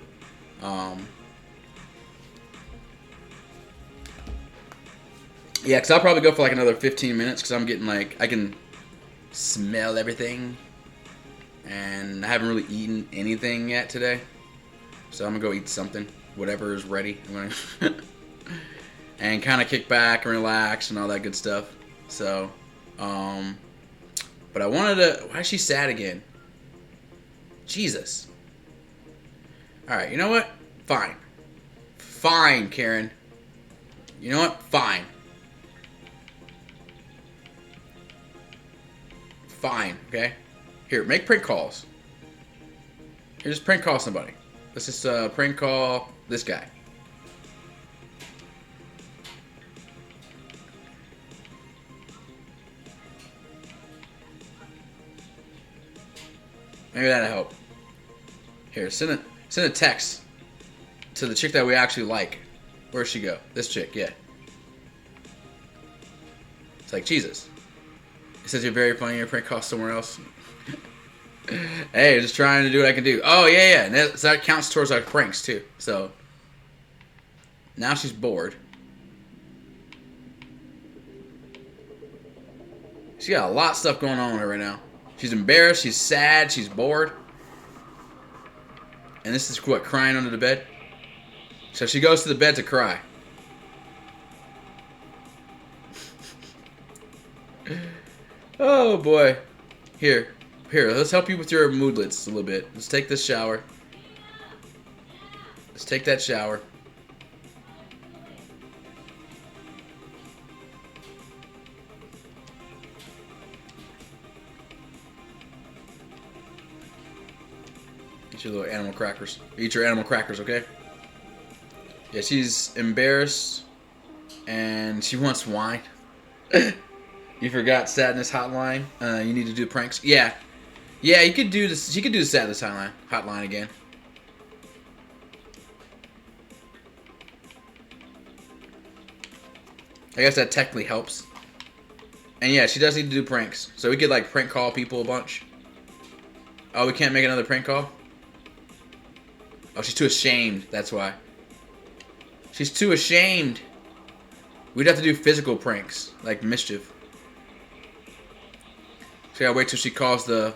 Yeah, because I'll probably go for like another 15 minutes because I'm getting like, I can smell everything. And I haven't really eaten anything yet today. So I'm going to go eat something. Whatever is ready. I'm gonna and kind of kick back and relax and all that good stuff. So, but I wanted to, why is she sad again? Jesus. Alright, you know what? Fine. Fine, Karen. You know what? Fine. Fine, okay? Here, make prank calls. Here, just prank call somebody. Let's just prank call this guy. Maybe that'll help. Here, send a text to the chick that we actually like. Where'd she go? This chick, yeah. It's like, Jesus. It says you're very funny. Your prank call somewhere else. Hey, just trying to do what I can do. Oh, yeah. And that counts towards our pranks, too. So, now she's bored. She's got a lot of stuff going on with her right now. She's embarrassed. She's sad. She's bored. And this is what, crying under the bed? So she goes to the bed to cry. Oh, boy. Here, let's help you with your moodlets a little bit. Let's take this shower. Let's take that shower. Get your little animal crackers. Eat your animal crackers, okay? Yeah, she's embarrassed. And she wants wine. You forgot sadness hotline. You need to do pranks. Yeah, yeah. You could do this. She could do the sadness hotline again. I guess that technically helps. And yeah, she does need to do pranks. So we could like prank call people a bunch. Oh, we can't make another prank call? Oh, she's too ashamed. That's why. She's too ashamed. We'd have to do physical pranks, like mischief. So I gotta wait till she calls the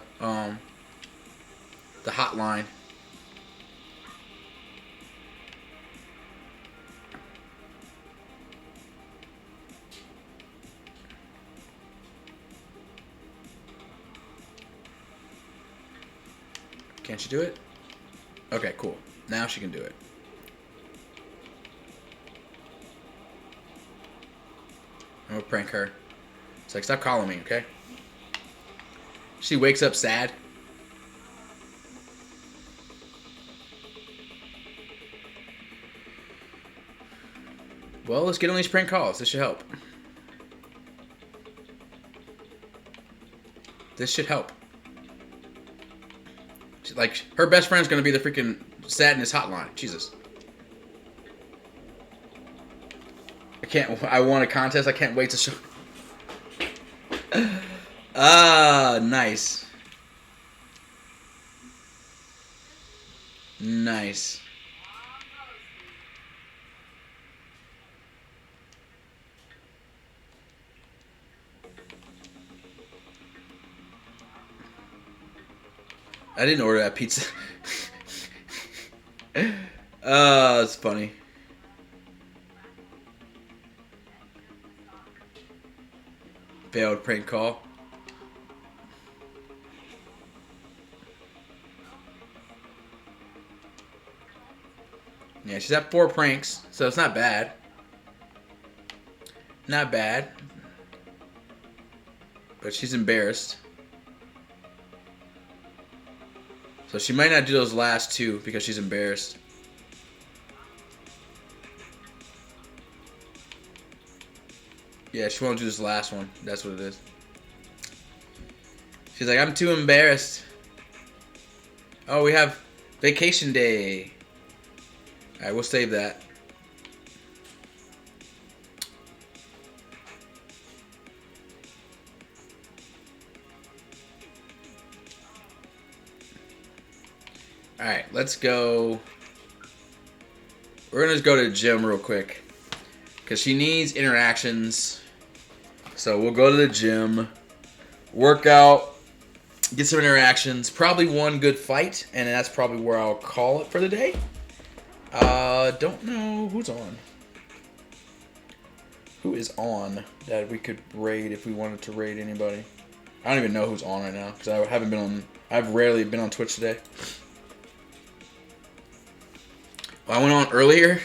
hotline. Can't she do it? Okay, cool. Now she can do it. I'm gonna prank her. It's like, stop calling me, okay? She wakes up sad. Well, let's get on these prank calls. This should help. This should help. Like, her best friend's gonna be the freaking sadness hotline. Jesus. I won a contest. I can't wait to show. Ah, nice. Nice. I didn't order that pizza. It's funny. Failed prank call. Yeah, she's at 4 pranks, so it's not bad. Not bad. But she's embarrassed. So she might not do those last 2 because she's embarrassed. Yeah, she won't do this last one. That's what it is. She's like, I'm too embarrassed. Oh, we have vacation day. Alright, we'll save that. Alright, let's go. We're going to just go to the gym real quick. Because she needs interactions. So we'll go to the gym. Work out. Get some interactions. Probably one good fight. And that's probably where I'll call it for the day. Don't know who's on. Who is on that we could raid if we wanted to raid anybody? I don't even know who's on right now. Because I haven't been on... I've rarely been on Twitch today. When I went on earlier,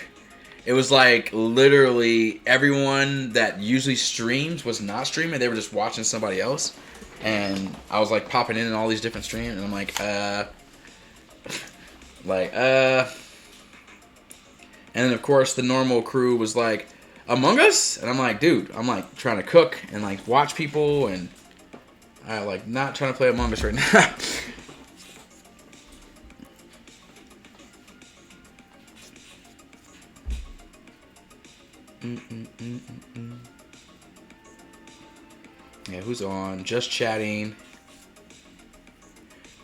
it was like literally everyone that usually streams was not streaming. They were just watching somebody else. And I was like popping in all these different streams. And I'm like, And then of course the normal crew was like, Among Us? And I'm like, dude, I'm like trying to cook and like watch people. And I like not trying to play Among Us right now. Yeah, who's on? Just chatting.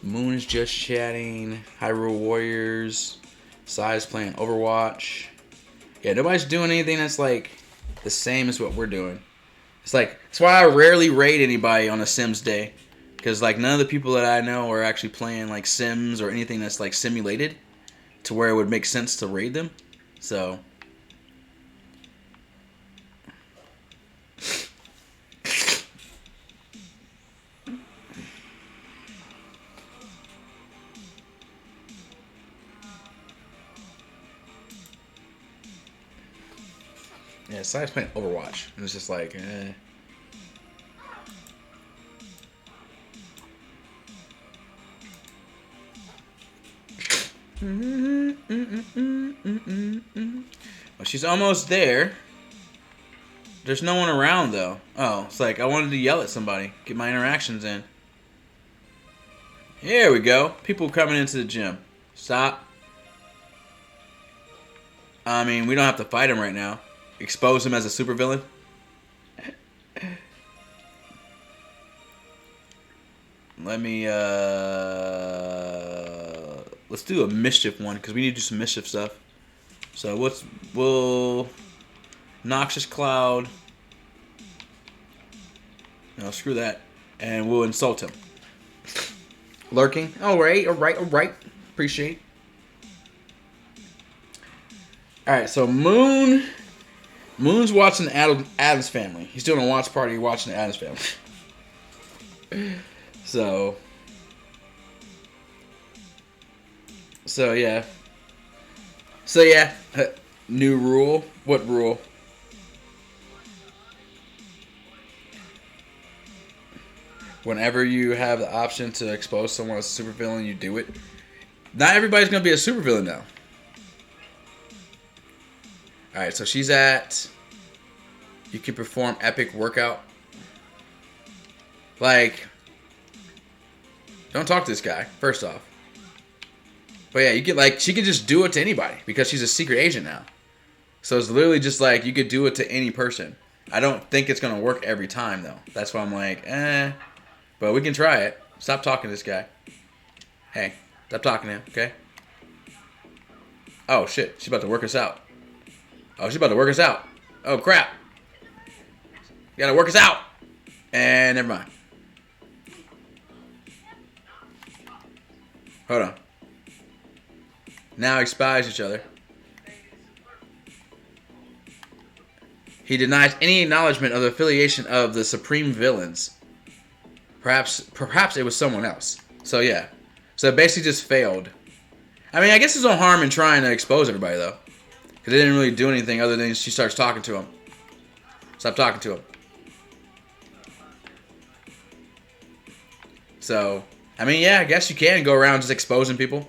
Moon is just chatting. Hyrule Warriors. Sai's playing Overwatch. Yeah, nobody's doing anything that's like the same as what we're doing. It's like, that's why I rarely raid anybody on a Sims day. Because like none of the people that I know are actually playing like Sims or anything that's like simulated to where it would make sense to raid them. So... Yeah, Sai's playing Overwatch. And it's just like, eh. Well, she's almost there. There's no one around, though. Oh, it's like I wanted to yell at somebody. Get my interactions in. Here we go. People coming into the gym. Stop. I mean, we don't have to fight him right now. Expose him as a supervillain. Let me, let's do a mischief one, because we need to do some mischief stuff. So, we'll... Noxious Cloud. No, screw that. And we'll insult him. Lurking. Alright. Appreciate. Alright, so Moon's watching the Addams Family. He's doing a watch party watching the Addams Family. So yeah. New rule. What rule? Whenever you have the option to expose someone as a supervillain, you do it. Not everybody's going to be a supervillain now. Alright, so she's at... You can perform epic workout. Like... Don't talk to this guy, first off. But yeah, you can, like, she can just do it to anybody because she's a secret agent now. So it's literally just like you could do it to any person. I don't think it's gonna work every time though. That's why I'm like, but we can try it. Stop talking to this guy. Hey, stop talking to him, okay? Oh shit, she's about to work us out. Oh crap. You gotta work us out. And never mind. Hold on. Now expose each other. He denies any acknowledgement of the affiliation of the supreme villains. Perhaps it was someone else. So yeah. So it basically just failed. I mean, I guess there's no harm in trying to expose everybody though. Because they didn't really do anything other than she starts talking to him. Stop talking to him. So, I mean, yeah, I guess you can go around just exposing people.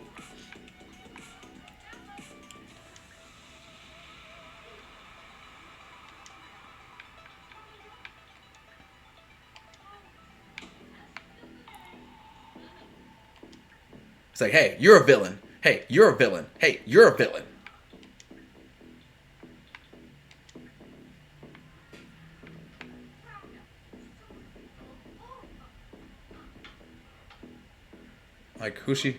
It's like, hey, you're a villain. Hey, you're a villain. Hey, you're a villain. Like, who's she?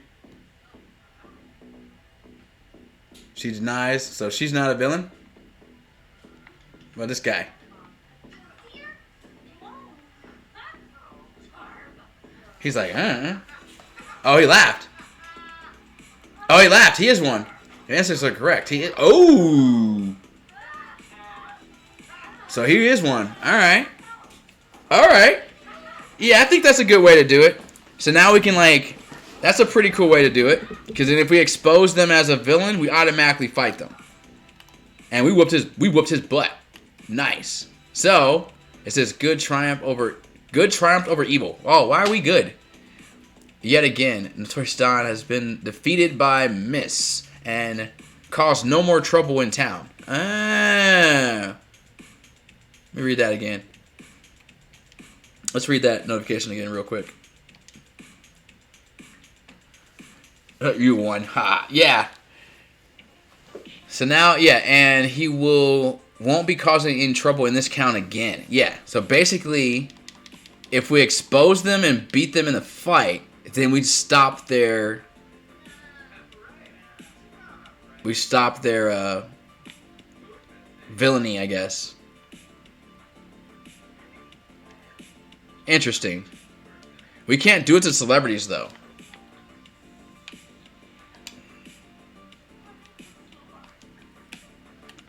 She denies, so she's not a villain? Well, this guy. He's like, Oh, he laughed. Oh, he laughed. He is one. The answers are correct. He is. Oh. So he is one. All right. All right. Yeah, I think that's a good way to do it. So now we can, like, that's a pretty cool way to do it. Because then if we expose them as a villain, we automatically fight them. And we whooped his butt. Nice. So it says good triumphed over evil. Oh, why are we good? Yet again, Notorious Don has been defeated by Miss and caused no more trouble in town. Let me read that again. Let's read that notification again real quick. You won. Ha. Yeah. So now, yeah, and he won't be causing any trouble in this town again. Yeah. So basically, if we expose them and beat them in the fight, then we stop their villainy, I guess. Interesting. We can't do it to celebrities though.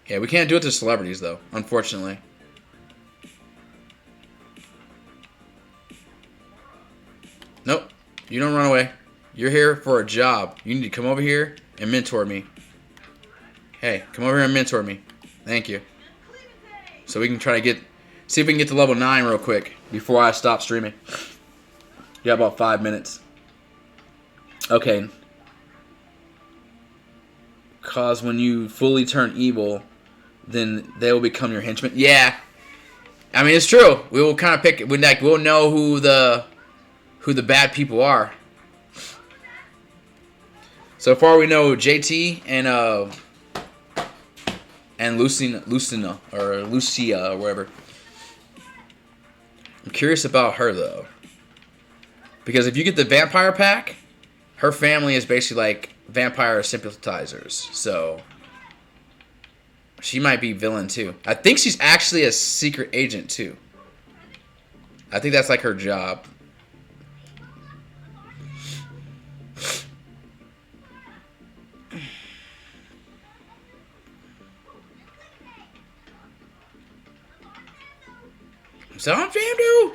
Yeah, we can't do it to celebrities though, unfortunately. Nope. You don't run away. You're here for a job. You need to come over here and mentor me. Hey, come over here and mentor me. Thank you. So we can try to see if we can get to level 9 real quick before I stop streaming. You got about 5 minutes. Okay. Cause when you fully turn evil, then they will become your henchmen. Yeah. I mean, it's true. We will kind of pick. We'll know who the bad people are. So far, we know JT and Lucina or Lucia or whatever. I'm curious about her though, because if you get the vampire pack, her family is basically like vampire sympathizers. So she might be villain too. I think she's actually a secret agent too. I think that's like her job. So I'm Famdu.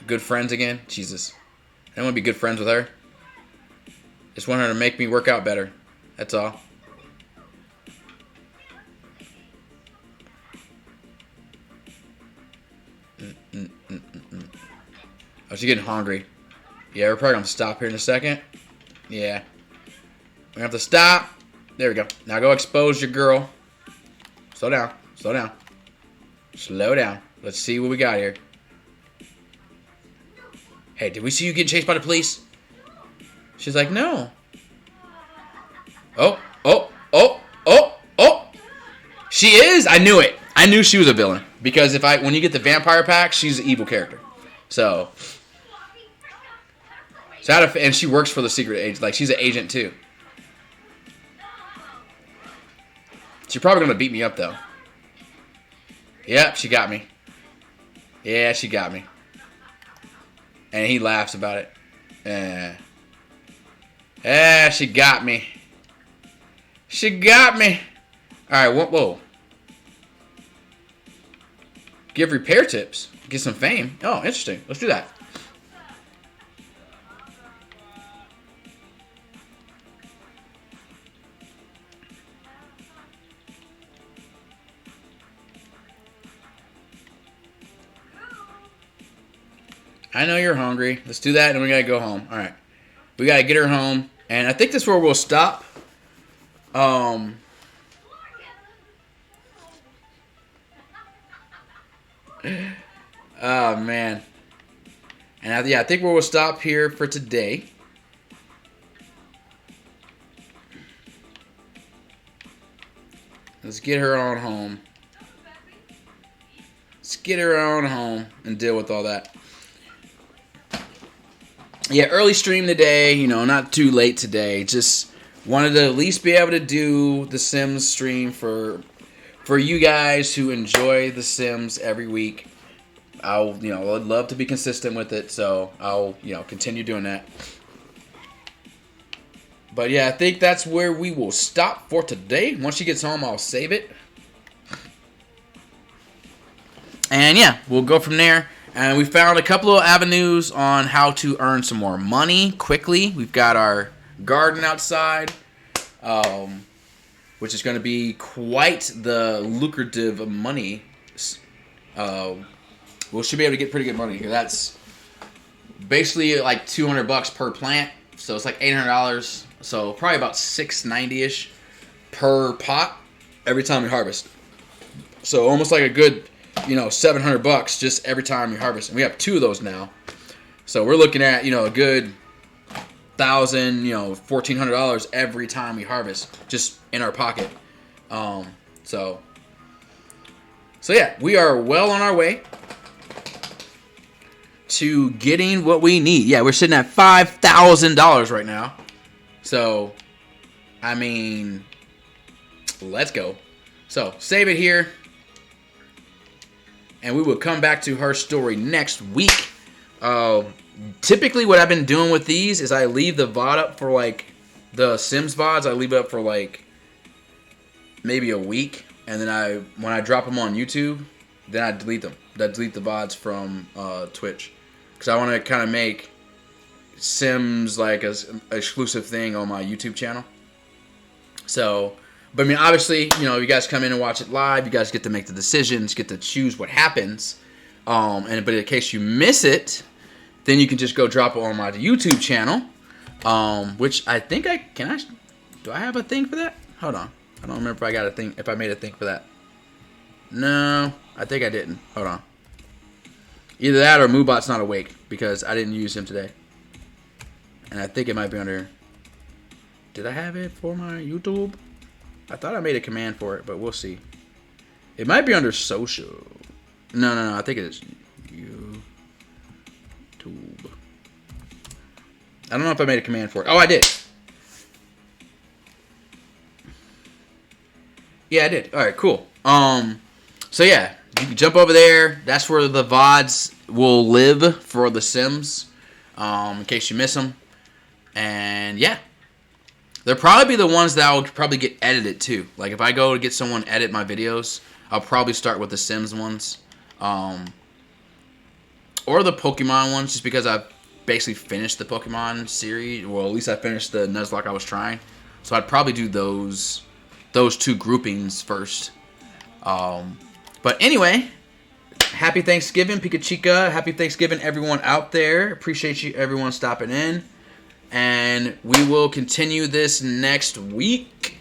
Good friends again? Jesus. I don't want to be good friends with her. Just want her to make me work out better. That's all. Oh, she's getting hungry. Yeah, we're probably going to stop here in a second. Yeah. We have to stop. There we go. Now go expose your girl. Slow down. Slow down. Slow down. Let's see what we got here. Hey, did we see you getting chased by the police? She's like, no. Oh. She is? I knew it. I knew she was a villain. Because when you get the vampire pack, she's an evil character. So and she works for the secret agent. Like, she's an agent too. She's probably going to beat me up, though. Yep, she got me. Yeah, she got me. And he laughs about it. She got me. She got me. Alright, whoa. Give repair tips. Get some fame. Oh, interesting. Let's do that. I know you're hungry. Let's do that, and we gotta go home. All right, we gotta get her home, and I think this is where we'll stop. Oh man, and I think we'll stop here for today. Let's get her on home. Let's get her on home and deal with all that. Yeah, early stream today, not too late today. Just wanted to at least be able to do the Sims stream for you guys who enjoy the Sims every week. I'd love to be consistent with it, so I'll, continue doing that. But yeah, I think that's where we will stop for today. Once she gets home, I'll save it. And yeah, we'll go from there. And we found a couple of avenues on how to earn some more money quickly. We've got our garden outside, which is going to be quite the lucrative money. We should be able to get pretty good money here. That's basically like $200 per plant, so it's like $800. So probably about $690-ish per pot every time we harvest. So almost like a good, $700 just every time you harvest. And we have 2 of those now. So we're looking at, a good $1,000, $1,400 every time we harvest just in our pocket. So yeah, we are well on our way to getting what we need. Yeah, we're sitting at $5,000 right now. So, I mean, let's go. So, save it here. And we will come back to her story next week. Typically, what I've been doing with these is I leave the VOD up for, the Sims VODs, I leave it up for, maybe a week. And then when I drop them on YouTube, then I delete them. I delete the VODs from Twitch. Because I want to kind of make Sims an exclusive thing on my YouTube channel. So, but I mean, obviously, you guys come in and watch it live. You guys get to make the decisions, get to choose what happens. But in case you miss it, then you can just go drop it on my YouTube channel. Which I think do I have a thing for that? Hold on. I don't remember if I got a thing, if I made a thing for that. No, I think I didn't. Hold on. Either that or Moobot's not awake because I didn't use him today. And I think it might be under... Did I have it for my YouTube? I thought I made a command for it, but we'll see. It might be under social. No. I think it is YouTube. I don't know if I made a command for it. Oh, I did. Yeah, I did. All right, cool. So yeah, you can jump over there. That's where the VODs will live for The Sims, in case you miss them. And yeah, they'll probably be the ones that will probably get edited too. Like if I go to get someone to edit my videos, I'll probably start with the Sims ones, or the Pokemon ones, just because I've basically finished the Pokemon series. Well, at least I finished the Nuzlocke I was trying, so I'd probably do those two groupings first. But anyway, happy Thanksgiving, Pika Chica. Happy Thanksgiving, everyone out there. Appreciate you, everyone, stopping in. And we will continue this next week.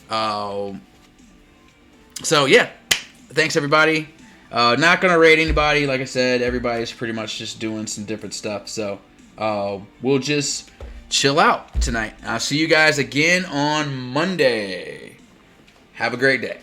So, yeah. Thanks, everybody. Not going to rate anybody. Like I said, everybody's pretty much just doing some different stuff. So, we'll just chill out tonight. I'll see you guys again on Monday. Have a great day.